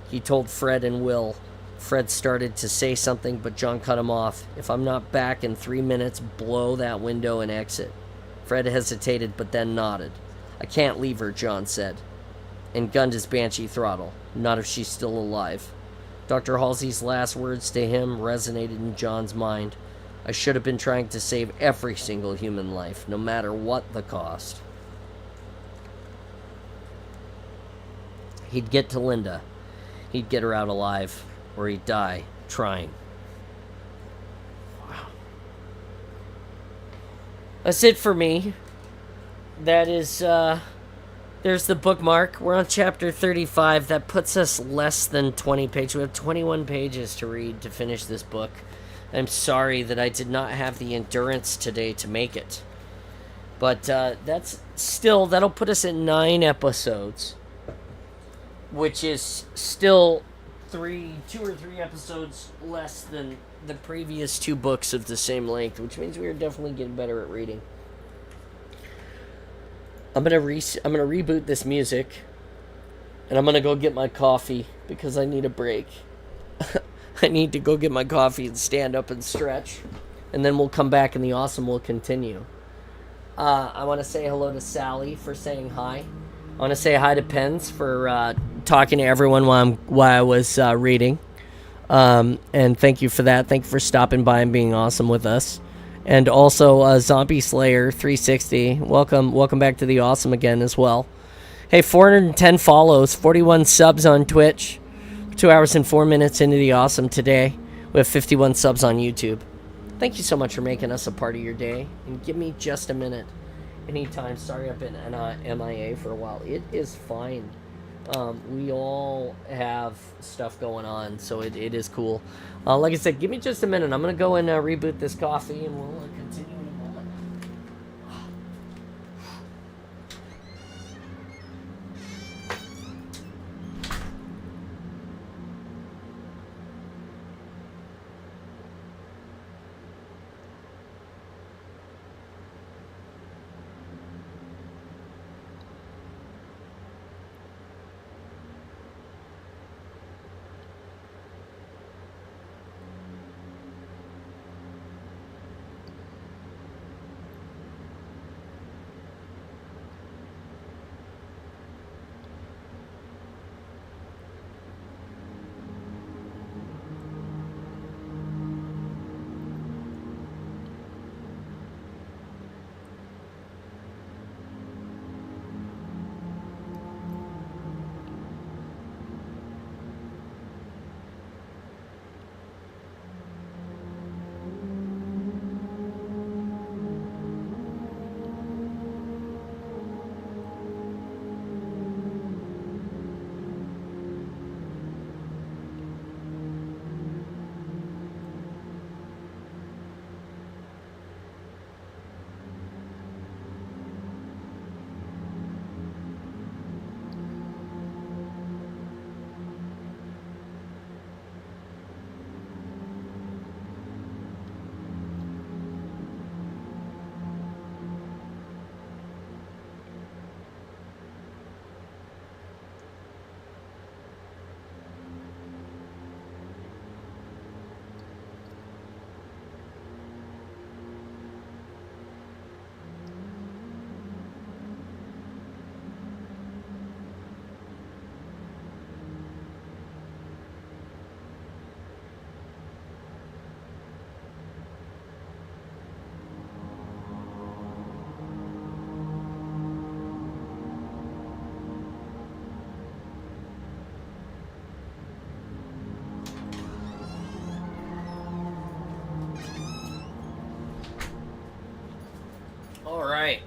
he told Fred and Will. Fred started to say something, but John cut him off. "If I'm not back in 3 minutes, blow that window and exit." Fred hesitated, but then nodded. "I can't leave her," John said, and gunned his Banshee throttle. "Not if she's still alive." Dr. Halsey's last words to him resonated in John's mind. "I should have been trying to save every single human life, no matter what the cost." He'd get to Linda. He'd get her out alive, or he'd die trying. Wow. That's it for me. That is, there's the bookmark. We're on chapter 35. That puts us less than 20 pages. We have 21 pages to read to finish this book. I'm sorry that I did not have the endurance today to make it. But that'll put us at 9 episodes, which is still 2 or 3 episodes less than the previous 2 books of the same length, which means we are definitely getting better at reading. I'm gonna reboot this music, and I'm gonna go get my coffee because I need a break. I need to go get my coffee and stand up and stretch, and then we'll come back and the awesome will continue. I want to say hello to Sally for saying hi. I want to say hi to Pens for talking to everyone while I was reading. And thank you for that. Thank you for stopping by and being awesome with us. And also Zombie Slayer 360. Welcome back to the awesome again as well. Hey, 410 follows, 41 subs on Twitch. 2 hours and 4 minutes into the awesome today. We have 51 subs on YouTube. Thank you so much for making us a part of your day. And give me just a minute. Anytime. Sorry I've been MIA for a while. It is fine. We all have stuff going on, so it is cool. Like I said, give me just a minute. I'm going to go and reboot this coffee, and we'll continue in a moment. Alright.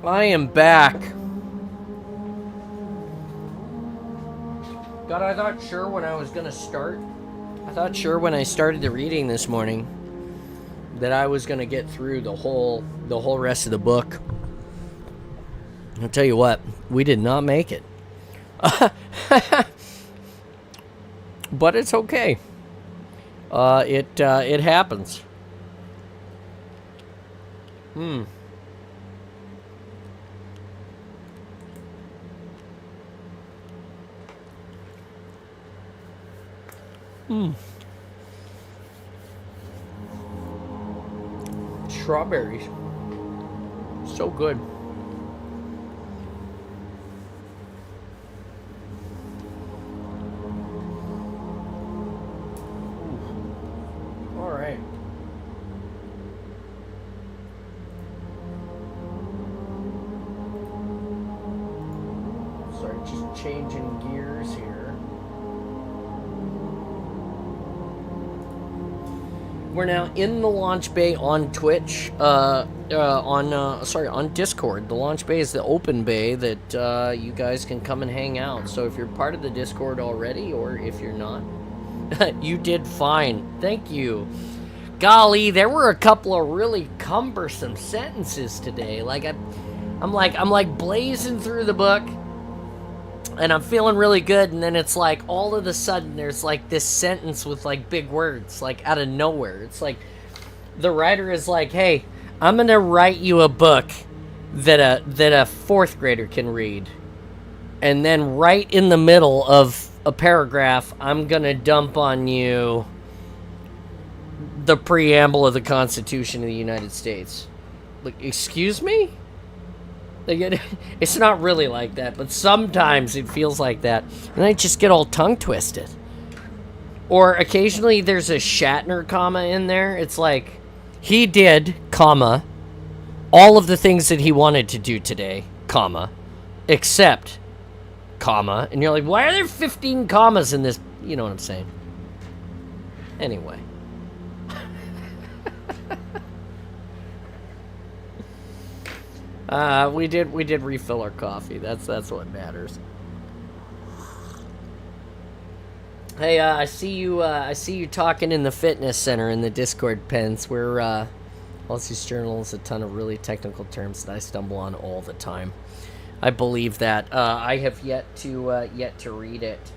I am back. God, I thought sure when I was gonna start. I thought sure when I started the reading this morning that I was gonna get through the whole rest of the book. I'll tell you what, we did not make it. But it's okay. It happens. Strawberries. So good. All right. Sorry, just changing gears here. We're now in the launch bay on Twitch, on Discord. The launch bay is the open bay that you guys can come and hang out. So if you're part of the Discord already, or if you're not, you did fine. Thank you. Golly, there were a couple of really cumbersome sentences today. Like I'm like blazing through the book, and I'm feeling really good, and then it's like all of a sudden there's like this sentence with like big words, like out of nowhere. It's like the writer is like, "Hey, I'm gonna write you a book that a fourth grader can read," and then right in the middle of a paragraph, I'm gonna dump on you the preamble of the Constitution of the United States. Like, excuse me? It's not really like that, but sometimes it feels like that. And I just get all tongue twisted. Or occasionally there's a Shatner comma in there. It's like, he did, comma, all of the things that he wanted to do today, comma, except, comma. And you're like, why are there 15 commas in this? You know what I'm saying. Anyway. We did refill our coffee. That's what matters. Hey, I see you talking in the fitness center in the Discord pens where all these journals, a ton of really technical terms that I stumble on all the time. I believe that. I have yet to read it.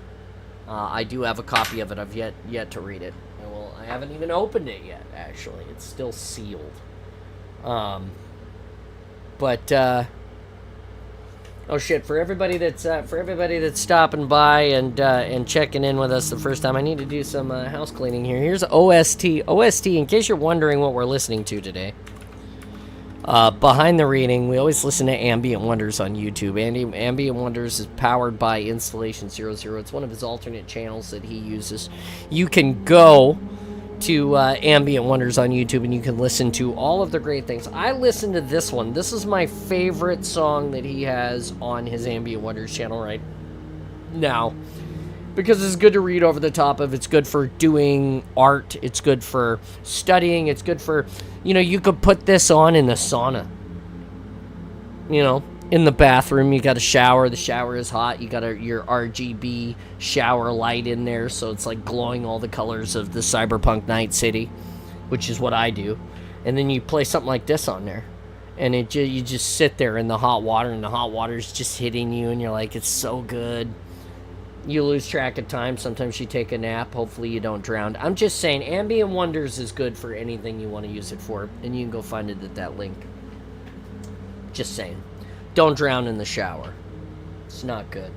I do have a copy of it. I've yet to read it. Well, I haven't even opened it yet. Actually, it's still sealed. But oh shit! For everybody that's stopping by and checking in with us the first time, I need to do some house cleaning here. Here's OST. OST. In case you're wondering what we're listening to today. Behind the reading, we always listen to Ambient Wonders on YouTube. Ambient Wonders is powered by Installation 00. It's one of his alternate channels that he uses. You can go to Ambient Wonders on YouTube and you can listen to all of the great things. I listened to this one. This is my favorite song that he has on his Ambient Wonders channel right now, because it's good to read over the top of. It's good for doing art. It's good for studying. It's good for, you could put this on in the sauna. In the bathroom, you got a shower. The shower is hot. You got your RGB shower light in there, so it's like glowing all the colors of the Cyberpunk Night City, which is what I do. And then you play something like this on there, and you just sit there in the hot water, and the hot water's just hitting you, and you're like, it's so good. You lose track of time. Sometimes you take a nap. Hopefully you don't drown. I'm just saying, Ambient Wonders is good for anything you want to use it for, and you can go find it at that link. Just saying. Don't drown in the shower. It's not good.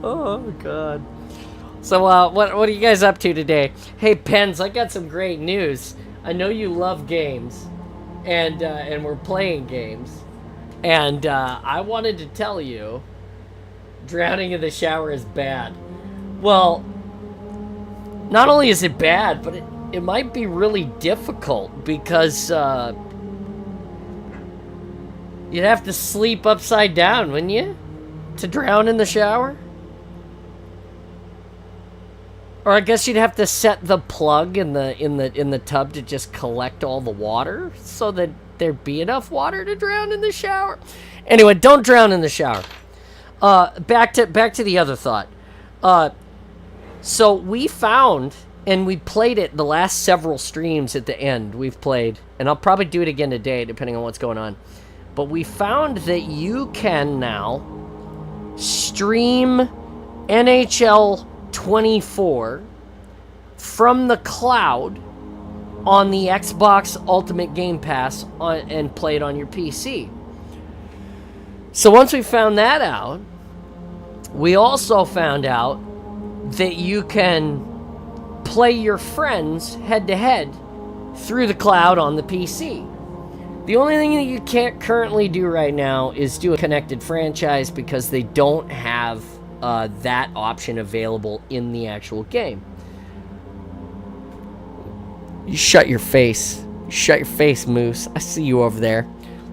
Oh, God. So, what are you guys up to today? Hey, Pens, I got some great news. I know you love games, and we're playing games. And I wanted to tell you, drowning in the shower is bad. Well, not only is it bad, but it might be really difficult because you'd have to sleep upside down, wouldn't you? To drown in the shower? Or I guess you'd have to set the plug in the tub to just collect all the water so that there'd be enough water to drown in the shower. Anyway, don't drown in the shower. Back to the other thought. So we found, and we played it the last several streams at the end. We've played, and I'll probably do it again today, depending on what's going on. But we found that you can now stream NHL 24 from the cloud on the Xbox Ultimate Game Pass and play it on your PC. So once we found that out, we also found out that you can play your friends head-to-head through the cloud on the PC. The only thing that you can't currently do right now is do a connected franchise because they don't have that option available in the actual game. You shut your face. You shut your face, Moose. I see you over there.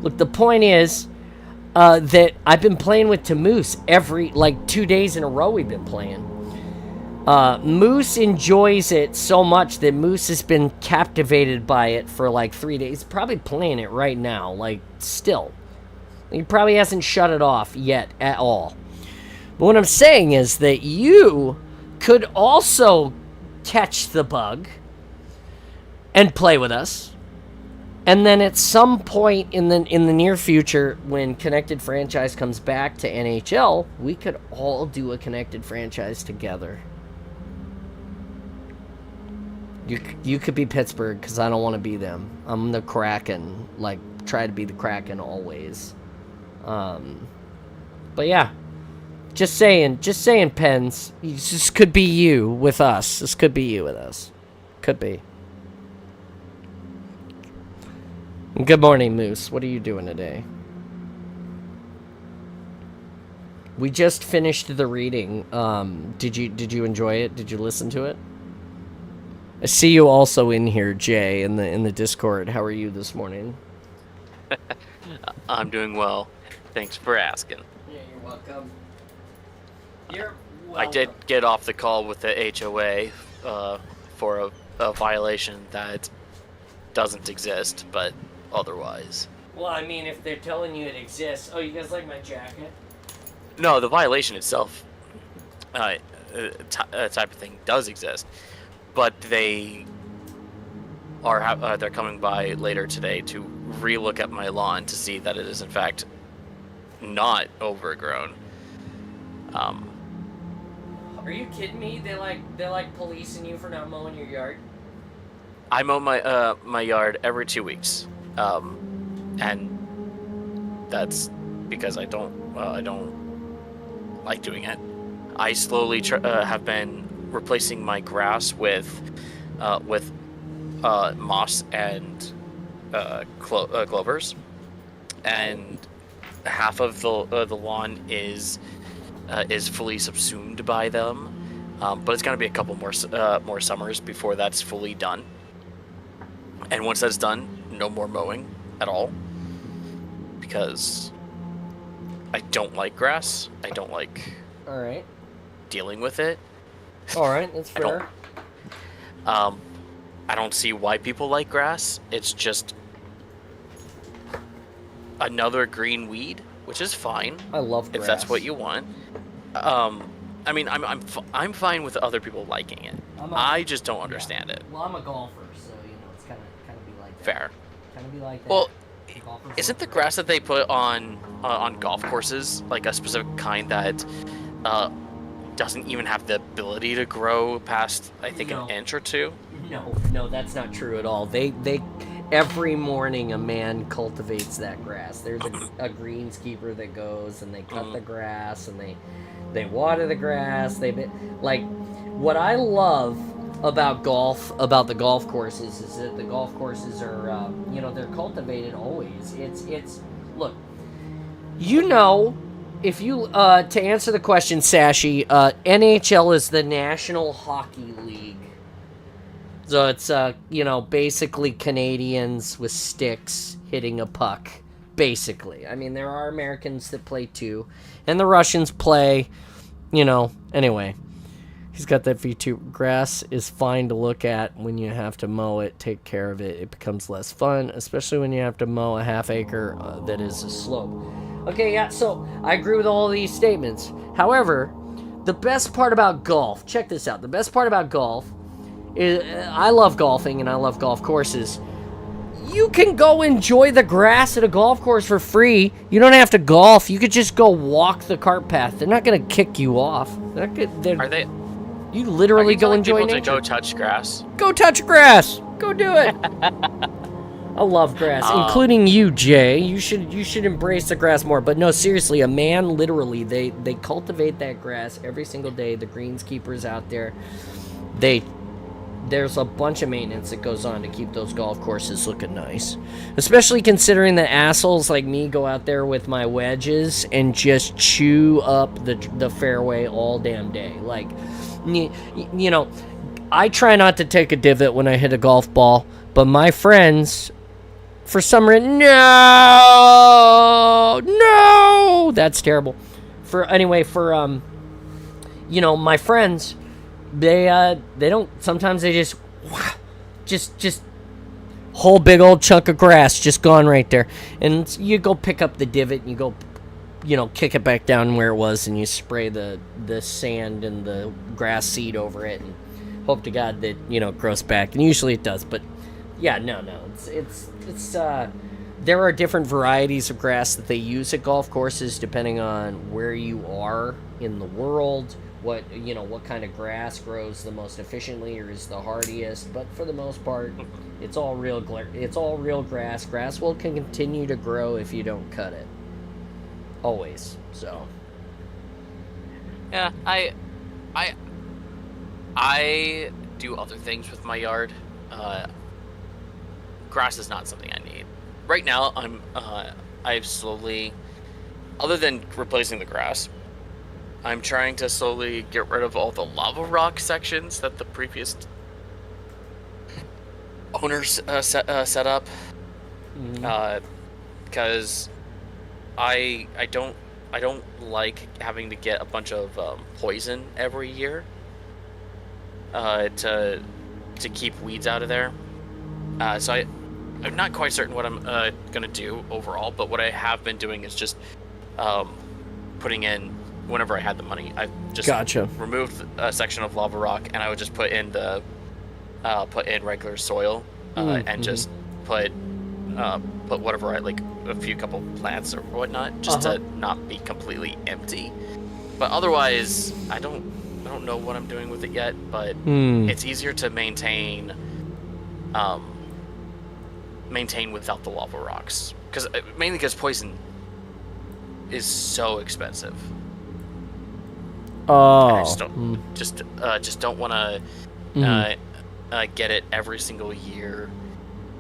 Look, the point is, that I've been playing with to Moose every, 2 days in a row we've been playing. Moose enjoys it so much that Moose has been captivated by it for 3 days. He's probably playing it right now, still. He probably hasn't shut it off yet at all. But what I'm saying is that you could also catch the bug and play with us. And then at some point in the near future, when Connected Franchise comes back to NHL, we could all do a Connected Franchise together. You could be Pittsburgh, because I don't want to be them. I'm the Kraken. Try to be the Kraken always. But yeah. Just saying, Pens. This could be you with us. This could be you with us. Could be. Good morning, Moose. What are you doing today? We just finished the reading. Did you enjoy it? Did you listen to it? I see you also in here, Jay, in the Discord. How are you this morning? I'm doing well. Thanks for asking. Yeah, you're welcome. You're welcome. I did get off the call with the HOA for a violation that doesn't exist, but otherwise. Well, I mean, if they're telling you it exists... Oh, you guys like my jacket? No, the violation itself, type of thing, does exist, but they are they're coming by later today to relook at my lawn to see that it is in fact not overgrown. Are you kidding me? They're like policing you for not mowing your yard? I mow my yard every 2 weeks, and that's because I don't like doing it. I slowly have been replacing my grass with moss and clovers, and half of the lawn is fully subsumed by them. But it's gonna be a couple more summers before that's fully done. And once that's done, no more mowing at all, because I don't like grass. I don't like dealing with it. All right, that's fair. I don't see why people like grass. It's just another green weed, which is fine. I love grass. If that's what you want. I mean, I'm fine with other people liking it. I just don't understand it. Well, I'm a golfer, so it's kind of be like that. Fair. Kind of be like that. Well, isn't the grass that they put on golf courses like a specific kind that doesn't even have the ability to grow past, I think, an inch or two? No, that's not true at all. They every morning a man cultivates that grass. There's a greenskeeper that goes and they cut the grass and they water the grass. What I love about the golf courses is that the golf courses are they're cultivated always. It's look, if you to answer the question, Sashi, NHL is the National Hockey League. So it's basically Canadians with sticks hitting a puck, basically. I mean, there are Americans that play too, and the Russians play, anyway. He's got that V2. Grass is fine to look at when you have to mow it, take care of it. It becomes less fun, especially when you have to mow a half acre that is a slope. Okay, yeah, so I agree with all of these statements. However, the best part about golf, check this out. The best part about golf is, I love golfing and I love golf courses. You can go enjoy the grass at a golf course for free. You don't have to golf. You could just go walk the cart path. They're not going to kick you off. Are they? You literally go enjoy people nature. To go touch grass. Go touch grass. Go do it. I love grass, including you, Jay. You should embrace the grass more. But no, seriously, a man literally they cultivate that grass every single day. The greenskeepers out there, there's a bunch of maintenance that goes on to keep those golf courses looking nice. Especially considering that assholes like me go out there with my wedges and just chew up the fairway all damn day. Like, I try not to take a divot when I hit a golf ball, but my friends, for some reason, no, that's terrible. For my friends, they don't. Sometimes they just whole big old chunk of grass just gone right there, and you go pick up the divot and you go, kick it back down where it was, and you spray the sand and the grass seed over it, and hope to God that it grows back. And usually it does, but yeah, no, it's there are different varieties of grass that they use at golf courses depending on where you are in the world. What kind of grass grows the most efficiently or is the hardiest, but for the most part, it's all real grass. Grass will continue to grow if you don't cut it. Always. So. Yeah, I do other things with my yard. Grass is not something I need. Right now, I've slowly, other than replacing the grass, I'm trying to slowly get rid of all the lava rock sections that the previous owners set up. Because I don't like having to get a bunch of poison every year to keep weeds out of there. So I'm not quite certain what I'm gonna do overall, but what I have been doing is just putting in, whenever I had the money, I just removed a section of lava rock, and I would just put in regular soil and just put whatever I like, a couple plants or whatnot, just to not be completely empty. But otherwise, I don't know what I'm doing with it yet. But it's easier to maintain without the lava rocks, mainly because poison is so expensive. Oh, I just don't want to get it every single year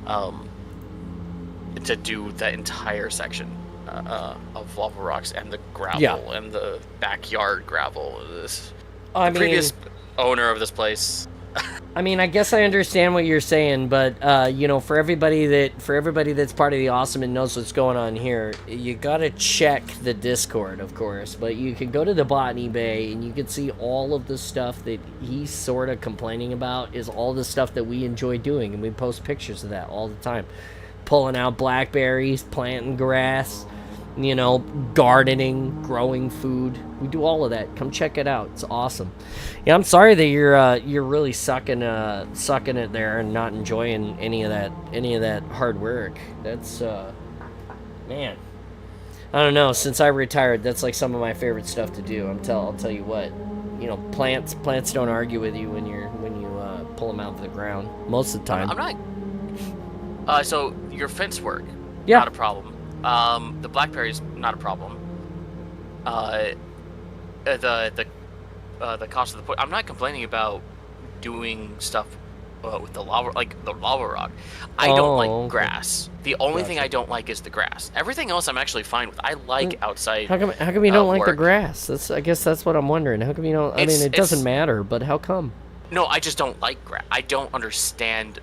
to do that entire section of lava rocks and the gravel and the backyard gravel. The previous owner of this place. I mean, I guess I understand what you're saying, but for everybody that's part of the Awesome and knows what's going on here, you gotta check the Discord, of course. But you can go to the Botany Bay and you can see all of the stuff that he's sort of complaining about is all the stuff that we enjoy doing, and we post pictures of that all the time, pulling out blackberries, planting grass, gardening, growing food. We do all of that. Come check it out. It's awesome. Yeah, I'm sorry that you're really sucking it there and not enjoying any of that hard work. That's man. I don't know. Since I retired, that's like some of my favorite stuff to do. I'll tell you what. Plants don't argue with you when you pull them out of the ground most of the time. I'm not. So your fence work, yeah, not a problem. The blackberries, not a problem. The cost of the I'm not complaining about doing stuff with the lava rock. I don't like grass. The only thing I don't like is the grass. Everything else I'm actually fine with. I like outside. How come you don't like the grass? I guess that's what I'm wondering. How come you don't? I mean, it doesn't matter, but how come? No, I just don't like grass. I don't understand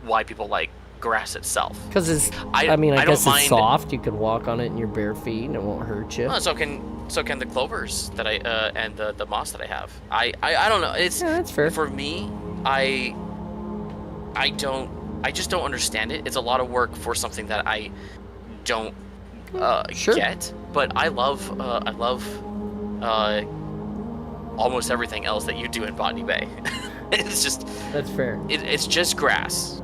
why people like grass itself. Because I guess it's soft. You can walk on it in your bare feet and it won't hurt you. So can the clovers that and the moss that I have. I don't know. That's fair. For me, I just don't understand it. It's a lot of work for something that I don't get. But I love almost everything else that you do in Botany Bay. It's just that's fair. It's just grass.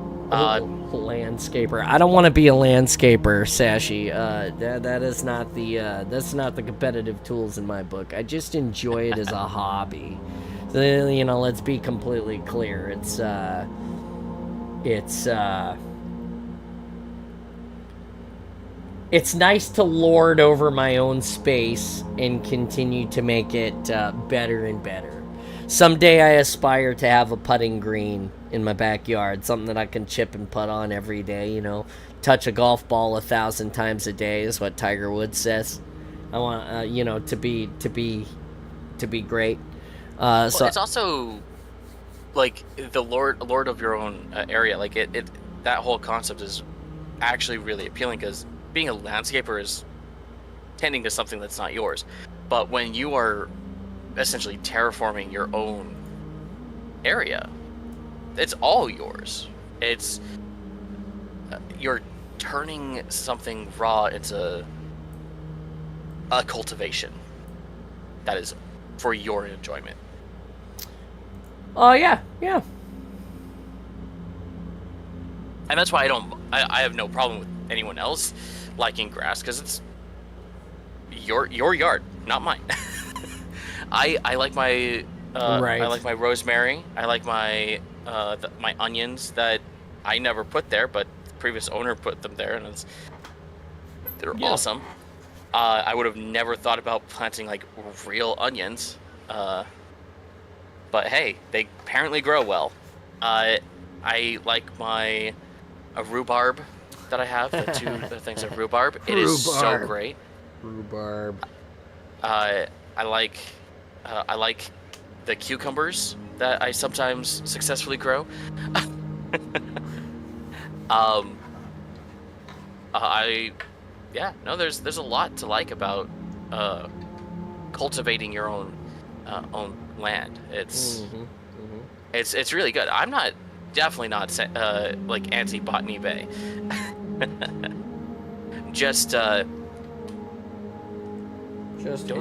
Landscaper. I don't want to be a landscaper, Sashi. That is not that's not the competitive tools in my book. I just enjoy it as a hobby. So, let's be completely clear. It's nice to lord over my own space and continue to make it better and better. Someday I aspire to have a putting green in my backyard, something that I can chip and putt on every day, touch a golf ball 1,000 times a day is what Tiger Woods says. I want, to be great. So it's also like the lord of your own area. Like that whole concept is actually really appealing because being a landscaper is tending to something that's not yours. But when you are essentially terraforming your own area, it's all yours. It's you're turning something raw into a cultivation that is for your enjoyment. Oh, yeah. And that's why I have no problem with anyone else liking grass, because it's your yard, not mine. I like my Right. I like my rosemary. I like my my onions that I never put there, but the previous owner put them there, and they're awesome. I would have never thought about planting like real onions, but hey, they apparently grow well. I like my rhubarb that I have. The two things of rhubarb. It is so great. Rhubarb. I like the cucumbers that I sometimes successfully grow. There's a lot to like about cultivating your own land. It's really good. I'm definitely not like anti-Botany Bay. Just don't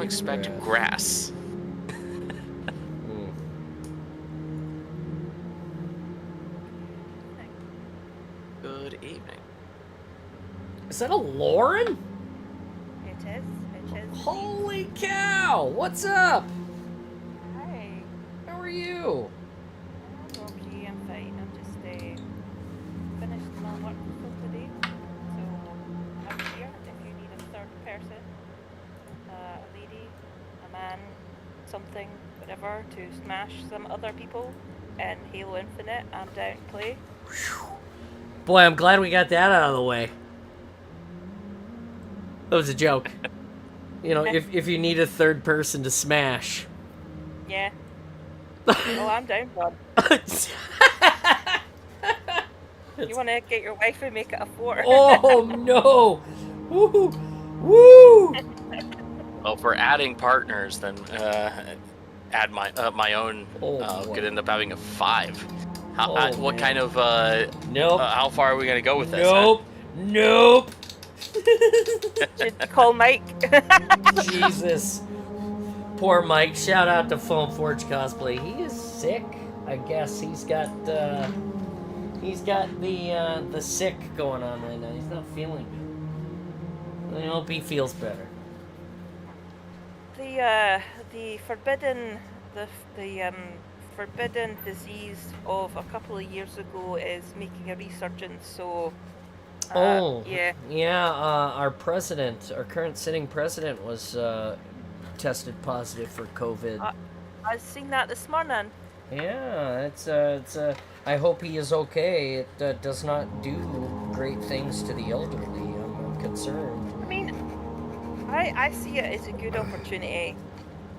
expect grass. Good evening. Is that a Lauren? It is. Holy cow! What's up? Hi. How are you? I'm okay, I'm fine. I'm just finished my work for today. So I'm here if you need a third person. A lady, a man, something, whatever, to smash some other people in Halo Infinite. I'm down to play. Boy, I'm glad we got that out of the way. That was a joke. You know, if you need a third person to smash. Yeah. Oh, I'm down for it. You want to get your wife and make it a 4? Oh, no! Woo! Woo! Well, for adding partners, then add my own. Could end up having a 5. What kind of Nope. How far are we gonna go with this? Nope. Should you call Mike? Jesus. Poor Mike. Shout out to Foam Forge Cosplay. He is sick. I guess he's got the sick going on right now. He's not feeling good. I hope he feels better. The forbidden disease of a couple of years ago is making a resurgence. So. Yeah. Our current sitting president, was tested positive for COVID. I've seen that this morning. Yeah, it's I hope he is okay. It does not do great things to the elderly. I'm concerned. I mean, I see it as a good opportunity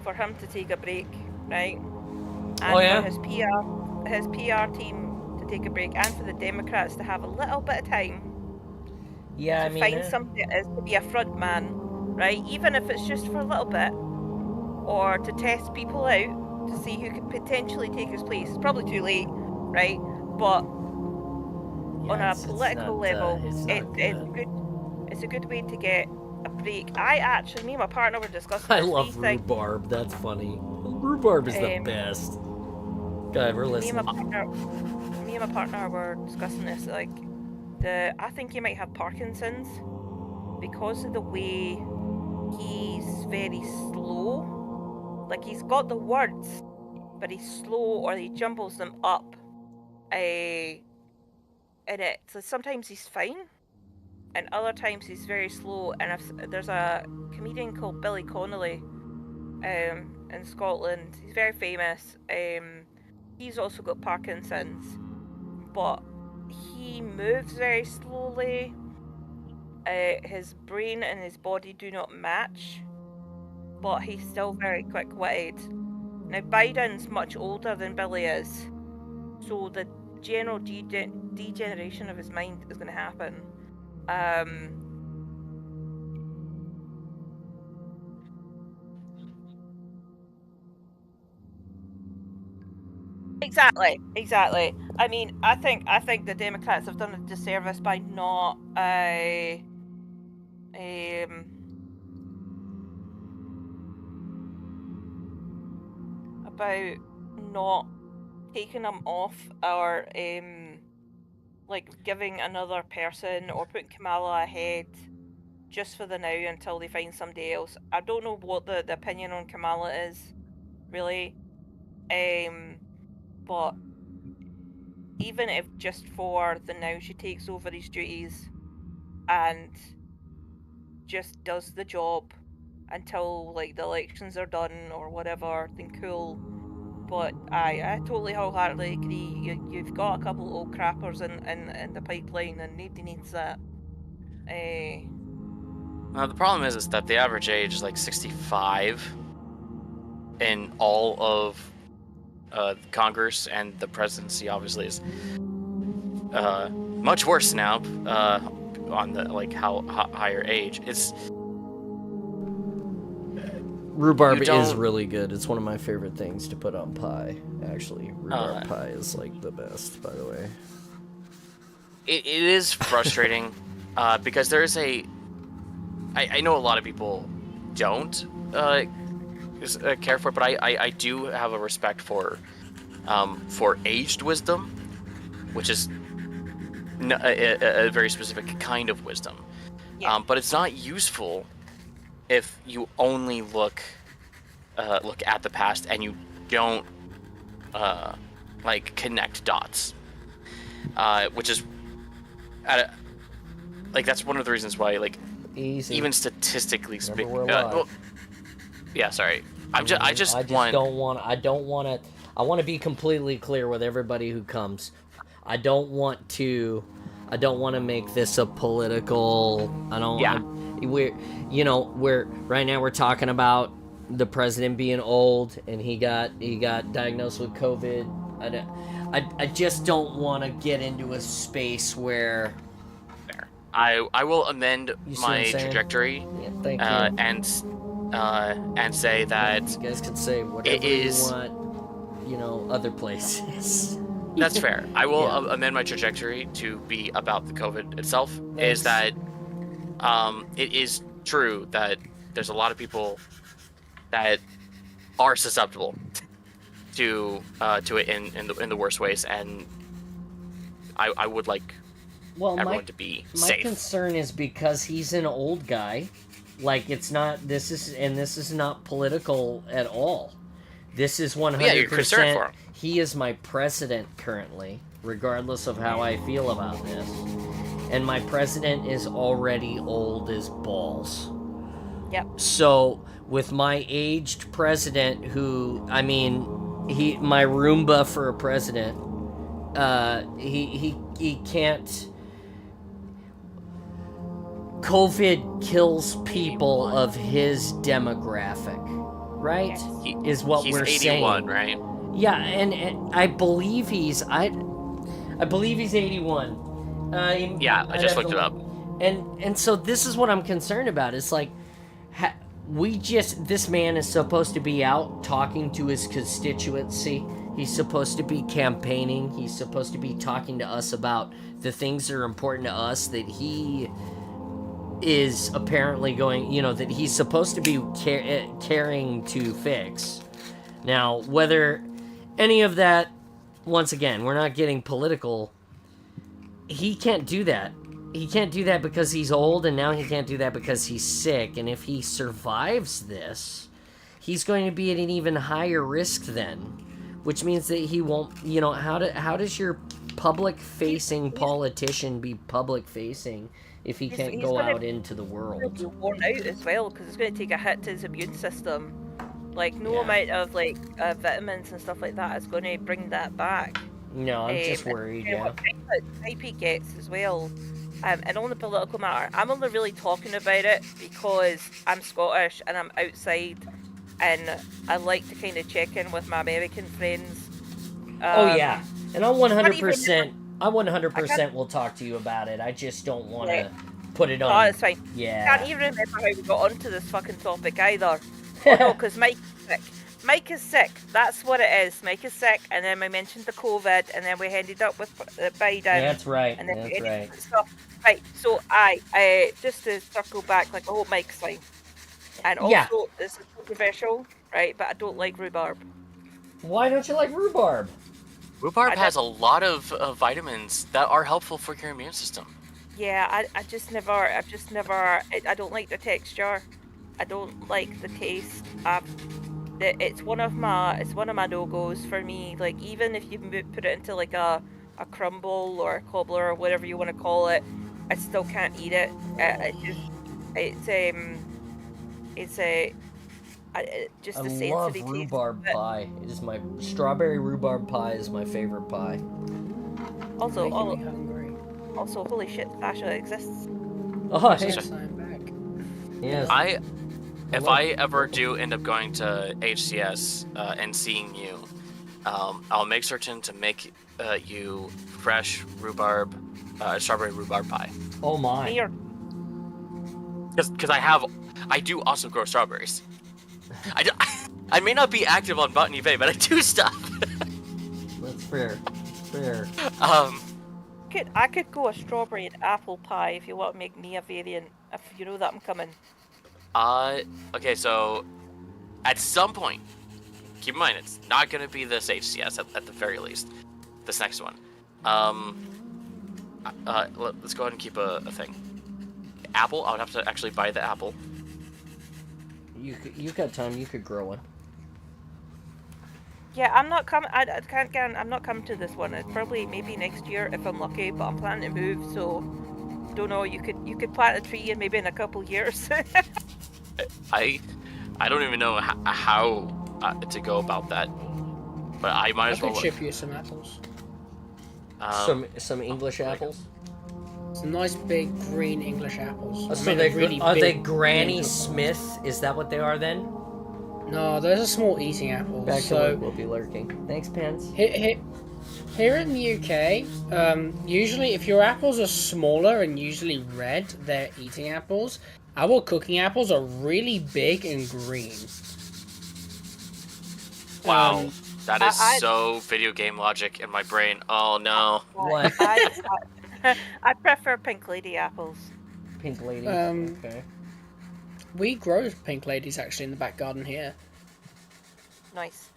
for him to take a break, right? And for his PR team to take a break, and for the Democrats to have a little bit of time. Yeah, to find somebody that is to be a front man, right? Even if it's just for a little bit, or to test people out to see who could potentially take his place. It's probably too late, right? But on a political level, it's a good way to get a break. Me and my partner were discussing. I love rhubarb. That's funny. Rhubarb is the best. Go ahead, we're listening. Me and my partner were discussing this, like. I think he might have Parkinson's because of the way he's very slow. Like, he's got the words, but he's slow, or he jumbles them up. So sometimes he's fine, and other times he's very slow. And there's a comedian called Billy Connolly in Scotland. He's very famous. He's also got Parkinson's, but he moves very slowly. His brain and his body do not match, but he's still very quick-witted. Now, Biden's much older than Billy is, so the general degeneration of his mind is going to happen. Exactly. I mean, I think the Democrats have done a disservice by not about not taking them off or like giving another person or putting Kamala ahead just for the now until they find somebody else. I don't know what the opinion on Kamala is, really. But even if just for the now she takes over his duties and just does the job until like the elections are done or whatever, then cool. But I totally wholeheartedly agree. You've got a couple of old crappers in the pipeline, and nobody needs that. The problem is that the average age is like 65 in all of Congress, and the presidency obviously is much worse now on the like how higher age. It's Rhubarb is really good. It's one of my favorite things to put on pie. Actually, rhubarb pie is like the best, by the way. It is frustrating because there is I know a lot of people don't care for it, but I do have a respect for aged wisdom, which is a very specific kind of wisdom. Yeah. But it's not useful if you only look at the past and you don't like connect dots, which is like that's one of the reasons why like even statistically speaking. Yeah, sorry. I want to be completely clear with everybody who comes. I don't want to make this a political. We're right now we're talking about the president being old and he got diagnosed with COVID. I just don't want to get into a space where. I will amend my trajectory. Yeah, thank you. And say that you guys can say whatever you want, other places. That's fair. I will amend my trajectory to be about the COVID itself. Thanks. Is that it is true that there's a lot of people that are susceptible to it in the worst ways, and I would like everyone to be safe. My concern is because he's an old guy. Like, it's not, this is not political at all. This is 100%. Yeah, you're concerned for him. He is my president currently, regardless of how I feel about this. And my president is already old as balls. Yep. So, with my aged president, who, my Roomba for a president, he can't. COVID kills people of his demographic, right? Is what we're saying. He's 81, right? Yeah, and I believe he's 81. Yeah, I just looked it up. And so this is what I'm concerned about. It's like this man is supposed to be out talking to his constituency. He's supposed to be campaigning. He's supposed to be talking to us about the things that are important to us that he is apparently going, that he's supposed to be caring to fix. Now, whether any of that, once again, we're not getting political, he can't do that. He can't do that because he's old, and now he can't do that because he's sick. And if he survives this, he's going to be at an even higher risk then, which means that he won't, how does your public-facing politician be public-facing if he can't go out into the world? He'll be worn out as well, because it's going to take a hit to his immune system. Like, no amount of, vitamins and stuff like that is going to bring that back. No, I'm just worried, yeah. What type he gets as well. And on the political matter, I'm only really talking about it because I'm Scottish and I'm outside, and I like to kind of check in with my American friends. Oh, yeah. And I'll 100% will talk to you about it. I just don't want to put it on. Oh, it's fine. Yeah. I can't even remember how we got onto this fucking topic either. Oh, no, because Mike's sick. Mike is sick. That's what it is. Mike is sick, and then we mentioned the COVID, and then we ended up with Biden. That's right. And then That's right. Stuff. Right. So I just to circle back, like I hope Mike's fine. And also, this is controversial, right? But I don't like rhubarb. Why don't you like rhubarb? Rhubarb has a lot of vitamins that are helpful for your immune system. Yeah, I don't like the texture. I don't like the taste. It's one of my no-goes for me. Like, even if you put it into like a crumble or a cobbler or whatever you want to call it, I still can't eat it. Just the sensitivity. I love rhubarb pie. It is my strawberry rhubarb pie is my favorite pie. Also, Making me hungry. Also, holy shit, Asha exists. Oh, Yes, I'm back. yes. If I ever do end up going to HCS and seeing you, I'll make certain to make you fresh rhubarb, strawberry rhubarb pie. Oh my. Here. Because I do also grow strawberries. I may not be active on Botany Bay, but I do stuff. That's fair. Fair. I could go a strawberry and apple pie if you want to make me a variant. If you know that I'm coming. Okay, so at some point, keep in mind it's not gonna be this HCS at the very least. This next one. Let's go ahead and keep a thing. Apple. I would have to actually buy the apple. You've got time. You could grow one. Yeah, I'm not coming. I can't guarantee. I'm not coming to this one. It's probably maybe next year if I'm lucky. But I'm planning to move, so don't know. You could plant a tree and maybe in a couple years. I don't even know how to go about that, but I might as I well. could ship you some apples. Some English apples. Some nice big green English apples. So are they Granny Smith? Is that what they are then? No, those are small eating apples. Back to so work, we'll be lurking. Thanks, Pence. here in the UK, usually if your apples are smaller and usually red, they're eating apples. Our cooking apples are really big and green. Wow, that is so video game logic in my brain. Oh no. What? I prefer pink lady apples. Pink lady. Okay. We grow pink ladies actually in the back garden here. Nice.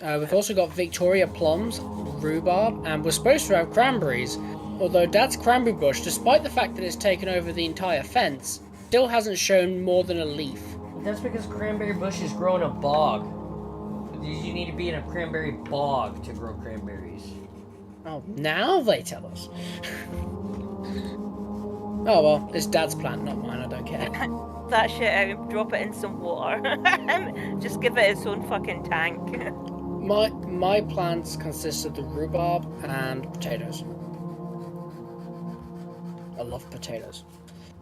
We've also got Victoria plums, rhubarb, and we're supposed to have cranberries. Although Dad's cranberry bush, despite the fact that it's taken over the entire fence, still hasn't shown more than a leaf. That's because cranberry bushes grow in a bog. You need to be in a cranberry bog to grow cranberries. Oh, now they tell us. Oh well, it's Dad's plant, not mine, I don't care. That shit out, drop it in some water. Just give it its own fucking tank. My plants consist of the rhubarb and potatoes. I love potatoes.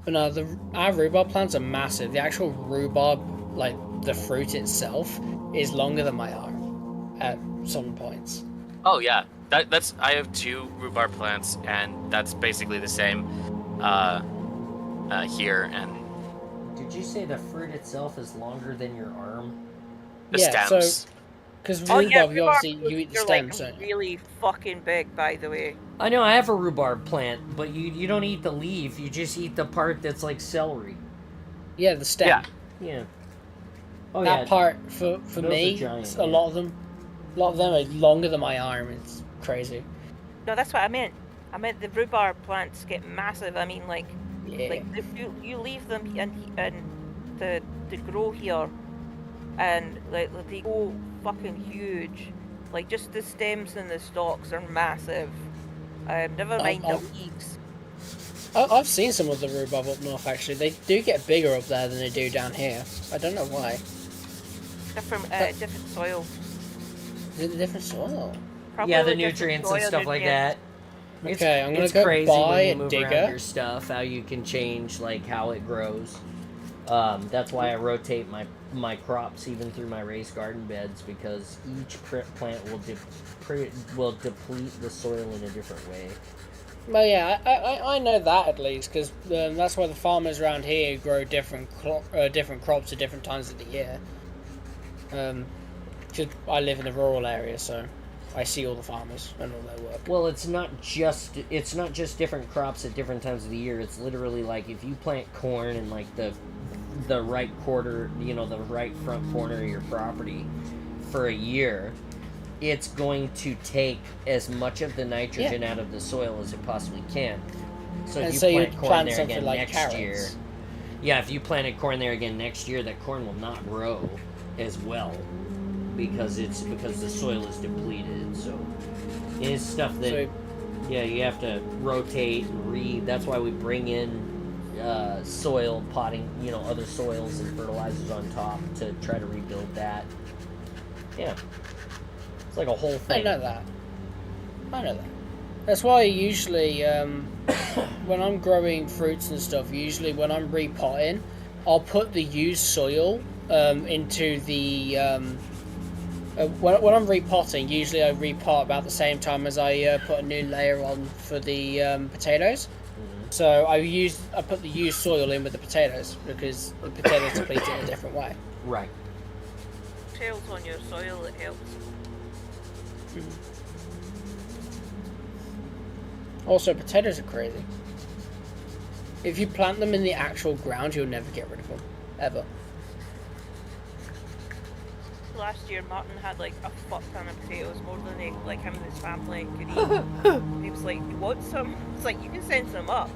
But no, our rhubarb plants are massive. The actual rhubarb, like the fruit itself, is longer than my arm at some points. Oh yeah, that's. I have 2 rhubarb plants, and that's basically the same here. And Did you say the fruit itself is longer than your arm? the Yeah, stems. so because rhubarb, you eat the They're stems, like don't you? really fucking big, by the way. I know I have a rhubarb plant, but you don't eat the leaf. You just eat the part that's like celery. Yeah, the stem. Yeah. Yeah. Oh That yeah. part for Those me, are giant, a lot of them are longer than my arm. It's crazy. No, that's what I meant. I meant the rhubarb plants get massive. I mean, like, Yeah. like if you leave them and the grow here, and like they go fucking huge. Like just the stems and the stalks are massive. Never mind the leaves. I've seen some of the rhubarb up north actually. They do get bigger up there than they do down here. I don't know why. Different soil. Is it a different soil? Probably Yeah, the different nutrients and soil stuff like nutrients. that. Okay, I'm gonna it's go crazy buy when you a move around digger. your stuff, how you can change like how it grows. That's why I rotate my crops even through my raised garden beds, because each plant will deplete the soil in a different way. Well, yeah, I know that at least, because that's why the farmers around here grow different crops at different times of the year. Because I live in a rural area, so I see all the farmers and all their work. Well, it's not just different crops at different times of the year. It's literally like if you plant corn in like the right quarter, the right front corner of your property for a year, it's going to take as much of the nitrogen out of the soil as it possibly can. So if you plant corn there again like next year, if you planted corn there again next year, that corn will not grow as well because the soil is depleted. So it's stuff that you have to rotate and read. That's why we bring in soil potting, other soils and fertilizers on top to try to rebuild that. Yeah. It's like a whole thing. I know that. That's why usually, when I'm growing fruits and stuff, usually when I'm repotting, I'll put the used soil into the... when I'm repotting, usually I repot about the same time as I put a new layer on for the potatoes. Mm-hmm. So I put the used soil in with the potatoes because the potatoes deplete in a different way. Right. Trails on your soil, it helps. Mm-hmm. Also, potatoes are crazy. If you plant them in the actual ground, you'll never get rid of them. Ever. Last year, Martin had like a fuck ton of potatoes, more than him and his family could eat. He was like, "You want some?" It's like, "You can send some up."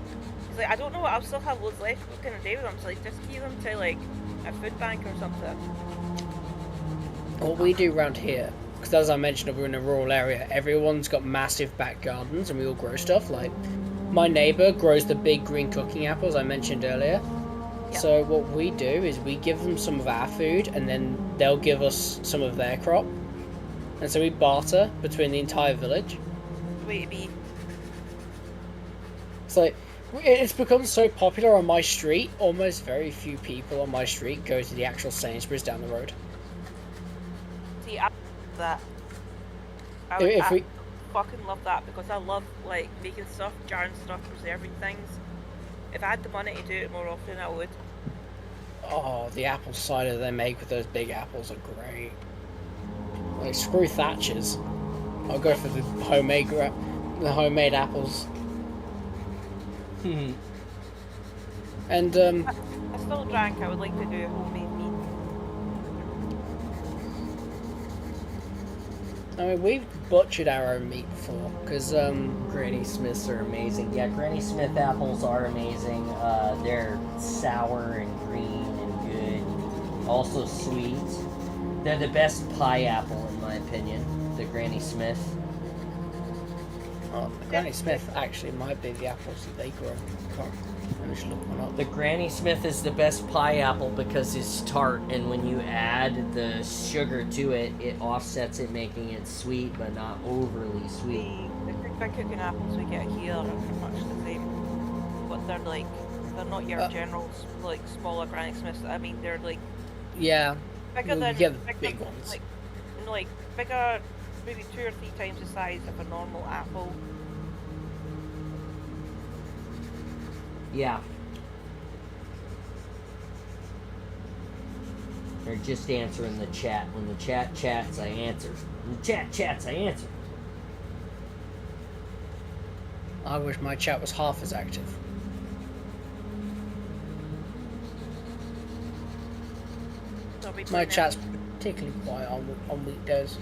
He's like, "I don't know, I'll still have loads left. What can I do with them?" So like, just give them to like a food bank or something. What we do around here, because as I mentioned, we're in a rural area, everyone's got massive back gardens and we all grow stuff. Like, my neighbour grows the big green cooking apples I mentioned earlier. Yep. So what we do is we give them some of our food and then they'll give us some of their crop. And so we barter between the entire village. Way to be. It's like, it's become so popular on my street, almost very few people on my street go to the actual Sainsbury's down the road. See, I love that. I fucking love that because I love like making stuff, jarring stuff, preserving things. If I had the money to do it more often, I would. Oh, the apple cider they make with those big apples are great. Like, screw Thatcher's. I'll go for the homemade apples. And I still drank. I would like to do a homemade mead. I mean, we've butchered our own meat before, because, Granny Smiths are amazing. Yeah, Granny Smith apples are amazing. They're sour and green and good. Also sweet. They're the best pie apple, in my opinion, the Granny Smith. Oh, the Granny Smith actually might be the apples that they grow. Let me just look one up. The Granny Smith is the best pie apple because it's tart, and when you add the sugar to it, it offsets it, making it sweet but not overly sweet. The cooking apples we get here are pretty much the same, but they're not your general like smaller Granny Smiths. I mean, they're like bigger than the big ones. Like bigger, maybe 2 or 3 times the size of a normal apple. Yeah. They're just answering the chat. When the chat chats, I answer. When the chat chats, I answer. I wish my chat was half as active. My chat's particularly quiet on weekdays.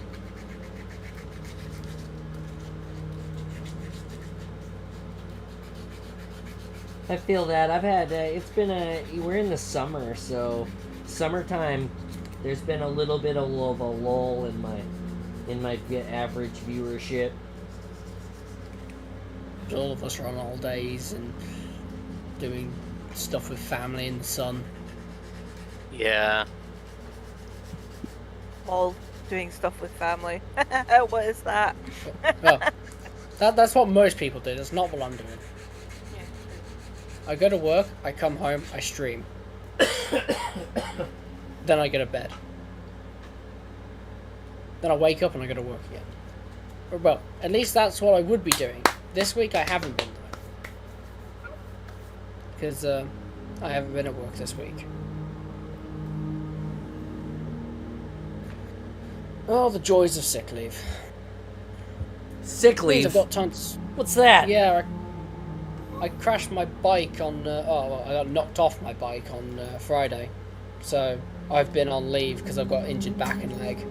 I feel that. I've had, we're in the summer, so summertime, there's been a little bit of a lull in my average viewership. All of us are on holidays and doing stuff with family in the sun. Yeah. All doing stuff with family. What is that? Well, that's what most people do. That's not what I'm doing. I go to work, I come home, I stream. Then I go to bed. Then I wake up and I go to work again. Well, at least that's what I would be doing. This week I haven't been doing. Because I haven't been at work this week. Oh, the joys of sick leave. Sick Means leave? I've got tons. What's that? Yeah, I crashed my bike on. I got knocked off my bike on Friday, so I've been on leave because I've got injured back and leg.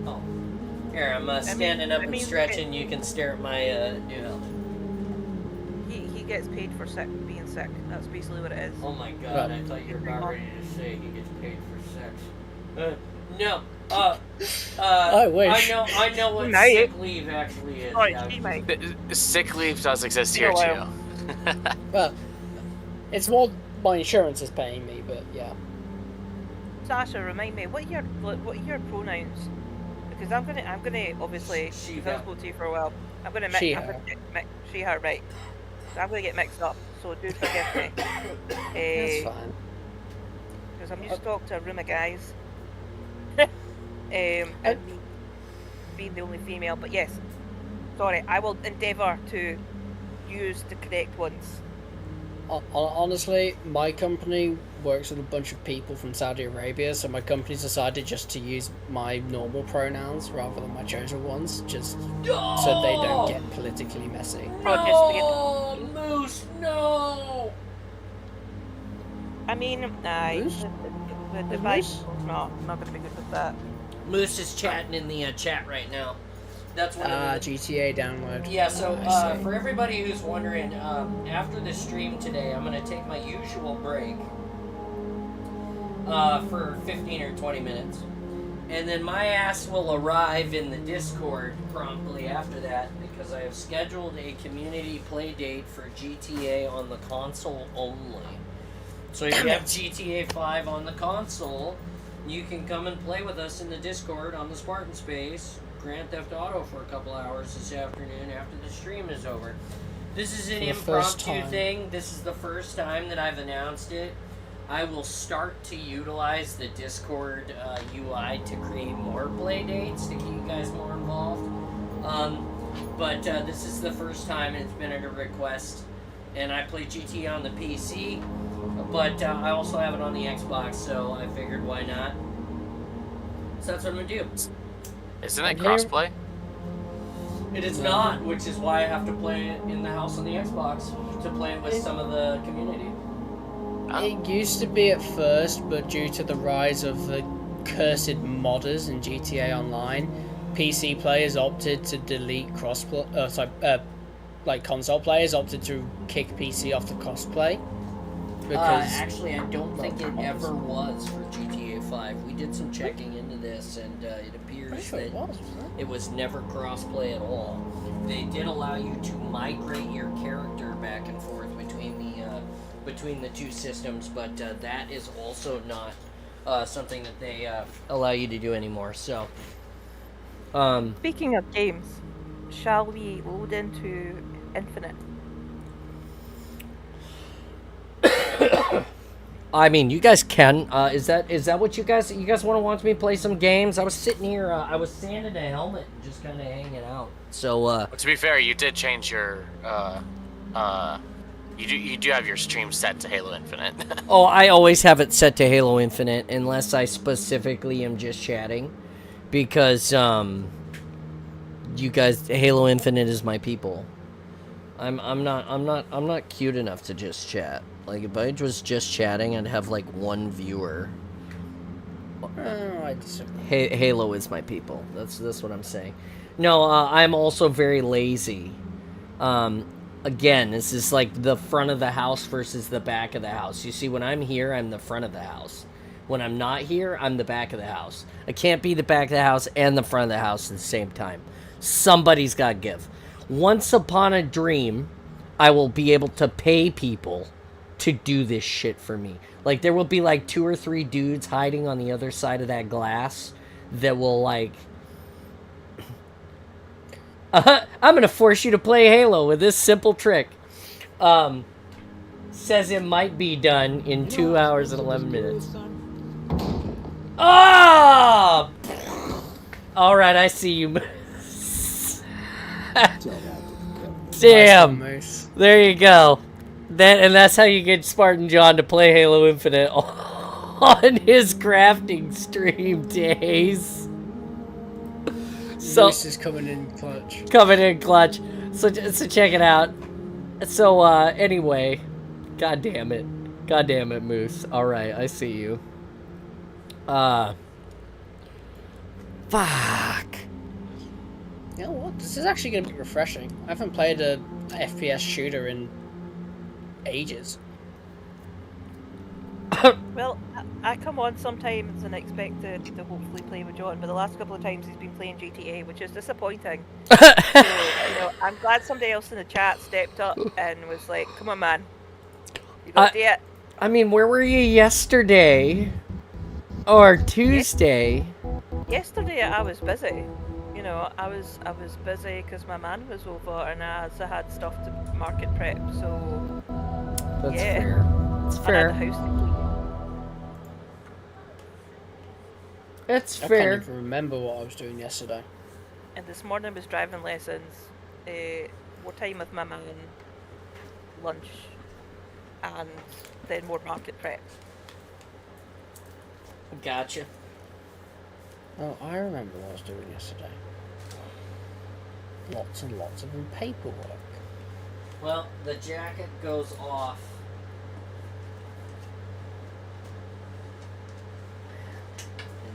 Oh. Here, I'm standing up and stretching. You can stare at my new helmet. He gets paid for being sick. That's basically what it is. Oh my god, I thought you were about ready to say he gets paid for sex. No. I wish. I know what Night. sick leave actually is. Sorry, yeah. mate. Sick leave does exist here Hello. too. Well, it's more my insurance is paying me, but yeah. Sasha, remind me, what are your pronouns? Because I'm gonna obviously, She, if I've spoken to you for a while, I'm gonna mix. She, She, her, right? So I'm gonna get mixed up. So do forgive me. That's fine. Because I'm used to talk to a room of guys. And me being the only female, but yes. Sorry, I will endeavour to use the correct ones. Honestly, my company works with a bunch of people from Saudi Arabia, so my company's decided just to use my normal pronouns rather than my chosen ones, just so they don't get politically messy. No, Moose, no! I mean, Moose? the Moose? no, I'm not gonna be good with that. Moose is chatting in the chat right now. That's one of the... GTA download. Yeah, so I see. for everybody who's wondering, after the stream today, I'm going to take my usual break for 15 or 20 minutes. And then my ass will arrive in the Discord promptly after that because I have scheduled a community play date for GTA on the console only. So if you have GTA 5 on the console, you can come and play with us in the Discord on the Spartan space. Grand Theft Auto for a couple hours this afternoon after the stream is over. This is an impromptu thing. This is the first time that I've announced it. I will start to utilize the Discord UI to create more play dates to keep you guys more involved. But this is the first time it's been at a request. And I play GTA on the PC, but I also have it on the Xbox, so I figured why not. So that's what I'm going to do. Isn't it crossplay? It is not, which is why I have to play it in the house on the Xbox to play it with some of the community. It used to be at first, but due to the rise of the cursed modders in GTA Online, PC players opted to delete crossplay. Console players opted to kick PC off the crossplay. Because actually, I don't think it ever was for GTA 5. We did some checking into this, and it appears that it was never crossplay at all. They did allow you to migrate your character back and forth between the two systems, but that is also not something that they allow you to do anymore. So, Speaking of games, shall we load into Infinite? I mean, you guys can. Is that what you guys want to watch me play some games? I was sitting here. I was sanding a helmet and just kind of hanging out. So, Well, to be fair, you did change your you do have your stream set to Halo Infinite. oh, I always have it set to Halo Infinite unless I specifically am just chatting, because you guys, Halo Infinite is my people. I'm not cute enough to just chat. Like, if I was just chatting, I'd have like one viewer. I disagree. Halo is my people. That's what I'm saying. No, I'm also very lazy. Again, this is like the front of the house versus the back of the house. You see, when I'm here, I'm the front of the house. When I'm not here, I'm the back of the house. I can't be the back of the house and the front of the house at the same time. Somebody's got to give. Once upon a dream, I will be able to pay people to do this shit for me. Like, there will be like 2 or 3 dudes hiding on the other side of that glass that will like... I'm gonna force you to play Halo with this simple trick. Says it might be done in 2 hours and 11 minutes. Ah! Alright, I see you. Damn. There you go. That's how you get Spartan John to play Halo Infinite on his crafting stream days. So Moose is coming in clutch. coming in clutch. So check it out. So anyway, god damn it, Moose. All right, I see you. Fuck. You know what? This is actually going to be refreshing. I haven't played a FPS shooter in ages. Well, I come on sometimes and expect to hopefully play with John, but the last couple of times he's been playing GTA, which is disappointing. So, I'm glad somebody else in the chat stepped up and was like, "Come on, man, you got to do it." I mean, where were you yesterday? Or Tuesday? Yesterday I was busy. I was busy because my man was over and I also had stuff to market prep. So That's yeah. fair. It's I had fair. the house to clean. It's I fair. can't even remember what I was doing yesterday. And this morning was driving lessons, more time with my man, lunch, and then more market prep. Gotcha. Oh, I remember what I was doing yesterday. Lots and lots of paperwork. Well, the jacket goes off.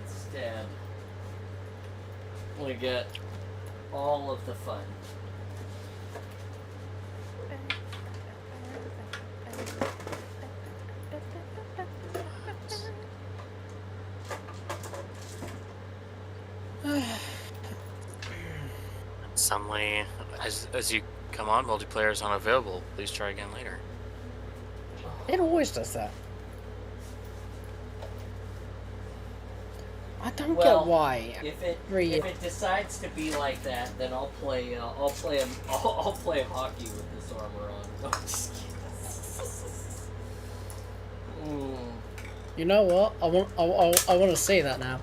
Instead, we get all of the fun. Suddenly, as you come on, multiplayer is unavailable. Please try again later. It always does that. I don't Well, get why. If it Really? decides to be like that, then I'll play hockey with this armor on. No, I'm just kidding. You know what? I want to see that now.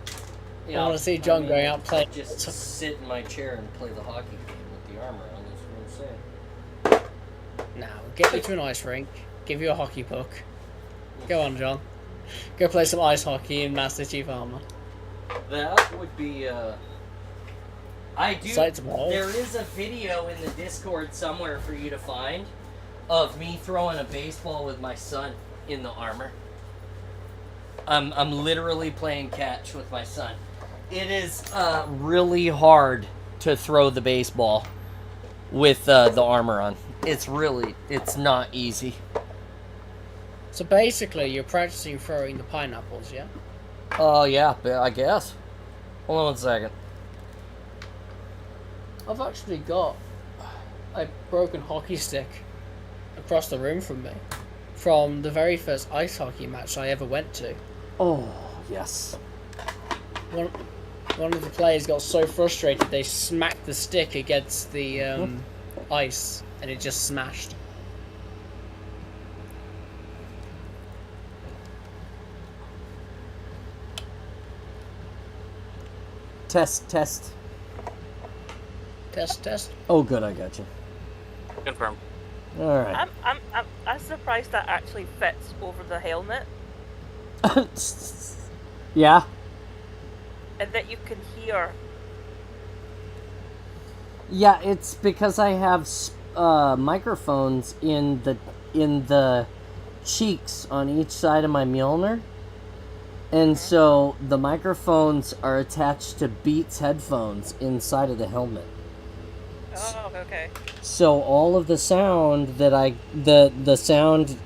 Yeah, I want to see John going out playing. Just sit in my chair and play the hockey game with the armor on. That's what I'm saying. Now, get you to an ice rink, give you a hockey puck. Go on, John. Go play some ice hockey in Master Chief armor. That would be. I do. Sights of all. There is a video in the Discord somewhere for you to find of me throwing a baseball with my son in the armor. I'm literally playing catch with my son. It is really hard to throw the baseball with the armor on. It's not easy. So basically, you're practicing throwing the pineapples, yeah? Oh yeah, I guess. Hold on 1 second. I've actually got a broken hockey stick across the room from me from the very first ice hockey match I ever went to. Oh yes. One of the players got so frustrated they smacked the stick against the ice and it just smashed. Test. Test. Oh good, I got you. Confirm. All right. I'm surprised that actually fits over the helmet Yeah. and that you can hear. Yeah, it's because I have microphones in the cheeks on each side of my Mjolnir. And so the microphones are attached to Beats headphones inside of the helmet. Oh, okay. So all of the sound that the sound,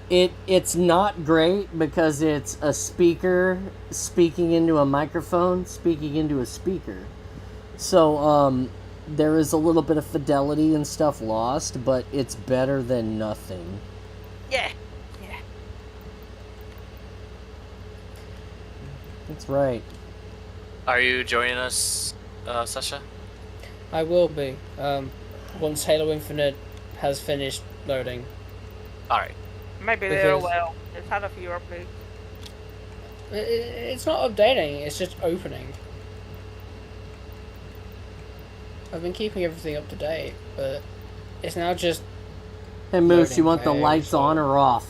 it's not great because it's a speaker speaking into a microphone speaking into a speaker. So there is a little bit of fidelity and stuff lost, but it's better than nothing. Yeah. That's right. Are you joining us, Sasha? I will be. Once Halo Infinite has finished loading. Alright. Maybe there. Because- Well, it's had a few updates. It's not updating, it's just opening. I've been keeping everything up to date, but it's now just Hey Moose, Loading you want the page, lights so- on or off?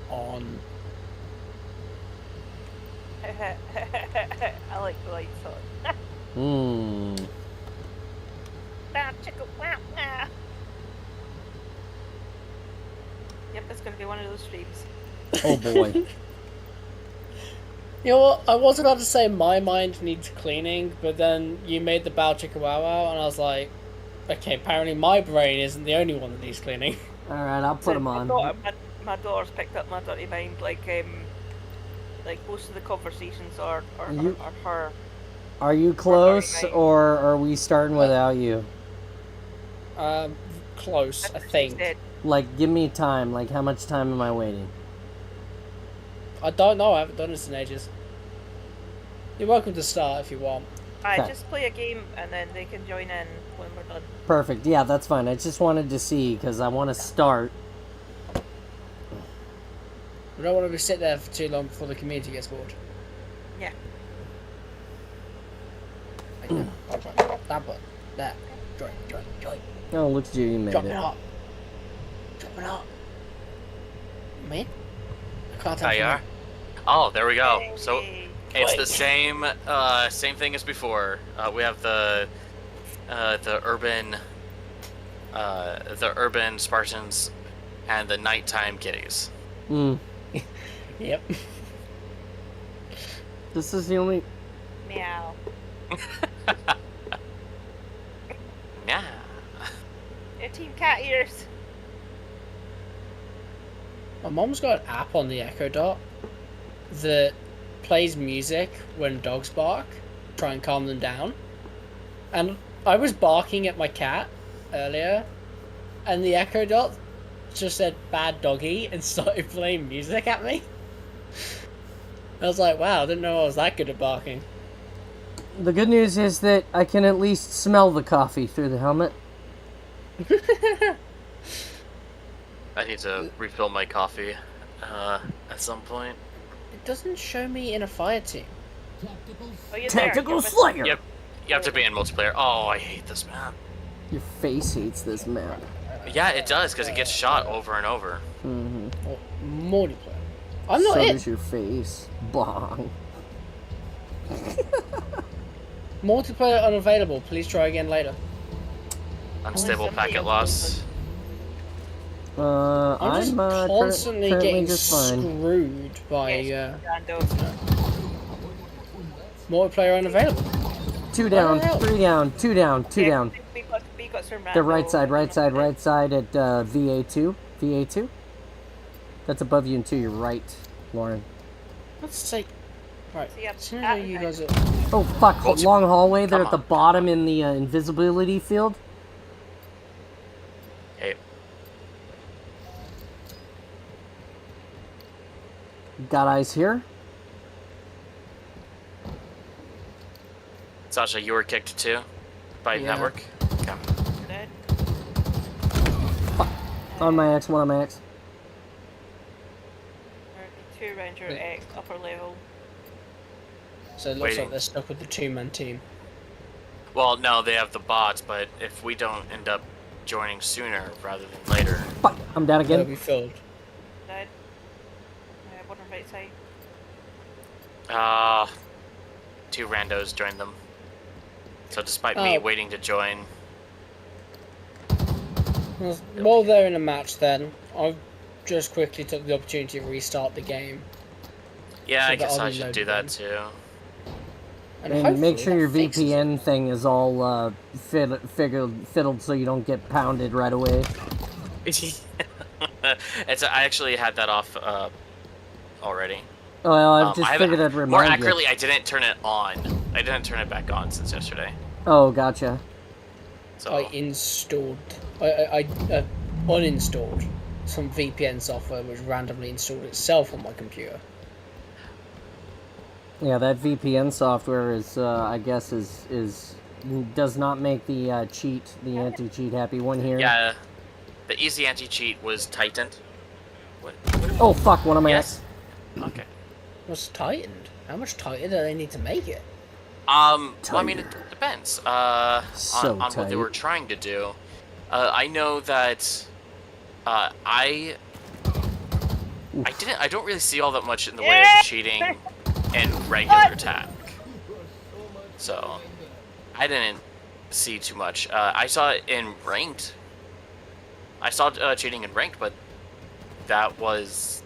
on. I like the lights on. Hmm. Wow, chicka, wow, wow. Yep, it's gonna be one of those streams. Oh boy. You know what? I was about to say my mind needs cleaning, but then you made the bow chicka wow wow, and I was like, okay, apparently my brain isn't the only one that needs cleaning. All right, I'll put them on. My daughter's picked up my dirty mind. Like most of the conversations are her. Are you close, or are we starting without you? Close, I think. Like, give me time. Like, how much time am I waiting? I don't know. I haven't done this in ages. You're welcome to start if you want. Okay. Just play a game and then they can join in when we're done. Perfect. Yeah, that's fine. I just wanted to see because I want to start. We don't want to be sit there for too long before the community gets bored. Yeah. That button. There. Join. Oh, look at you. You made Drop it. it up. Me? I can't tell. There you are. Oh, there we go. So it's the same thing as before. We have the urban Spartans and the nighttime kitties. Mm. Yep. This is the only. Meow. Yeah. Your team cat ears. My mom's got an app on the Echo Dot that plays music when dogs bark, try and calm them down. And I was barking at my cat earlier, and the Echo Dot just said "bad doggy" and started playing music at me. I was like, wow, I didn't know I was that good at barking. The good news is that I can at least smell the coffee through the helmet. I need to refill my coffee at some point. It doesn't show me in a fire team. Oh, you're Tactical there. Slayer! Yep. You have to be in multiplayer. Oh, I hate this map. Your face hates this map. Yeah, it does, because it gets shot over and over. Mm-hmm. Or multiplayer. I'm not So in. does your face. Bong. Multiplayer unavailable. Please try again later. Unstable somebody packet else loss. I'm just I'm constantly currently getting just fine. screwed by Rando. multiplayer unavailable. 2 down, Wow. 3 down, 2 down, 2 down. We got some The right side at VA2. VA2? That's above you and to your right, Lauren. Let's see. Right. So, yeah, As soon as you guys are... Oh, fuck. Well, Long hallway there come at the on. bottom in the invisibility field. Hey, Got eyes here. Sasha, you were kicked too by Yeah. network. Okay. On my X, one on my X. 2 Ranger X upper level. So it looks Waiting. like they're stuck with the two-man team. Well, no, they have the bots, but if we don't end up joining sooner rather than later, Fuck, I'm down They'll again. be filled. Dead. One on right side. 2 randos joined them. So despite me Oh. waiting to join, Well, while they're in a match then, I just quickly took the opportunity to restart the game. yeah, So I guess that'll I be should loaded do that in. too. And, And make sure hopefully your that fixes it. VPN thing is all fiddled so you don't get pounded right away. I actually had that off already. Well, I've just I haven't- figured I'd More remind you. accurately, I didn't turn it on. I didn't turn it back on since yesterday. Oh, gotcha. So I installed... I uninstalled some VPN software which randomly installed itself on my computer. Yeah, that VPN software is, I guess, is does not make the the anti-cheat happy one here. yeah, the easy anti-cheat was tightened. What? Oh fuck, one of my Yes. X. Okay. What's tightened? How much tighter do they need to make it? Well, I mean, it depends So on what they tight. were trying to do. I know that I don't really see all that much in the way of cheating in regular attack. So, I didn't see too much. I saw it in ranked. I saw cheating in ranked, but that was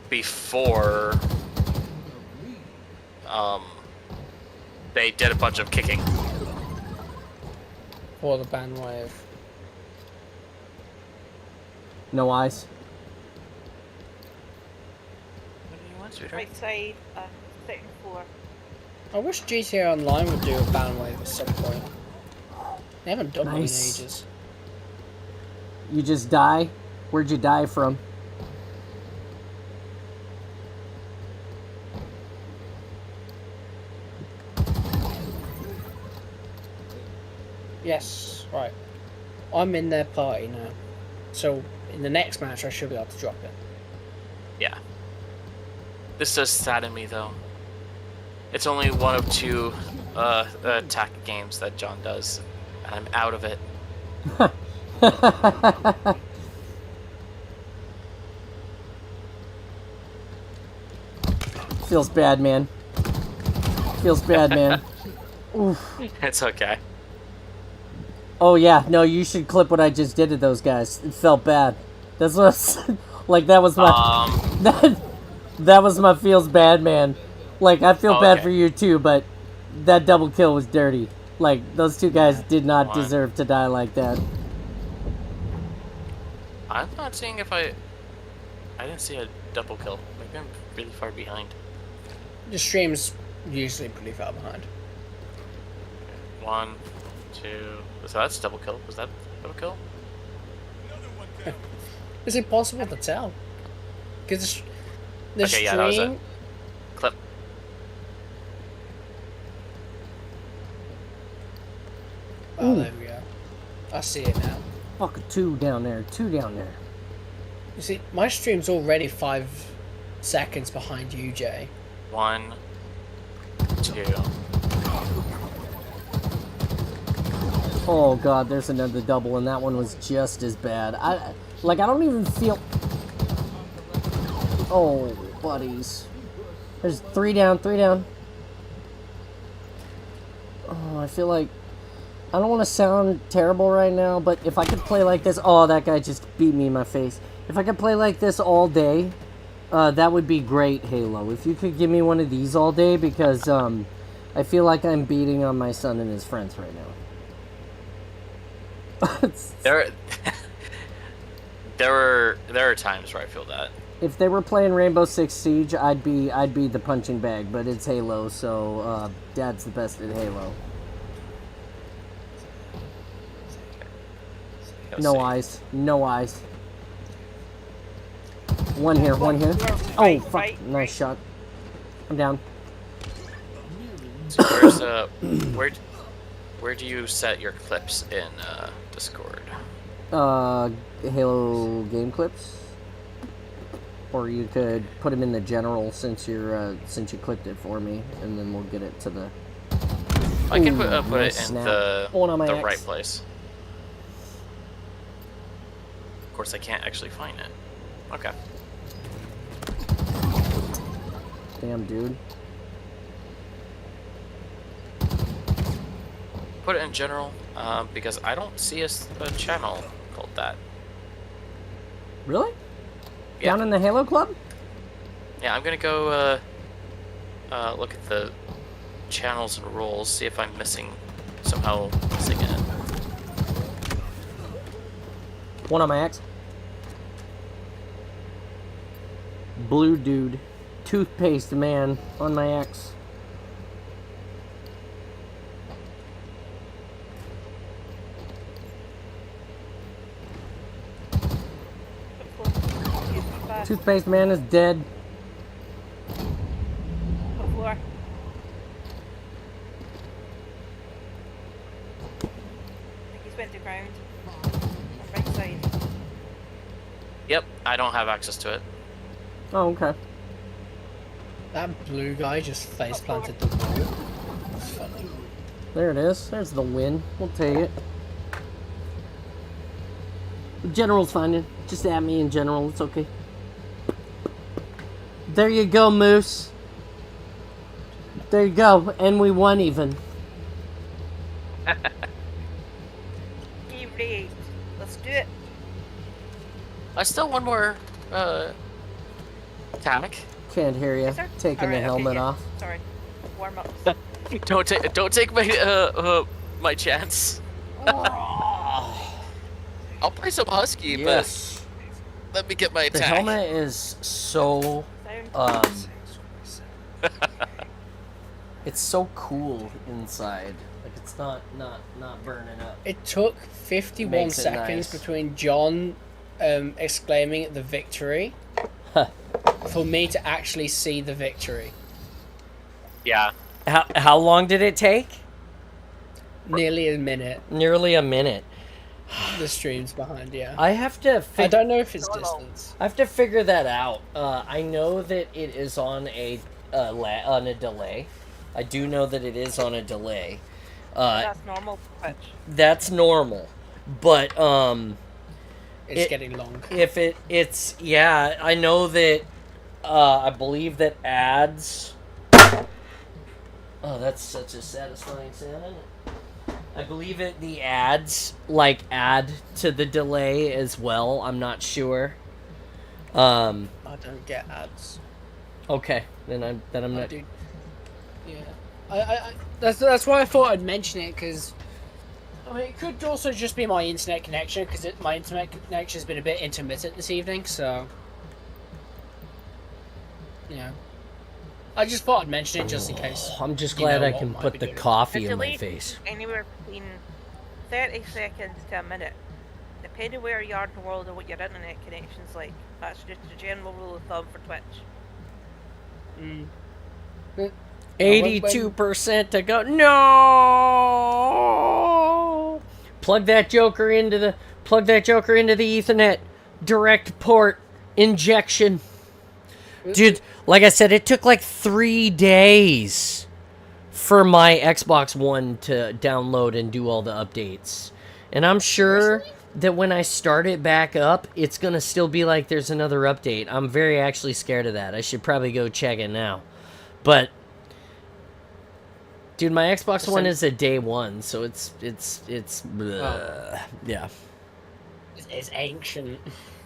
before they did a bunch of kicking. For the ban wave. No eyes. What do you want, sweetheart? Right side, second floor. I wish GTA Online would do a ban wave at some point. They haven't done one in Nice. ages. You just die? Where'd you die from? Yes, right. I'm in their party now. So, in the next match, I should be able to drop it. Yeah. This does sadden me, though. It's only one of 2 attack games that John does, and I'm out of it. Feels bad, man. Feels bad, man. Oof. It's okay. Oh yeah, no, you should clip what I just did to those guys. It felt bad. That's what I was, like. That was my that was my feels bad, man. Like I feel bad for you too, but that double kill was dirty. Like those 2 guys did not deserve to die like that. I'm not seeing if I didn't see a double kill. Maybe I'm really far behind. The stream's usually pretty far behind. 1, 2. So that's a double kill. Was that a double kill? It's impossible to tell. Because the Okay, stream... yeah, that was it. Clip. Oh, there we go. I see it now. Fuck, 2 down there. 2 down there. You see, my stream's already 5 seconds behind you, Jay. 1, 2. Oh god, there's another double, and that one was just as bad. I don't even feel. Oh, buddies. There's 3 down, 3 down. Oh, I feel like I don't want to sound terrible right now, but if I could play like this, oh, that guy just beat me in my face. If I could play like this all day, that would be great, Halo. If you could give me one of these all day, because I feel like I'm beating on my son and his friends right now. There are times where I feel that. If they were playing Rainbow Six Siege, I'd be the punching bag, but it's Halo, so Dad's the best at Halo. No eyes, no eyes. One here, one here. Oh fuck! Nice shot. I'm down. So where's where do you set your clips in Discord? Halo game clips. Or you could put them in the general since you clipped it for me, and then we'll get it to the. I can put it in the X. right place. Of course, I can't actually find it. Okay. Damn, dude. Put it in general, because I don't see a channel called that. Really? Yeah. Down in the Halo Club? Yeah, I'm gonna go look at the channels and roles, see if I'm somehow missing it. One on my X. Blue dude. Toothpaste man on my X. Toothpaste man is dead. What floor? I think he's went to ground. On right side. Yep, I don't have access to it. Oh, okay. That blue guy just face planted the wall. That's funny. There it is. There's the win. We'll take it. General's fine. Just at me in general. It's okay. There you go, Moose. There you go, and we won even. Great. Let's do it. I still one more attack. Can't hear you. Yes, sir? Taking Alright, the helmet yeah. off. Sorry. Warm up. Don't take my my chance. I'll play some husky, Yes. but let me get my The attack. helmet is so it's so cool inside. Like it's not burning up. It took 51 Makes it seconds nice. between John exclaiming at the victory for me to actually see the victory. Yeah. How long did it take? Nearly a minute. Nearly a minute. The stream's behind, yeah. I have to I don't know if it's distance. I have to figure that out. I know that it is on a delay. I do know that it is on a delay. That's normal. Twitch. That's normal. But It's getting long. if it's yeah, I know that I believe that ads. Oh, that's such a satisfying sound, isn't it? I believe the ads like add to the delay as well. I'm not sure. I don't get ads. Okay, then I'm I not. do. Yeah. I that's why I thought I'd mention it, because I mean, it could also just be my internet connection, because my internet connection has been a bit intermittent this evening, so yeah. I just thought I'd mention it just in case. I'm just you glad know I what can might put be the doing. coffee The in my delay face. anywhere between 30 seconds to a minute, depending where you are in the world or what your internet connection's like. That's just a general rule of thumb for Twitch. Mm. 82% to go. No. Plug that joker into the Ethernet direct port injection. Dude, like I said, it took like 3 days for my Xbox One to download and do all the updates. And I'm sure that when I start it back up, it's going to still be like there's another update. I'm very actually scared of that. I should probably go check it now. But dude, my Xbox One is a day one, so it's yeah. It's ancient.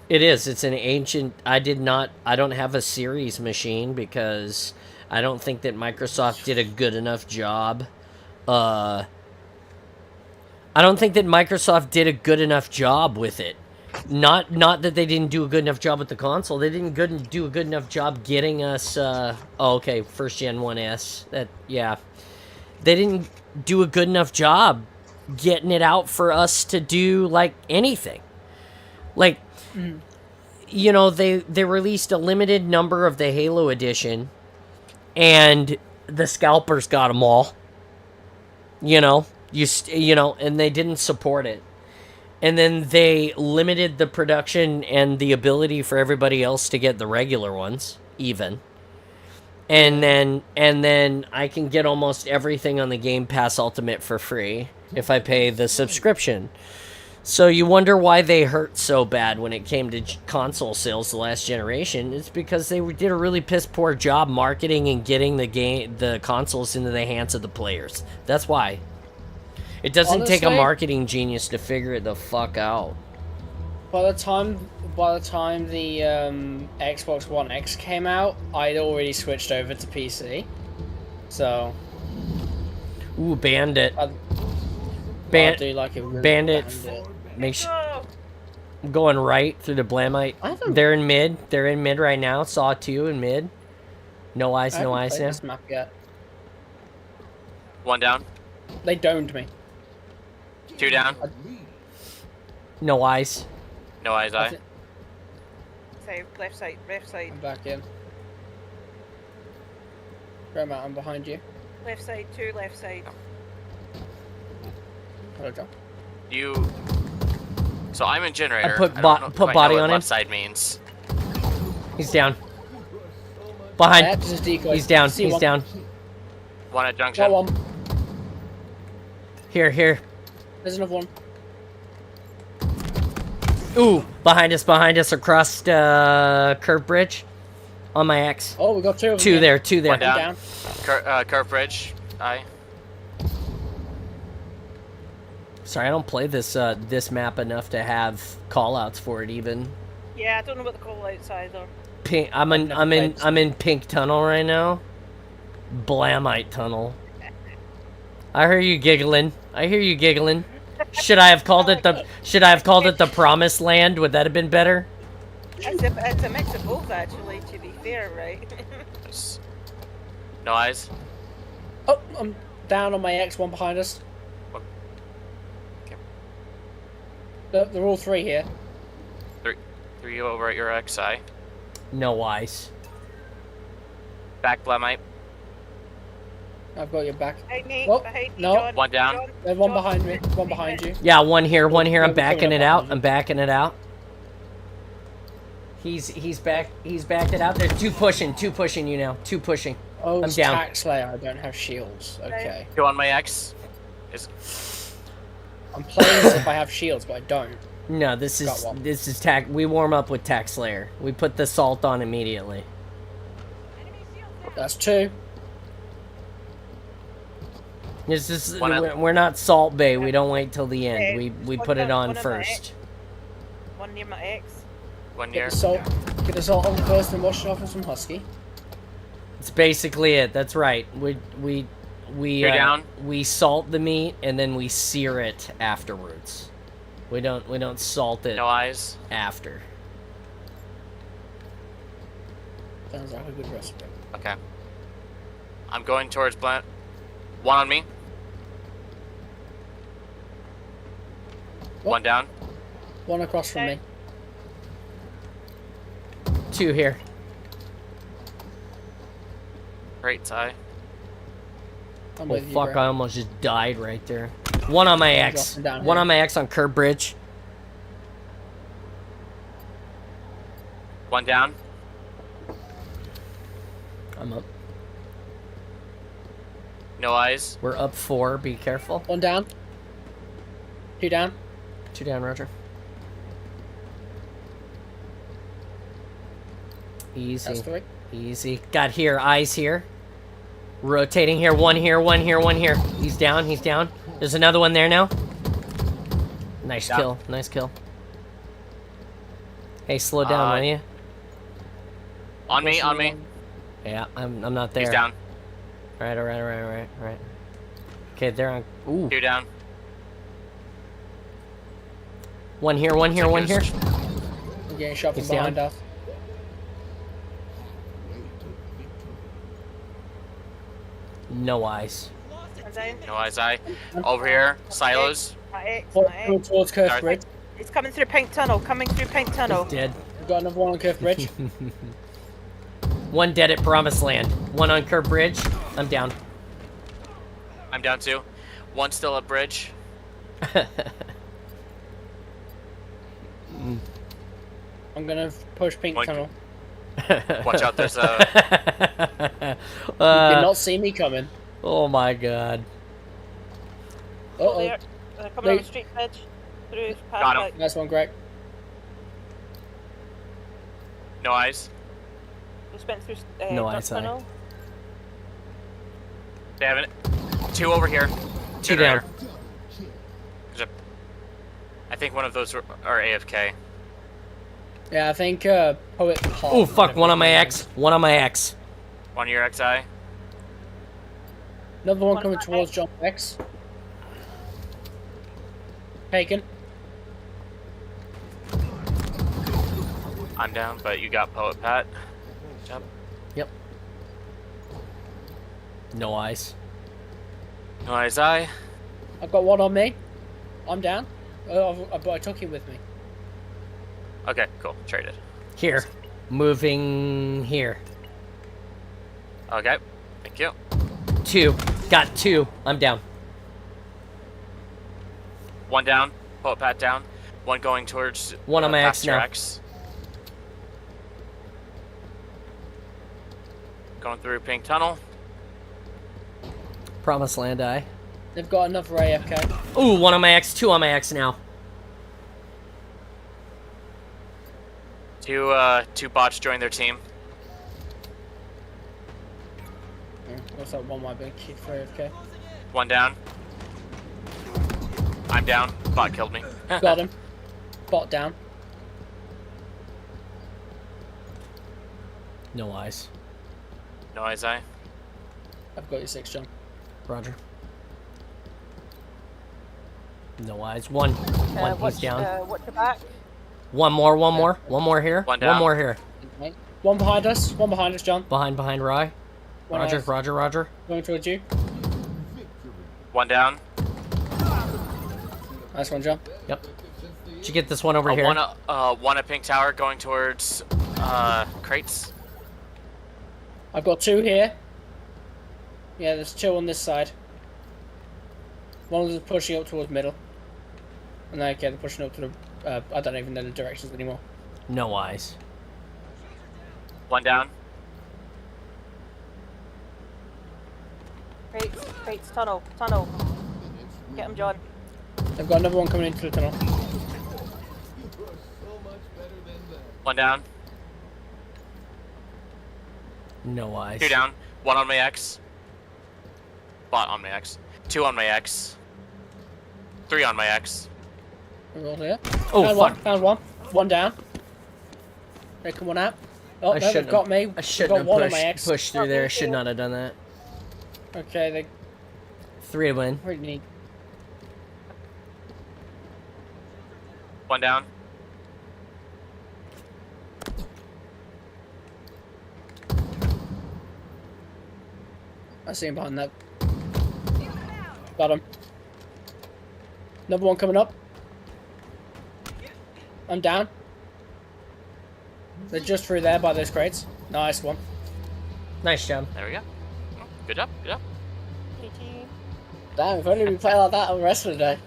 It is. It's an ancient. I don't have a series machine because I don't think that Microsoft did a good enough job. I don't think that Microsoft did a good enough job with it. Not that they didn't do a good enough job with the console. They didn't do a good enough job getting us. First Gen 1S. Yeah. They didn't do a good enough job getting it out for us to do like anything. Like. You know, they released a limited number of the Halo edition, and the scalpers got them all. You know, and they didn't support it. And then they limited the production and the ability for everybody else to get the regular ones, even. And then I can get almost everything on the Game Pass Ultimate for free if I pay the subscription. So you wonder why they hurt so bad when it came to console sales the last generation. It's because they did a really piss poor job marketing and getting the consoles into the hands of the players. That's why. It doesn't take a marketing genius to figure it the fuck out. By the time the Xbox One X came out, I'd already switched over to PC. So. Ooh, Bandit. I'll do like a really Bandit. Make sure. I'm going right through the Blamite. They're in mid. They're in mid right now. Saw 2 in mid. No eyes, no eyes now. This map yet. One down. They domed me. 2 down. No eyes. No eyes, eye. Side, left side, left side. I'm back in. Grandma, I'm behind you. Left side, 2 left side. Hello, John. So I'm in generator. I put don't know put if I body know what on him. left side means. He's down. Behind. That's just decoy. He's down. See He's one. down. One at junction. Got one. Here. There's another one. Ooh, behind us, across curve bridge. On my X. Oh, we got two of them. Two here. there, two there. One down. Down. Curve bridge. Aye. Sorry, I don't play this this map enough to have call-outs for it even. Yeah, I don't know what the call outs either. Pink, I'm in pink tunnel right now. Blamite tunnel. I hear you giggling. I hear you giggling. Should I have called it the promised land? Would that have been better? It's a mix of both, actually, to be fair, right? No eyes. Oh, I'm down on my X, one behind us. Okay. They're all three here. Three over at your XI. No ice. Back Blamite. I've got your back. Behind me, Well, behind me, no. John, One down. John, There's one John, behind me. One behind you. Yeah, one here, one here. I'm Yeah, we're backing coming it up out. behind you. I'm backing it out. He's backed it out. There's two pushing you now. Two pushing. Oh, I'm it's down. Tax Slayer. I don't have shields. Okay. Go on my X. I'm playing as if I have shields, but I don't. No, Got one. this is tack. We warm up with Tax Slayer. We put the salt on immediately. That's two. This is One out. we're not Salt Bay. We don't wait till the end. Okay, We one put it down, on one on my first. one near my ex. One Get year. the salt. Get the salt on first and wash it off with some husky. It's basically it. That's right. You're down. We salt the meat and then we sear it afterwards. We don't salt it No eyes. after. Sounds like a good recipe. Okay. I'm going towards Blant. One on me. What? One down. One across from me. Two here. Great tie. I'm Oh with you, fuck! bro. I almost just died right there. One on my X. dropping down One here. on my X on curb bridge. One down. I'm up. No eyes. We're up 4. Be careful. One down. Two down. 2 down, Roger. Easy. That's three. Easy. Got here. Eyes here. Rotating here. One here. One here. One here. He's down. He's down. There's another one there now. Nice Down. kill. Nice kill. Hey, slow down, will you? On me. On me. Yeah, I'm not there. He's down. All right. Okay, they're on. Ooh. Two down. One here. One here. One here. I'm getting shot from He's down. behind us. No eyes. And down. No eyes. Over here. Silos. My ex, One my ex. towards Curve Sorry. Bridge. It's coming through Pink Tunnel. Coming through Pink Tunnel. Dead. We've got another one on Curve Bridge. One dead at Promised Land. One on Curb Bridge. I'm down. I'm down two. One still at bridge. I'm gonna push Pink One- Tunnel. Watch out. There's a. You did not see me coming. Oh my god. Oh, Uh-oh. they're coming on They- the street edge. Through past Got him. like- Nice one, Greg. No eyes. Just went through No Dark eyesight. Tunnel. They have it. Two over here. 2 down. There's a. I think one of those are AFK. Yeah, I think Poet Hall. Oh fuck! One on my X. One on my X. One of your XI. Another one One coming on towards X. John X. Taken. I'm down, but you got Poet Pat. Jump. Yep. No eyes. No eyes. I. I've got one on me. I'm down. But I took him with me. Okay, cool. Traded. Here. Moving here. Okay. Thank you. 2. Got 2. I'm down. One down. Poet Pat down. One going towards. One on my X past your now. X. Going through Pink Tunnel. Promised Land eye. They've got another AFK. Ooh, 1 on my X. 2 on my X now. Two bots joined their team. Looks like one might be kicked through. Okay. One down. I'm down. Bot killed me. Got him. Bot down. No eyes. No eyes, eye. I've got your 6, John. Roger. No eyes. One. He's down. What's the back? One more here. One down. One more here. Okay. One behind us, John. Behind Rye. One Roger, else. Roger. Going towards you. One down. Nice one, John. Yep. Did you get this one over here? One at Pink Tower going towards crates. I've got 2 here. Yeah, there's 2 on this side. One of them pushing up towards middle. And then, okay, they're pushing up to the... I don't even know the directions anymore. No eyes. One down. Crates, tunnel. Get him, John. They've got another one coming into the tunnel. One down. No eyes. 2 down. 1 on my X. Bot on my X. 2 on my X. 3 on my X. We're all here. Oh, Found fuck. one. Found one. One down. Taking one out. Oh, no, they've got me. I shouldn't have one on my X. pushed through there. I should not have done that. Okay, they 3 to win. really need... One down. I see him behind that. Got him. Another one coming up. I'm down. They're just through there by those crates. Nice one. Nice job. There we go. Good job. Damn, if only we play like that on the rest of the day.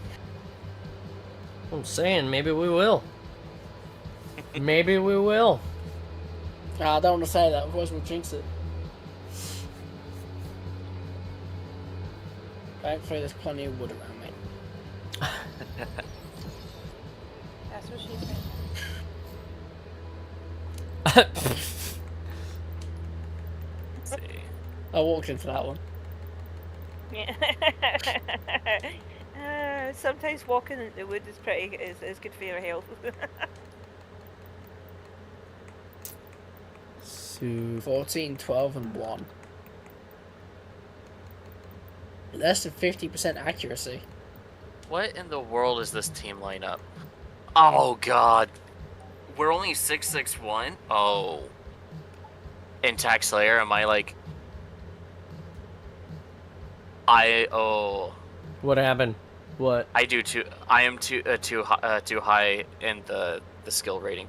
I'm saying, maybe we will. Maybe we will. I don't want to say that, otherwise we'll jinx it. Thankfully, there's plenty of wood around me. That's what she said. Let's see. I walked into that one. Yeah. Sometimes walking in the wood is good for your health. So 14, 12, and 1. Less than 50% accuracy. What in the world is this team lineup? Oh god. We're only 661? Oh. In Tax Slayer, am I like... what happened? What? I am too high in the skill rating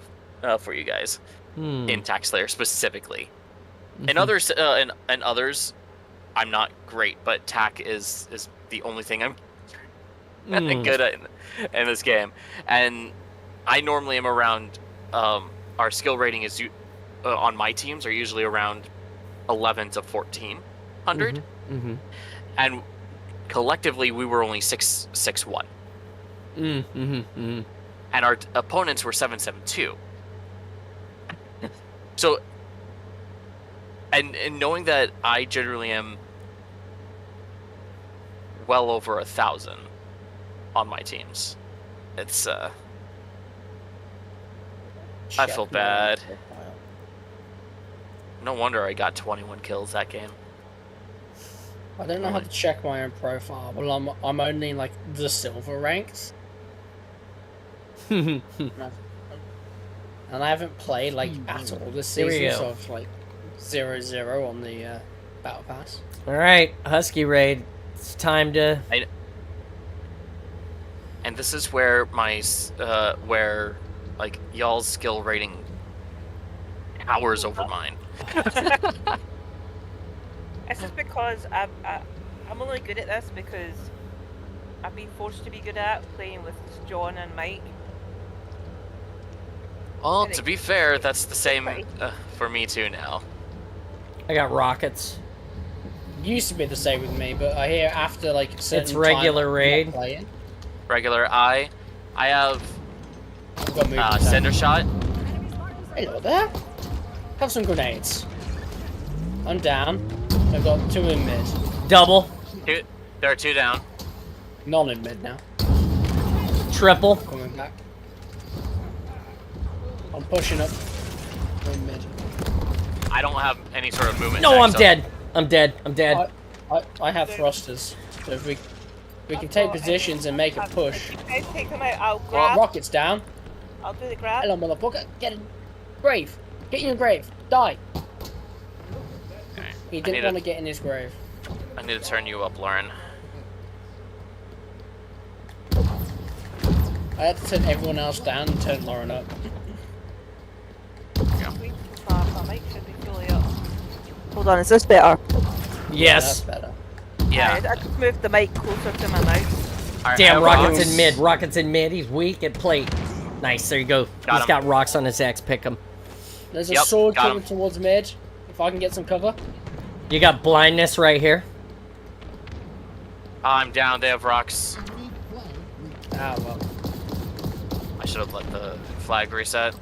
for you guys. In Tax Slayer specifically. In others others I'm not great, but TAC is the only thing I'm good at in this game. And I normally am around our skill rating is on my teams are usually around 11 to 1400. And collectively we were only 661. And our opponents were 772. So and knowing that I generally am well over 1,000 on my teams, it's I feel bad. No wonder I got 21 kills that game. I don't know how to check my own profile, but I'm only like the silver ranks. And I haven't played like at all this Here we season, go. so I've like 0-0 on the battle pass. All right, Husky raid. It's time to. And this is where my where like y'all's skill rating towers over mine. It's just because I'm only good at this because I've been forced to be good at playing with John and Mike. Well, to be fair, that's the same for me too now. I got rockets. Used to be the same with me, but I hear after like certain It's regular time of raid. not playing, Regular I have I've got moved to Cinder Shot. Hello there. Have some grenades. I'm down. I've got 2 in mid. Double. There are 2 down. None in mid now. Triple. Coming back. I'm pushing up. In mid. I don't have any sort of movement. No, check, I'm so- dead. I'm dead. I'm dead. I have thrusters. So if we can take positions and make a push. If you guys take them out, I'll grab. Rocket's down. I'll do the grab. Hello, motherfucker. Get in. Grave. Get in your grave. Die. Okay. He I didn't need want to- to get in his grave. I need to turn you up, Lauren. I had to turn everyone else down and turn Lauren up. My mic should be fully up. Hold on, is this better? Yes. That's better. Yeah. Alright, I just moved the mic closer to my mouth. Alright, Damn, I have Rocket's rocks. in mid. Rocket's in mid. He's weak at plate. Nice. There you go. Got He's him. got rocks on his X. Pick him. There's a Yep, sword got coming him. towards mid. If I can get some cover. You got blindness right here. I'm down. They have rocks. Ah, well. I should have let the flag reset.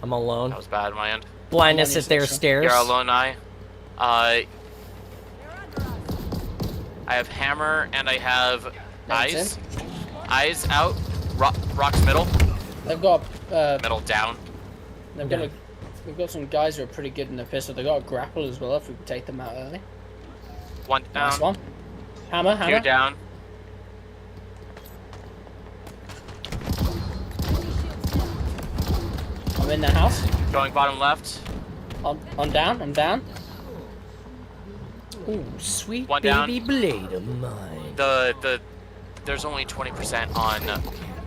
I'm alone. That was bad on my end. Blindness Money at their section. stairs. You're alone, I have hammer and I have That's eyes. Eyes out. Rocks middle. They've got Middle down. We've got some guys who are pretty good in the pistol. They've got a grapple as well if we can take them out early. 1 down. Nice one. Hammer, 2 hammer. down. I'm in the house. Going bottom left. I'm down, I'm down. Ooh, sweet One baby down. blade of mine. There's only 20% on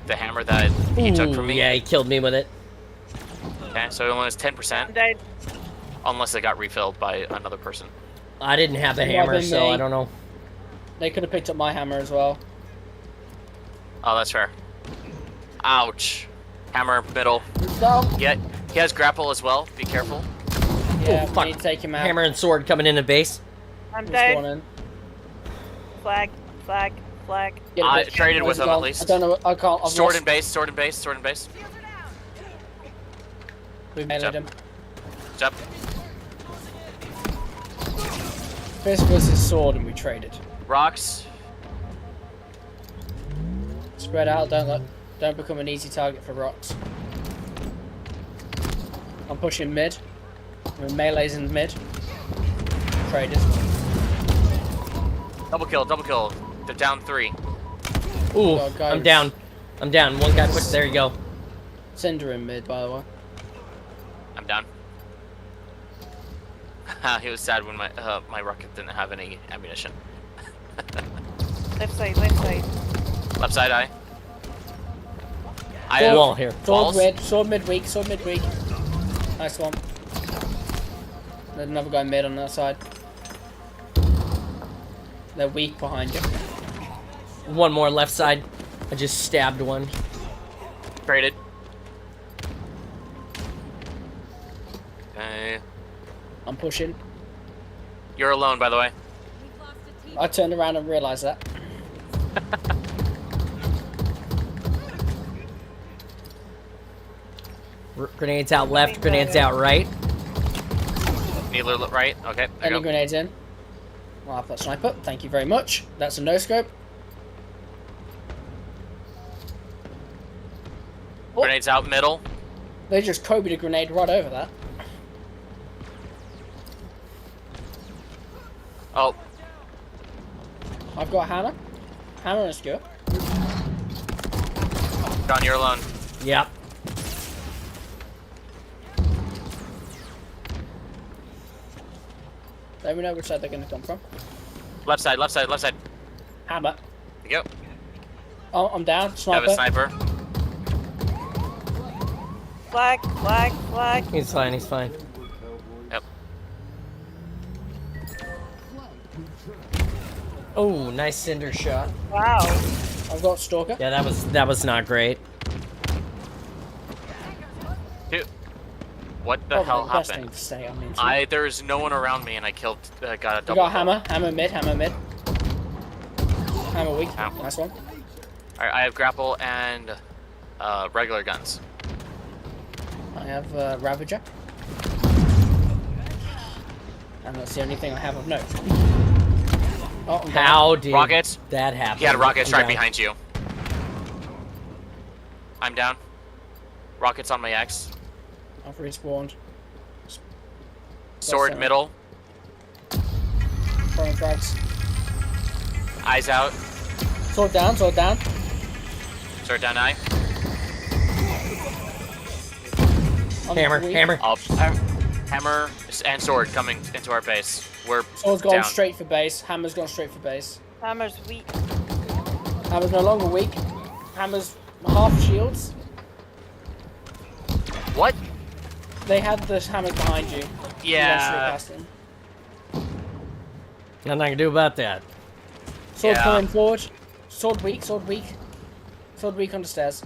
the hammer that he took from me. Yeah, he killed me with it. Okay, so it only has 10%, I'm dead. unless it got refilled by another person. I didn't have a Might hammer, have been so me. I don't know. They could have picked up my hammer as well. Oh, that's fair. Ouch. Hammer middle. No. Yeah, he has grapple as well. Be careful. Yeah, fuck. we need to take him out. Hammer and sword coming in the base. I'm There's one dead. in. Flag, flag, flag. Get a I bit- traded with Where's it him at gone? least. I don't know. I can't. I've Sword lost. in base, sword in base, sword in base. We meleeed Jump. him. Jump. Fist versus sword, and we traded. Rocks. Spread out. Don't become an easy target for rocks. I'm pushing mid. With melee's in mid. Traded. Double kill, double kill. They're down 3. Ooh, Got a guy I'm with- down. I'm down. One guy pushed. There you go. Cinder in mid, by the way. I'm down. He was sad when my rocket didn't have any ammunition. Left side, left side. Left side eye. I Sword have wall here. Sword walls. mid. Sword mid weak. Sword mid weak. Nice one. There's another guy mid on that side. They're weak behind you. One more left side. I just stabbed one. Traded. Okay. I'm pushing. You're alone, by the way. I turned around and realised that. Grenades out left. Grenades out right. Needler right. Okay. There Any you go. grenades in? I'll have that sniper. Thank you very much. That's a no scope. Oh, Grenades out middle. they just Kobe'd a grenade right over that. Oh, I've got a hammer. Hammer and a skewer. John, you're alone. Yep. Let me know which side they're going to come from. Left side, left side, left side. Hammer. There you go. Oh, I'm down. Have Sniper. a sniper. Flag, flag, flag. He's fine. He's fine. Yep. Oh, nice cinder shot. Wow. I've got stalker. Yeah, that was not great. Dude, what the Probably hell the best happened? thing to say. I mean, There's no one around me, and I got a we double. got kill. hammer. Hammer mid. Hammer mid. Hammer weak. Hammer. Nice one. Alright, I have grapple and regular guns. I have Ravager. And that's the only thing I have of note. Oh, I'm down. How did Rockets. that happen? He had rockets I'm right down. behind you. I'm down. Rockets on my X. I've respawned. Sword That's middle. Throwing frags. Eyes out. Sword down, sword down. Sword down eye. I'm Hammer, weak. hammer. Up. Hammer and sword coming into our base. We're Sword's gone down. straight for base. Hammer's gone straight for base. Hammer's weak. Hammer's no longer weak. Hammer's half shields. What? They had the hammers behind you. You went straight Yeah. past them. Nothing I can do about that. Sword Yeah. coming forward. Sword weak, sword weak. Sword weak on the stairs.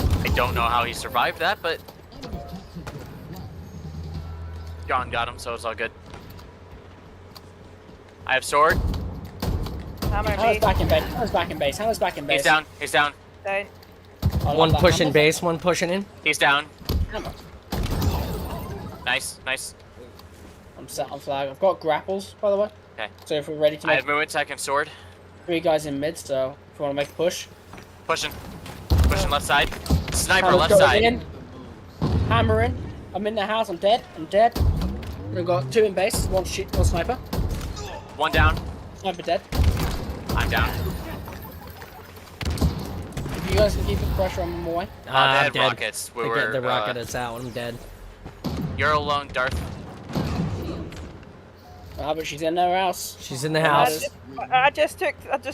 I don't know how he survived that, but John got him, so it's all good. I have sword. Hammer Hammer's base. back in base. Hammer's back in base. Hammer's back in base. He's down. He's down. Down. I love One that pushing hammer. base, one pushing in. He's down. Hammer. Nice. Nice. I'm set on flag. I've got grapples, by the way. Okay. So if we're ready to I make have movement tech and sword. 3 guys in mid, so if you want to make a push. Pushing. Pushing left side. Sniper Hammer's left going side. in. Hammer in. I'm in the house. I'm dead. I'm dead. We've got 2 in base. One sniper. One down. Sniper dead. I'm down. If you guys can keep the pressure on my way. They I'm had dead. rockets. We were. The rocket is out. I'm dead. You're alone, Darth. Ah, but she's in her house. She's in the I house. just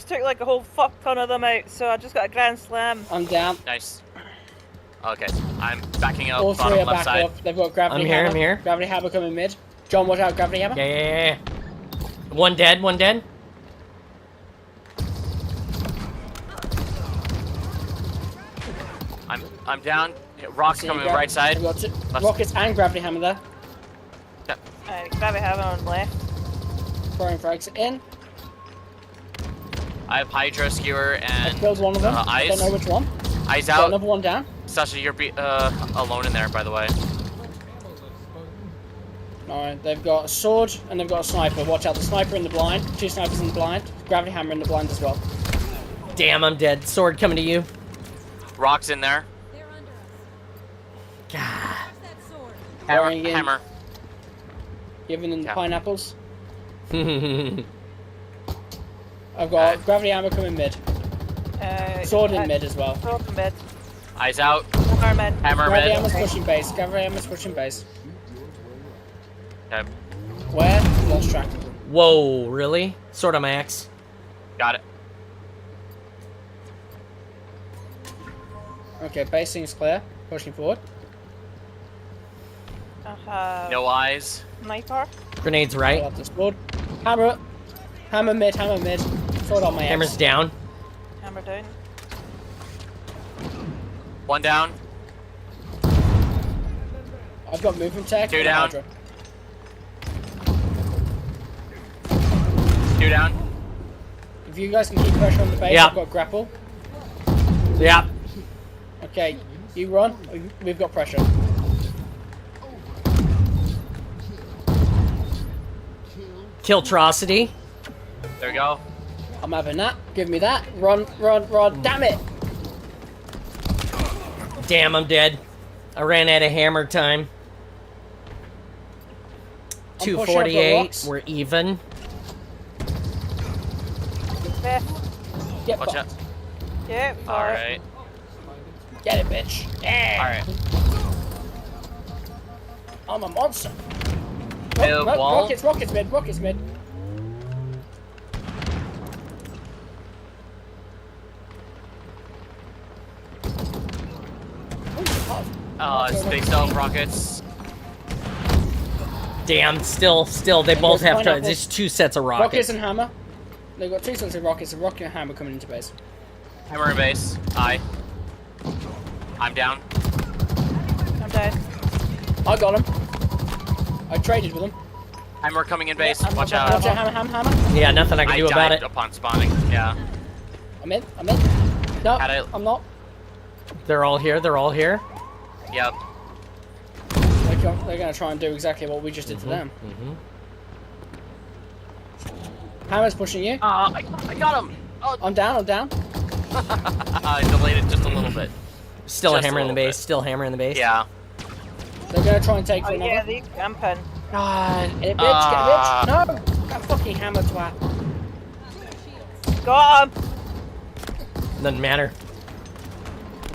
took like a whole fuck ton of them out, so I just got a grand slam. I'm down. Nice. Okay. I'm backing up. All 3 Bottom are left back side. up. They've got gravity I'm here, hammer. I'm here. Gravity hammer coming mid. John, watch out. Gravity hammer. Yeah. One dead, one dead. I'm down. Rocks See you, coming Gav. right side. We've got 2 Left. rockets and gravity hammer there. Gravity hammer on left. Throwing frags in. I have Hydra skewer I've and killed one of them. I eyes. don't know which one. Eyes Got out. another one down. Sasha, you're alone in there, by the way. Alright, they've got a sword and they've got a sniper. Watch out, the sniper in the blind. 2 snipers in the blind. Gravity hammer in the blind as well. Damn, I'm dead. Sword coming to you. Rocks in there. They're under us. God. Where's that sword? Throwing in. Hammer. Giving them the Yeah. pineapples. I've got gravity hammer coming mid. Sword in mid as well. Sword in mid. Eyes out. Hammer mid. Hammer Gravity mid. hammer's pushing base. Gravity hammer's pushing base. Okay. Where? Lost track. Whoa, really? Sword on my axe. Got it. Okay, base seems clear. Pushing forward. No eyes. Sniper. Grenades I right. love the sword. Hammer. Hammer mid. Hammer mid. Sword on my axe. Hammer's down. Hammer down. One down. I've got movement tech. 2 and down. Hydra. 2 down. If you guys can keep pressure on the base, Yeah. I've got grapple. Yep. Okay, you run. We've got pressure. Killtrocity. There we go. I'm having that. Give me that. Run, run, run. Damn it! Damn, I'm dead. I ran out of hammer time. I'm pushing up the 248. rocks. We're even. Fifth. Get Watch fucked. out. Yeah. All right. Get it, bitch. Yeah. All right. I'm a monster. Ew, wall. Rockets mid. Rockets mid. They still have rockets. Damn, still, they both have pineapple. just 2 sets of Rockets rockets. and hammer. They've got 2 sets of rockets. A rocket and hammer coming into base. Hammer in base. Eye. I'm down. I'm down. I got him. I traded with him. Hammer coming in base. Hammer, Watch hammer, out. hammer. Yeah, nothing I can I do about died it. upon spawning. Yeah. I'm in. No, Had it. I'm not. They're all here. Yep. I they're gonna try and do exactly what we just did to them. Mm-hmm. Hammer's pushing you. I got him. Oh, I'm down. I delayed it just a little bit. Still Just a hammering the little base. bit. Still hammering the base. Yeah. They're gonna try and take Oh you yeah, another. they camping. God. Get it, bitch, get it, bitch. No! That fucking hammer twat. Got him. Doesn't matter.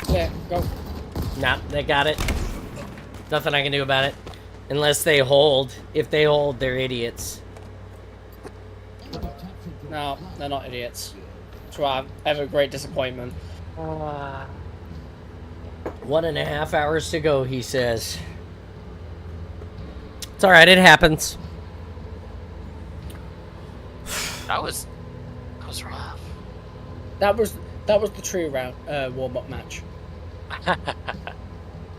Yeah, go. Nah, they got it. Nothing I can do about it. Unless they hold. If they hold, they're idiots. No, they're not idiots. That's why I have a great disappointment. 1.5 hours to go, he says. It's alright, it happens. That was rough. That was the true round warm-up match.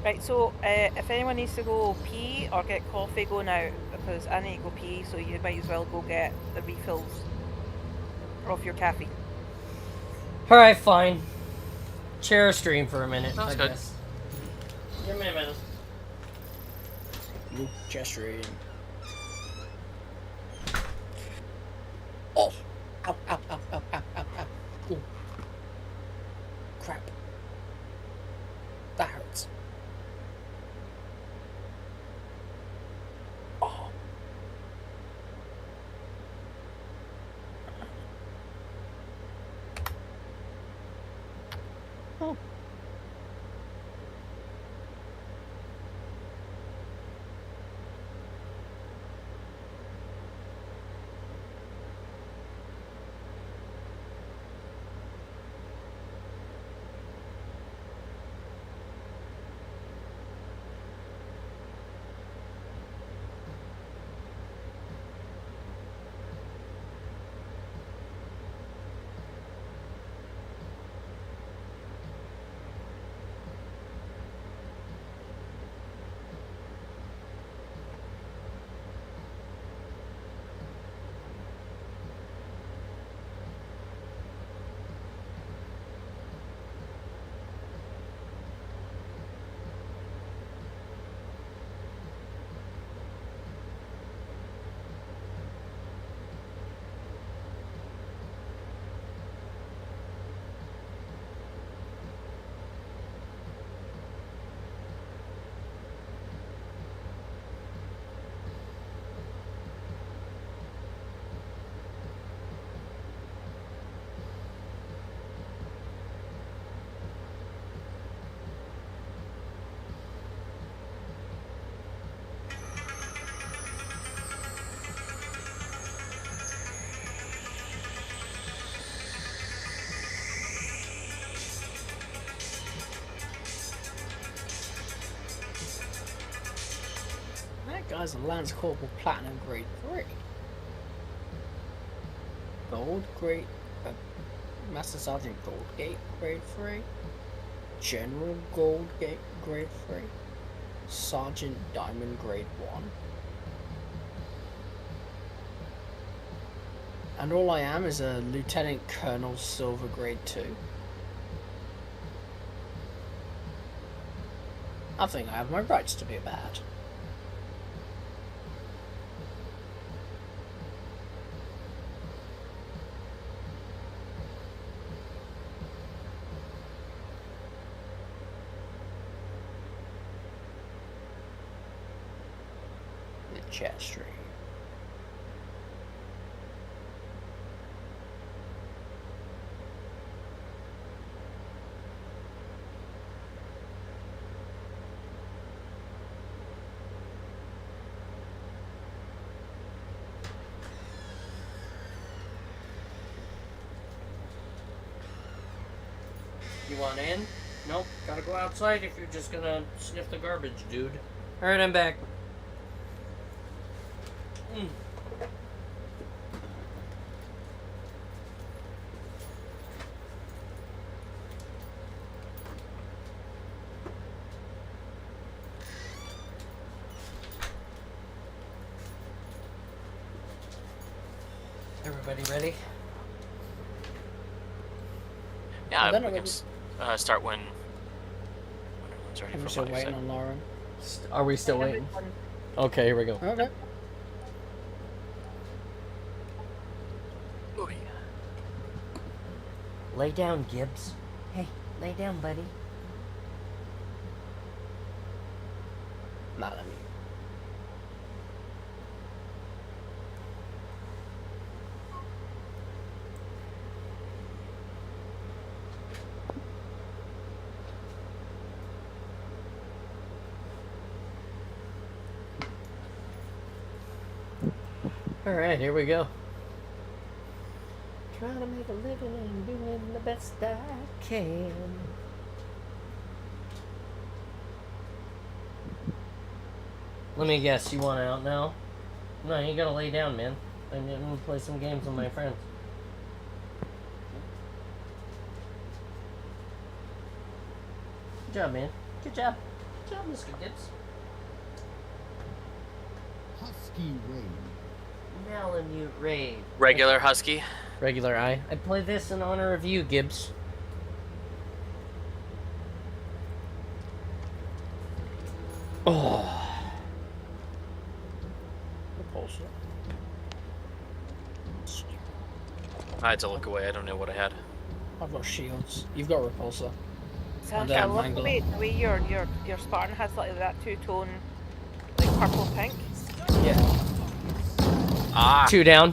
Right, so if anyone needs to go pee or get coffee, go now, because I need to go pee, so you might as well go get the refills of your caffeine. Alright, fine. Share a stream for a minute. Sounds I good. guess. Give me a minute. Ooh, gesturing. Oh! Ow, ow, ow, ow, ow, ow, ow. Ooh. Crap. That hurts. Oh. Oh. That guy's a Lance Corporal Platinum Grade 3. Gold Grade... Master Sergeant Gold Gate Grade 3. General Gold Gate Grade 3. Sergeant Diamond Grade 1. And all I am is a Lieutenant Colonel Silver Grade 2. I think I have my rights to be bad. The chat stream. You want in? Nope. Gotta go outside if you're just gonna sniff the garbage, dude. Alright, I'm back. Everybody ready? Yeah, Then we I'm can start when everyone's ready I'm for still my waiting set. on Lauren. Are we still waiting? Okay, here we go. Okay. Lay down, Gibbs. Hey, lay down, buddy. Not let me. Alright, here we go. Trying to make a living and doing the best I can. Let me guess, you want out now? No, you gotta lay down, man. I'm gonna play some games with my friends. Good job, man. Good job. Good job, Mr. Gibbs. Husky Raid. Malamute Raid. Regular Husky. Regular eye. I play this in honor of you, Gibbs. Oh. Repulsor. I had to look away. I don't know what I had. I've got shields. You've got repulsor. Sounds And, I love Mangler. the way your Spartan has like that two-tone, like purple pink. Yeah. Ah, 2 down.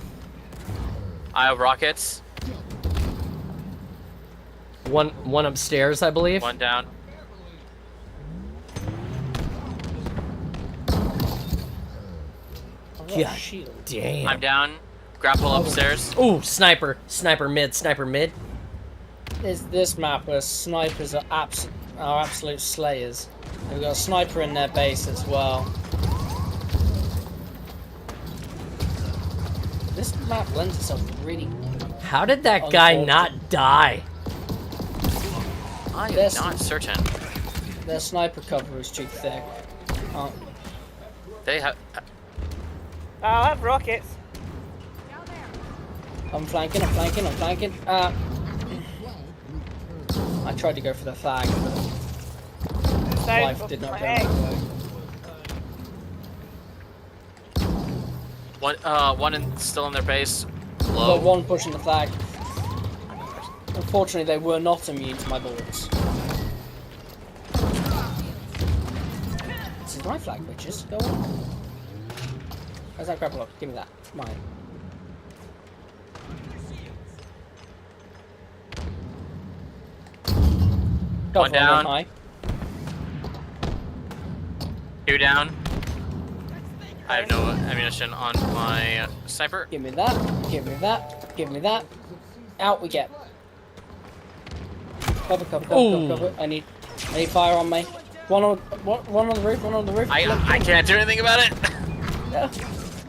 I have rockets. One upstairs, I believe. One down. I've got God shield. damn. I'm down. Grapple upstairs. Ooh, sniper. Sniper mid. Sniper mid. Is this map where snipers are absolute slayers. And we've got a sniper in their base as well. This map lends itself really. How did that guy not die? I am This- not certain. Their sniper cover is too thick. They have. Oh, I have rockets. I'm flanking. I tried to go for the flag, but South life of did not my go head. that way. One still in their base. Got Low. one pushing the flag. Unfortunately, they were not immune to my bullets. This is my flag, bitches. Go on. Where's that grapple up? Give me that. It's mine. One Dodge roll, down. high. 2 down. I have no ammunition on my sniper. Give me that. Give me that. Give me that. Out we get. Cover. Ooh. I need fire on me. One on the roof. One on the roof. I can't do anything about it.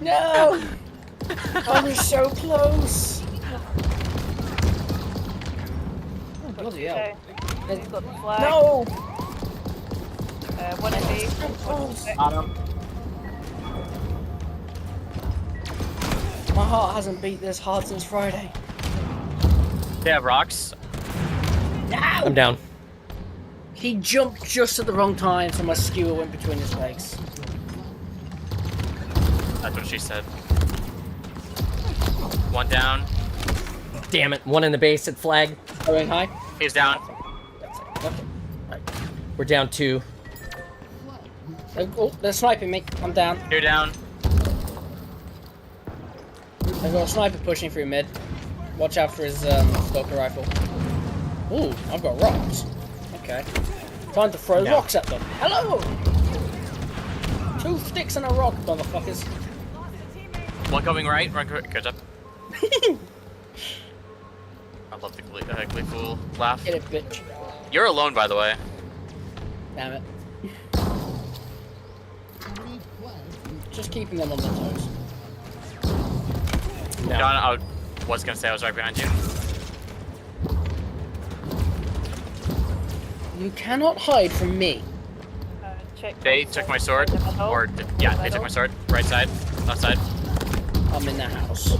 No. I was so close. Oh, bloody hell. Okay. He's got the flag. No. One in base. My heart hasn't beat this hard since Friday. They have rocks. I'm down. He jumped just at the wrong time, so my skewer went between his legs. That's what she said. One down. Damn it. One in the base at flag. Going high. He's down. Okay. Right. We're down 2. Oh, they're sniping me. I'm down. 2 down. I've got a sniper pushing through mid. Watch out for his stalker rifle. Ooh, I've got rocks. Okay. Time to throw Yeah. rocks at them. Hello! 2 sticks and a rock, motherfuckers. One coming right. Run. Catch up. I love the gleeful laugh. Get it, bitch. You're alone, by the way. Damn it. Just keeping them on their toes. No. John, I was gonna say I was right behind you. You cannot hide from me. Check. They took my sword. In the middle. Or, yeah, they took my sword. Right side. Left side. I'm in the house.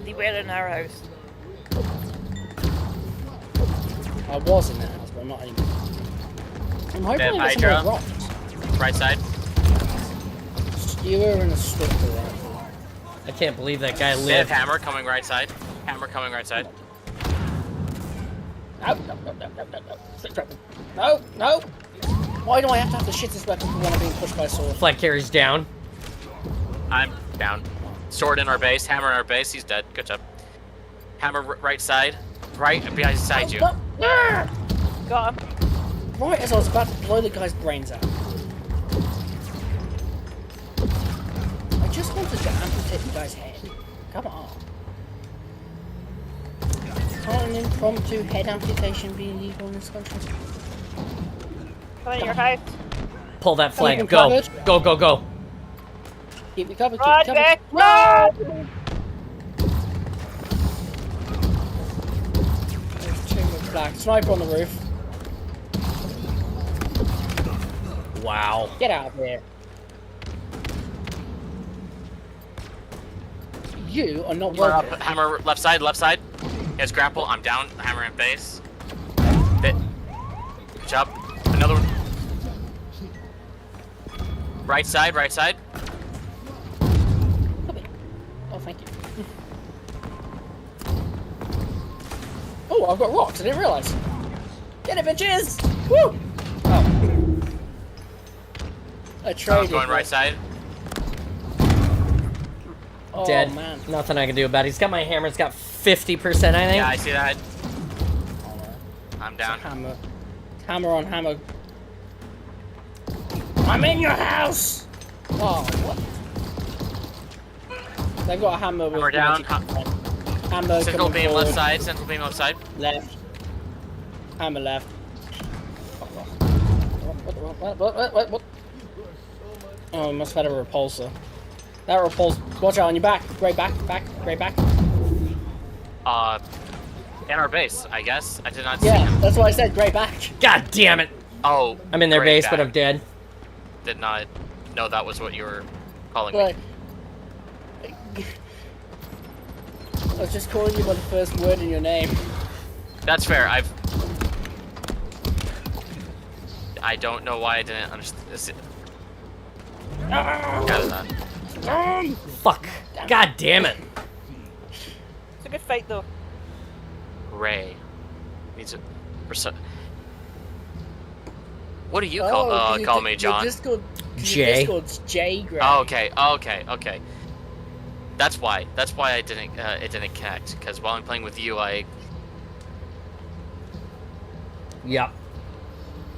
They were in our house. I was in the house, but I'm not anymore. I'm hoping Bit I get some Hydra. more rocks. Right side. Skewer and a swift rifle. I can't believe that guy Bit of lived. hammer coming right side. Hammer coming right side. No, no, no, no, no, no, no. No, no. Why do I have to have the shittest weapon for when I'm being pushed by a sword? Flag carries down. I'm down. Sword in our base. Hammer in our base. He's dead. Good job. Hammer right side. Right beside you. Ah! Got him. Right as I was about to blow the guy's brains out. I just wanted to amputate the guy's head. Come on. Can't an impromptu head amputation be illegal in this country? Come in your house. Pull that Keep flag. him Go. covered. Go, go, go. Keep me covered, keep Run, me covered. Vic, run! There's two with flag. Sniper on the roof. Wow. Get out of here. You are not Hammer up. welcome. Hammer left side. Left side. Yes, grapple. I'm down. Hammer in base. Bit. Good job. Another one. Right side. Right side. Oh, thank you. Oh, I've got rocks. I didn't realise. Get it, bitches! Woo! Oh. I I'm traded. going right side. Oh, Dead. man. Nothing I can do about it. He's got my hammer. It's got 50%, I think. Yeah, I see that. I'm down. Hammer. Hammer on hammer. I'm in your house! Oh, what? They've got a hammer with Hammer down. magic. Hammer Central coming beam forward. left side. Central beam left side. Left. Hammer left. What? Oh, we must have had a repulsor. That repulsor. Watch out on your back. Right back. Right back. In our base, I guess. I did not see Yeah, him. that's what I said. Right back. God damn it. Oh. I'm in their great base, but back. I'm dead. Did not know that was what you were calling Right. me. I was just calling you by the first word in your name. That's fair. I don't know why I didn't understand. Got that. Fuck. God damn it. It's a good fight though. Ray needs a. What do you call me, John? Jay. Discord's Jay Gray. Oh, okay. That's why I didn't. It didn't connect because while I'm playing with you, Yep.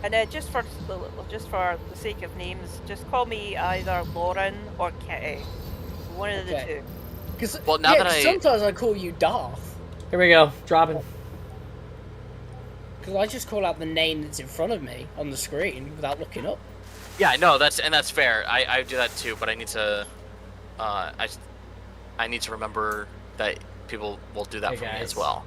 And just for the sake of names, just call me either Lauren or Kitty. One of the Okay. two. Cause, Well, now that sometimes I call you Darth. Here we go. Dropping. Because I just call out the name that's in front of me on the screen without looking up. Yeah, no, that's fair. I do that too, but I need to. I need to remember that people will do that Hey, for me guys. as well.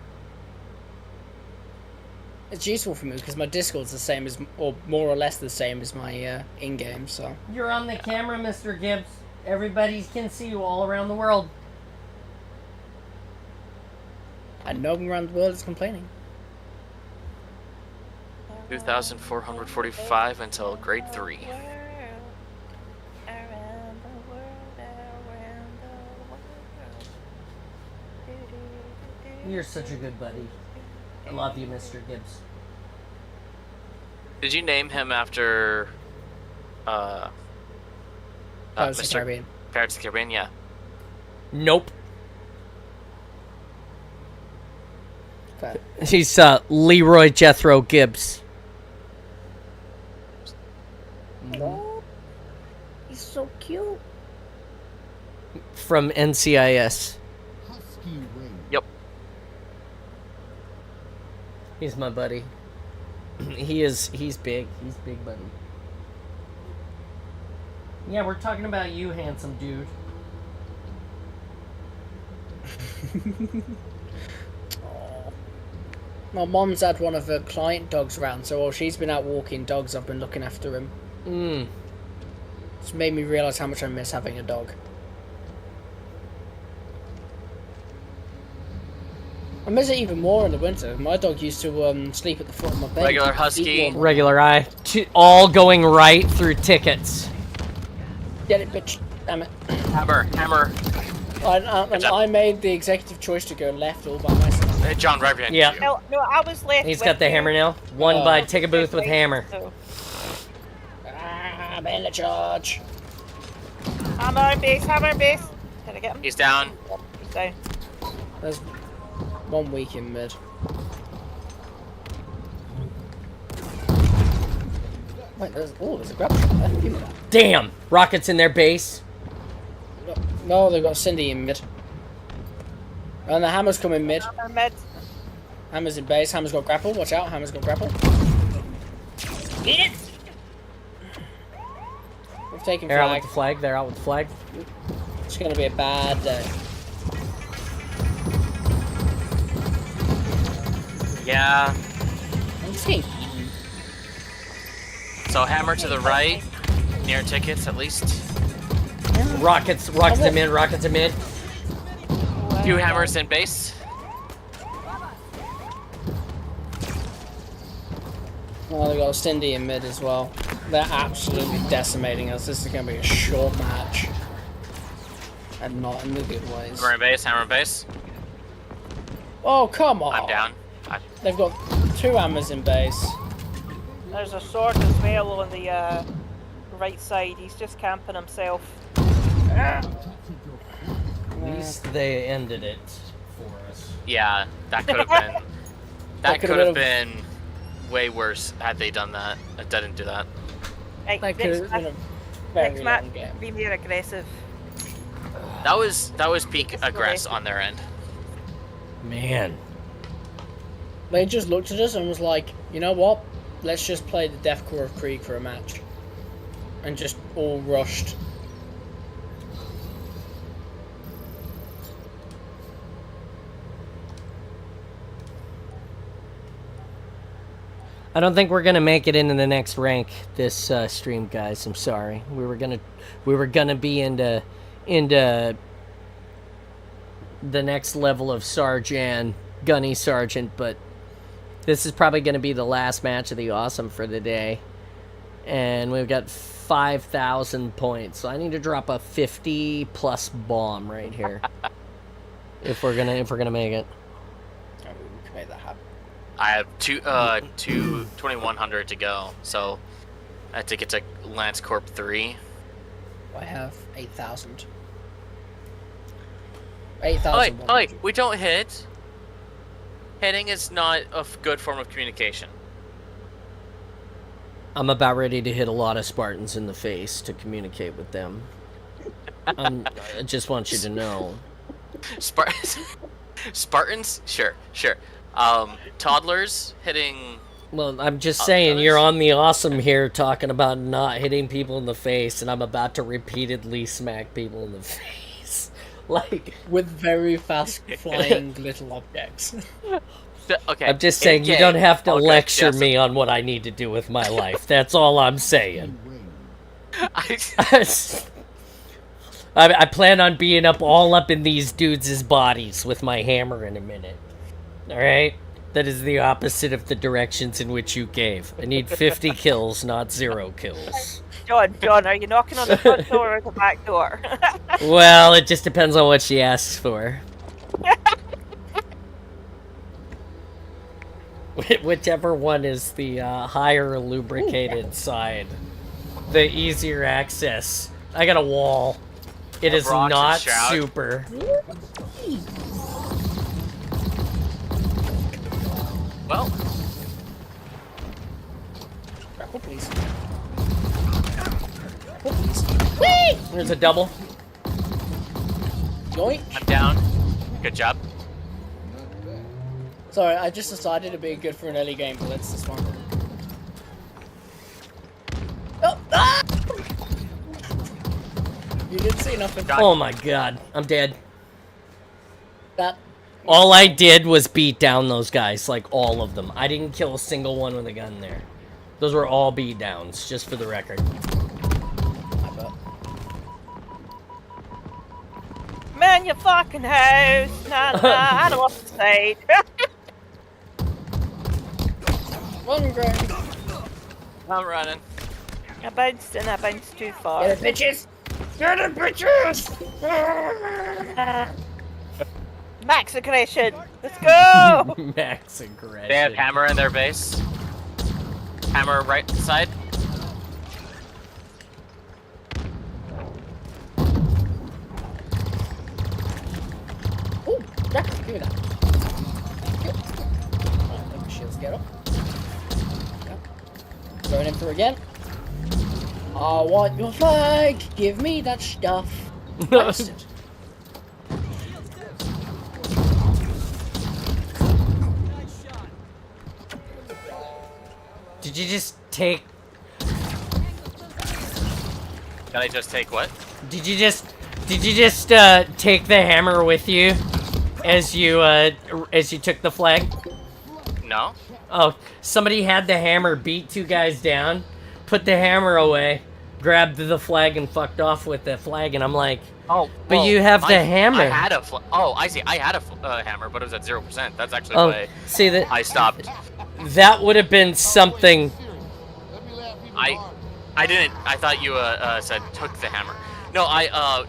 It's useful for me because my Discord's the same as, or more or less the same as my in-game, so. You're on the camera, Mr. Gibbs. Everybody can see you all around the world. And no one around the world is complaining. 2,445 until grade 3. You're such a good buddy. I love you, Mr. Gibbs. Did you name him after Pirates of the Caribbean. Pirates of the Caribbean? Yeah. Nope. Fair. He's Leroy Jethro Gibbs. Oh, he's so cute. From NCIS. Husky Ray. Yep. He's my buddy. He's big. He's big buddy. Yeah, we're talking about you, handsome dude. My mom's had one of her client dogs around, so while she's been out walking dogs, I've been looking after him. It's made me realise how much I miss having a dog. I miss it even more in the winter. My dog used to sleep at the foot of my bed. Regular husky. Regular eye. All going right through tickets. Get it, bitch. Damn it. Hammer. And I made the executive choice to go left all by myself. Hey, John, right behind Yeah. you. No, I was left. He's with got the you. hammer now. One by take a booth with Right, hammer. so- I'm in the charge. Hammer and base, hammer and base. Did I get him? He's down. He's down. There's one weak in mid. Wait, there's a grab shot there. Give me that. Damn! Rockets in their base. No, they've got Cindy in mid. And the hammer's coming mid. Hammer mid. Hammer's in base. Hammer's got grapple. Watch out. Hammer's got grapple. Get it! We've taken They're out flag. with the flag. They're out with the flag. It's gonna be a bad day. Yeah. I'm seeing. So hammer to the right. Near tickets, at least. Rockets in mid. Rockets in mid. Few hammers in base. Oh, they got Cindy in mid as well. They're absolutely decimating us. This is gonna be a short match. And not in the good ways. Hammer in base, hammer in base. Oh, come on. I'm down. They've got 2 hammers in base. There's a sword as well on the right side. He's just camping himself. At least they ended it for us. Yeah, that could have been. That could have been way worse had they done that. It didn't do that. Right, That could next have been match, a very next match, long game. be more aggressive. That was peak aggress on their end. Man. They just looked at us and was like, you know what? Let's just play the Deathcore of Krieg for a match. And just all rushed. I don't think we're gonna make it into the next rank this stream, guys. I'm sorry. We were gonna be into the next level of Sergeant, Gunny Sergeant, but this is probably gonna be the last match of the Awesome for the day, and we've got 5,000 points. So I need to drop a 50+ bomb right here if we're gonna make it. Oh, we can make that happen. I have 2,100 to go, so I have to get to Lance Corp 3. I have 8,000. Oh, 8,000. wait, we don't hit. Hitting is not a good form of communication. I'm about ready to hit a lot of Spartans in the face to communicate with them. I just want you to know. Spartans? Sure. Toddlers hitting... Well, I'm just saying, you're on the Awesome here talking about not hitting people in the face, and I'm about to repeatedly smack people in the face. Like... With very fast flying little objects. Okay. I'm just saying, you don't have to lecture me on what I need to do with my life. That's all I'm saying. I plan on being all up in these dudes' bodies with my hammer in a minute. Alright? That is the opposite of the directions in which you gave. I need 50 kills, not 0 kills. John, are you knocking on the front door or the back door? Well, it just depends on what she asks for. Whichever one is the higher lubricated side. The easier access. I got a wall. It is rocks and not shout. super. Well, Grapple, please. Grapple, please. There's a double. Yoink. I'm down. Good job. Sorry, I just decided it'd be good for an early game blitz this one. Oh, ah! You didn't see nothing. Oh my god, I'm dead. That All I did was beat down those guys, like all of them. I didn't kill a single one with a gun there. Those were all beat downs, just for the record. I bet. in your fucking house. Nah, I don't want to say. Run, Greg. I'm running. I bounced and I bounced too far. Get it, bitches! Get it, bitches! Max aggression. Let's go. Max aggression. They have hammer in their base. Hammer right side. Ooh, Jack, give me that. Yep. Alright, let the shields get up. Yep. Going in for again. I want your flag. Give me that stuff. Wasted. Did you just take? Can I just take what? Did you just take the hammer with you as you took the flag? No. Oh, somebody had the hammer, beat 2 guys down, put the hammer away, grabbed the flag, and fucked off with the flag. And I'm like, Oh, but well, you have the hammer. I had a oh, I see. I had a hammer, but it was at 0%. That's actually Oh, why see that? I stopped. That would have been something. I didn't. I thought you said took the hammer. No,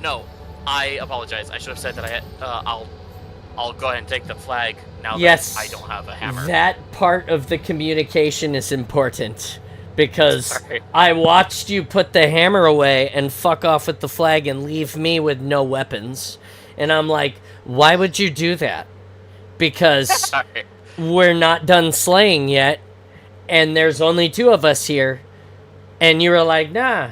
no. I apologize. I should have said that I had. I'll go ahead and take the flag now Yes, that I don't have a hammer. that part of the communication is important because Sorry. I watched you put the hammer away and fuck off with the flag and leave me with no weapons. And I'm like, why would you do that? Because Sorry. we're not done slaying yet, and there's only 2 of us here. And you were like, nah,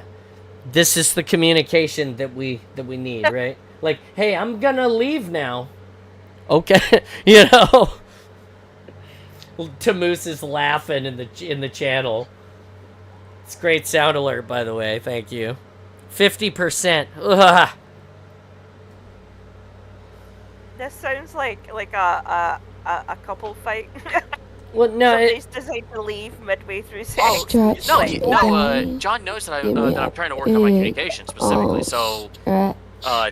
this is the communication that we need, right? Like, hey, I'm gonna leave now. Okay, you know. Tamoose is laughing in the channel. It's great sound alert, by the way. Thank you. 50%. Ugh. This sounds like a couple fight. Well, no, Somebody's decided to leave midway through Oh, sex. no, John knows that I'm trying to work on my communication specifically. So,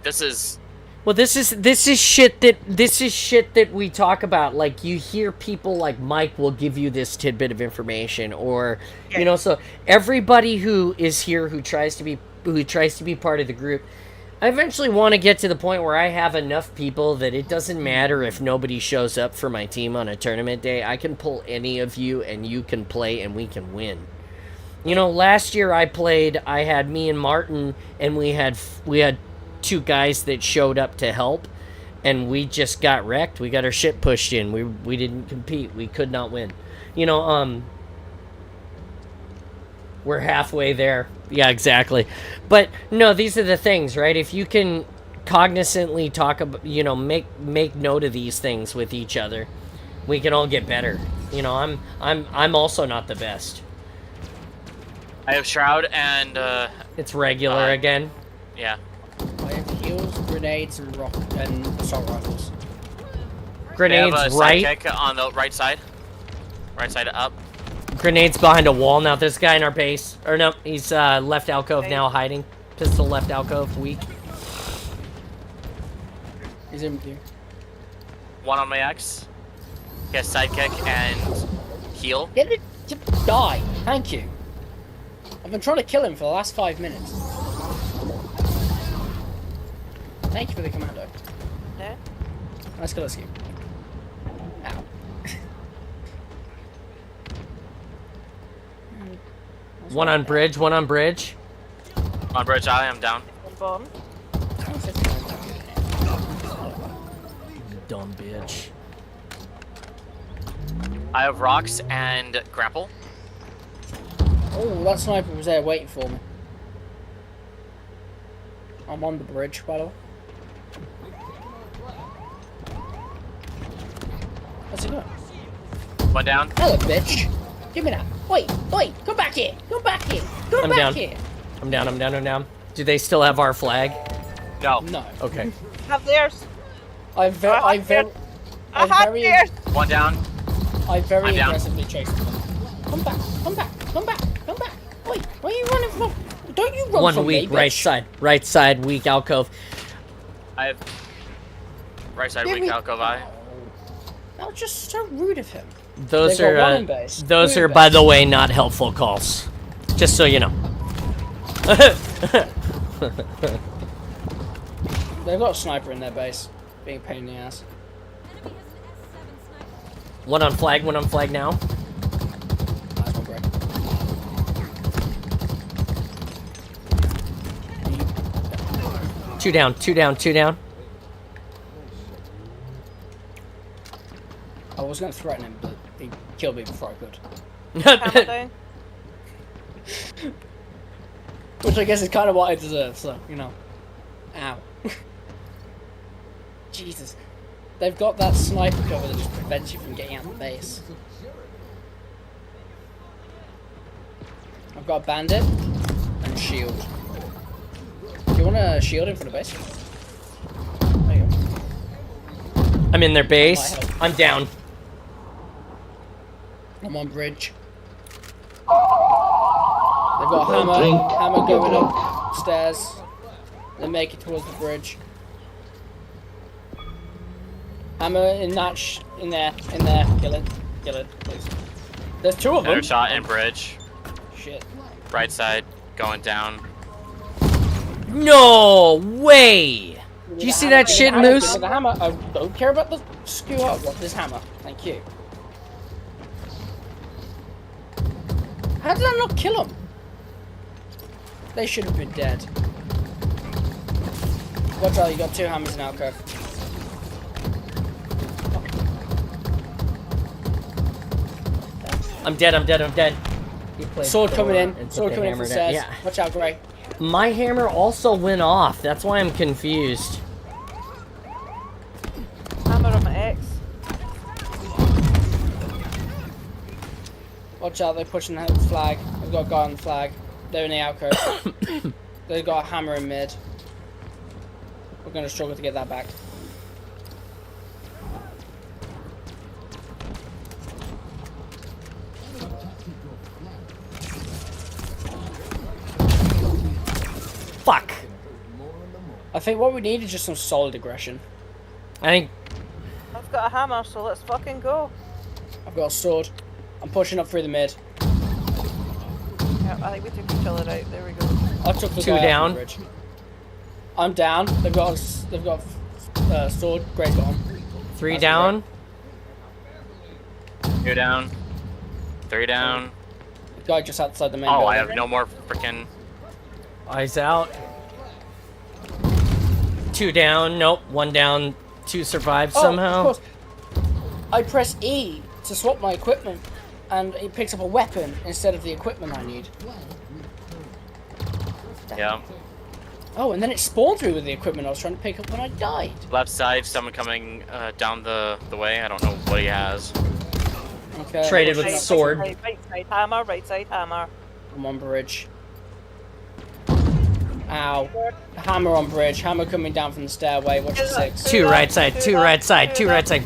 this is. well, this is shit that we talk about. Like, you hear people like Mike will give you this tidbit of information, or you know, so everybody who is here who tries to be part of the group. I eventually want to get to the point where I have enough people that it doesn't matter if nobody shows up for my team on a tournament day. I can pull any of you and you can play and we can win. You know, last year I had me and Martin, and we had 2 guys that showed up to help, and we just got wrecked. We got our shit pushed in. We didn't compete. We could not win. You know, we're halfway there. Yeah, exactly. But no, these are the things, right? If you can cognizantly talk about, you know, make note of these things with each other, we can all get better. You know, I'm also not the best. I have shroud and It's regular again. yeah. I have heals, grenades, and assault rifles. Grenades They have a right. sidekick on the right side. Right side up. Grenades behind a wall. Now this guy in our base. Or no, he's left alcove now hiding. Pistol left alcove, weak. He's in with you. One on my X. Get sidekick and heal. Get it to die. Thank you. I've been trying to kill him for the last 5 minutes. Thank you for the commando. Yeah. Let's go, let's go. Ow. One on bridge, one on bridge. On bridge, I am down. Bomb. Dumb bitch. I have rocks and grapple. Oh, that sniper was there waiting for me. I'm on the bridge, by the way. How's it going? One down. Hello, bitch. Give me that. Wait, come back here. Come back here. Come I'm back down. here. I'm down. Do they still have our flag? No. No. Okay. Have theirs. I very One down. I very I'm down. aggressively chased them. Come back. Wait, where are you running from? Don't you run One from weak, me, right bitch. side, weak alcove. I have Right side Give weak me- alcove eye. That was just so rude of him. Those They've got are one in base. those Two are, in by base. the way, not helpful calls. Just so you know. They've got a sniper in their base, being a pain in the ass. Enemy has an S7 sniper. One on flag now. Nice one, Greg. Two down, two down, two down. I was going to threaten him, but he killed me before I could. Hammer down. Which I guess is kind of what I deserve, so, you know. Ow. Jesus. They've got that sniper cover that just prevents you from getting out of the base. I've got a bandit and shield. Do you want to shield him for the base? There you go. I'm in their base. Might help. I'm down. I'm on bridge. They've got a hammer going upstairs. They make it towards the bridge. Hammer in that in there. Kill it, please. There's two of them. Another shot in bridge. Shit. Right side going down. No way! Do you see that shit, Moose? With the hammer. I don't care about the skewer. I want this hammer. Thank you. How did I not kill them? They should have been dead. Watch out, you got two hammers in alcove. I'm dead, I'm dead, I'm dead. He played Sword Thor coming in. and put Sword the coming in hammer from down. stairs. Yeah. Watch out, Gray. My hammer also went off. That's why I'm confused. Hammer on my X. Watch out, they're pushing the flag. I've got a guy on the flag. They're in the alcove. They've got a hammer in mid. We're going to struggle to get that back. Fuck. I think what we need is just some solid aggression. I think I've got a hammer, so let's fucking go. I've got a sword. I'm pushing up through the mid. Yeah, I think we took each other out. There we go. I took the Two guy out down. from the bridge. I'm down. They've got a sword. Great got him. three That's down. Two down. Three down. The guy just outside the main Oh, building. I have no more freaking. Eyes out. Two down. Nope. One down. Two survived Oh, somehow. of course. I press E to swap my equipment, and it picks up a weapon instead of the equipment I need. Yeah. Oh, and then it spawned through with the equipment I was trying to pick up when I died. Left side, someone coming down the way. I don't know what he has. Okay. Traded with Right, sword. Right side hammer, right side hammer. I'm on bridge. Ow. Hammer on bridge. Hammer coming down from the stairway. Watch the six. Two right side. Two right side. Two right side.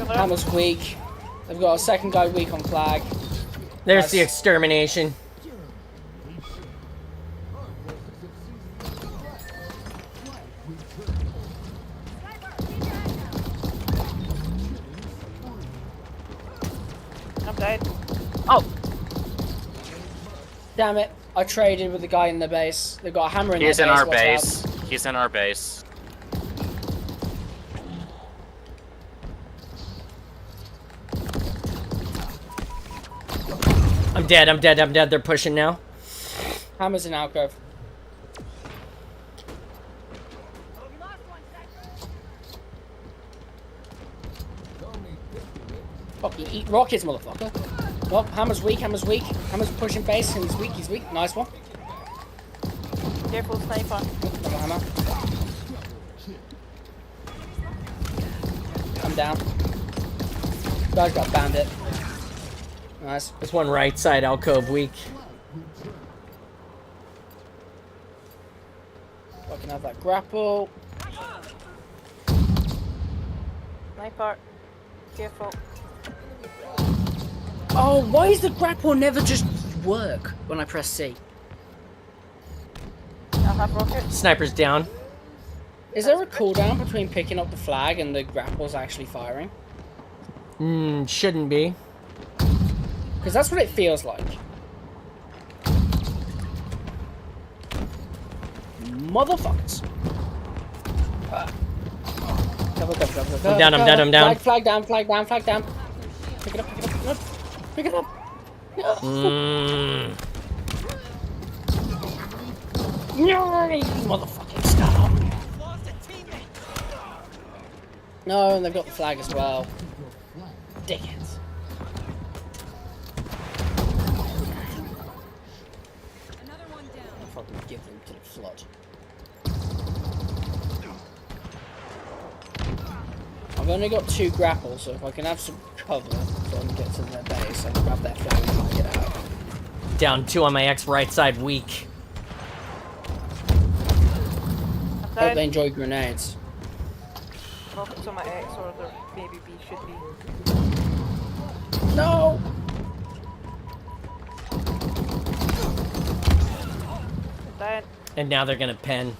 Hammer's weak. They've got a second guy weak on flag. There's the Nice. extermination. I'm dead. Oh, Damn it. I traded with the guy in the base. They've got a hammer in He's their in base. our watch out. base. He's in our base. I'm dead. I'm dead. I'm dead. They're pushing now. Hammer's in alcove. Fuck, you eat rockets, motherfucker. Well, Hammer's weak, Hammer's weak. Hammer's pushing base, and he's weak, he's weak. Nice one. Careful, sniper. Another hammer. I'm down. Guy's got bandit. Nice. There's one right side alcove weak. Fucking have that grapple. Sniper. Careful. Oh, why is the grapple never just work when I press C? have rockets. Sniper's down. Is there a cooldown between picking up the flag and the grapples actually firing? Shouldn't be. Because that's what it feels like. Motherfuckers. I'm down, I'm down, I'm down. Flag down, flag down, flag down. Pick it up, pick it up, pick it up. Pick it up. No, you motherfucking stop. No, and they've got the flag as well. Dickheads. Another one down. I'll fucking give them to the flood. I've only got 2 grapples, so if I can have some cover so I can get to their base, I can grab that flag and get out. Down 2 on my X right side, weak. Hope they enjoy grenades. Rockets on my X, or there maybe B should be. No! Down. And now they're gonna pen.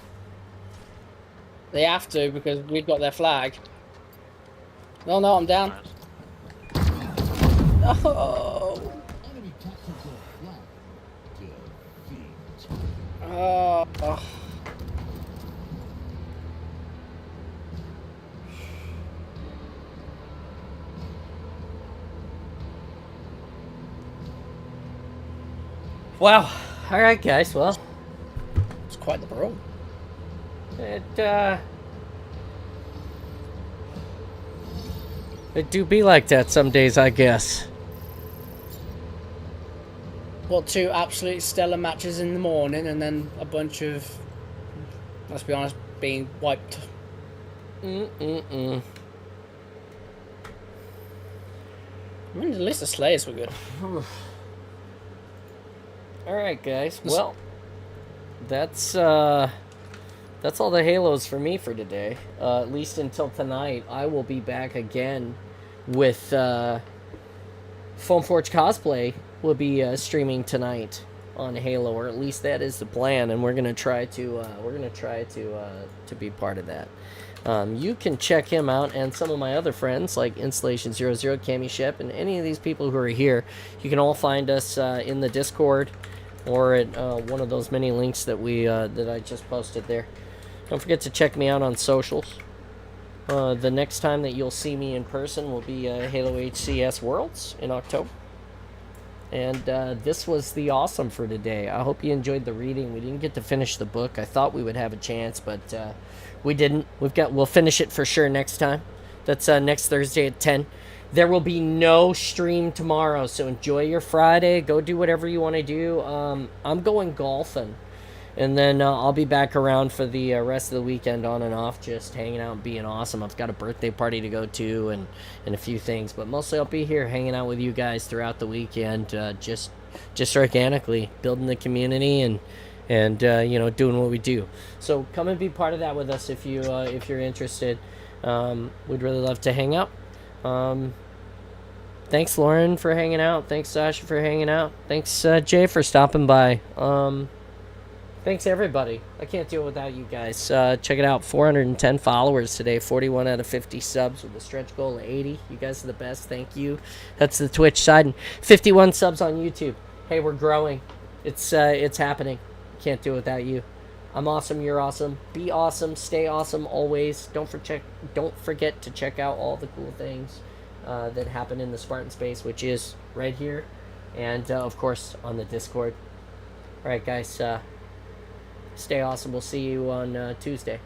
They have to because we've got their flag. No, no, I'm down. Oh! Enemy tactical flag. Defeat. Oh. Wow. All right, guys. Well, It's quite the brawl. it do be like that some days, I guess. What, 2 absolute stellar matches in the morning and then a bunch of, let's be honest, being wiped. I mean, at least the Slayers were good. All right, guys. Well, that's all the Halos for me for today. At least until tonight. I will be back again with Foam Forge Cosplay. Will be streaming tonight on Halo, or at least that is the plan, and we're gonna try to be part of that. You can check him out and some of my other friends like Installation 00, Cammy Shep, and any of these people who are here. You can all find us in the Discord or at one of those many links that that I just posted there. Don't forget to check me out on socials. The next time that you'll see me in person will be Halo HCS Worlds in October. And this was the awesome for today. I hope you enjoyed the reading. We didn't get to finish the book. I thought we would have a chance, but we didn't. We'll finish it for sure next time. That's next Thursday at 10. There will be no stream tomorrow, so enjoy your Friday. Go do whatever you want to do. I'm going golfing. And then I'll be back around for the rest of the weekend on and off, just hanging out and being awesome. I've got a birthday party to go to and a few things. But mostly I'll be here hanging out with you guys throughout the weekend, just organically building the community and doing what we do. So come and be part of that with us if you're interested. We'd really love to hang out. Thanks, Lauren, for hanging out. Thanks, Sasha, for hanging out. Thanks, Jay, for stopping by. Thanks, everybody. I can't do it without you guys. Check it out. 410 followers today. 41 out of 50 subs with a stretch goal of 80. You guys are the best. Thank you. That's the Twitch side. And 51 subs on YouTube. Hey, we're growing. It's happening. Can't do it without you. I'm awesome. You're awesome. Be awesome. Stay awesome always. Don't forget to check out all the cool things that happen in the Spartan space, which is right here. And, of course, on the Discord. All right, guys. Stay awesome. We'll see you on Tuesday.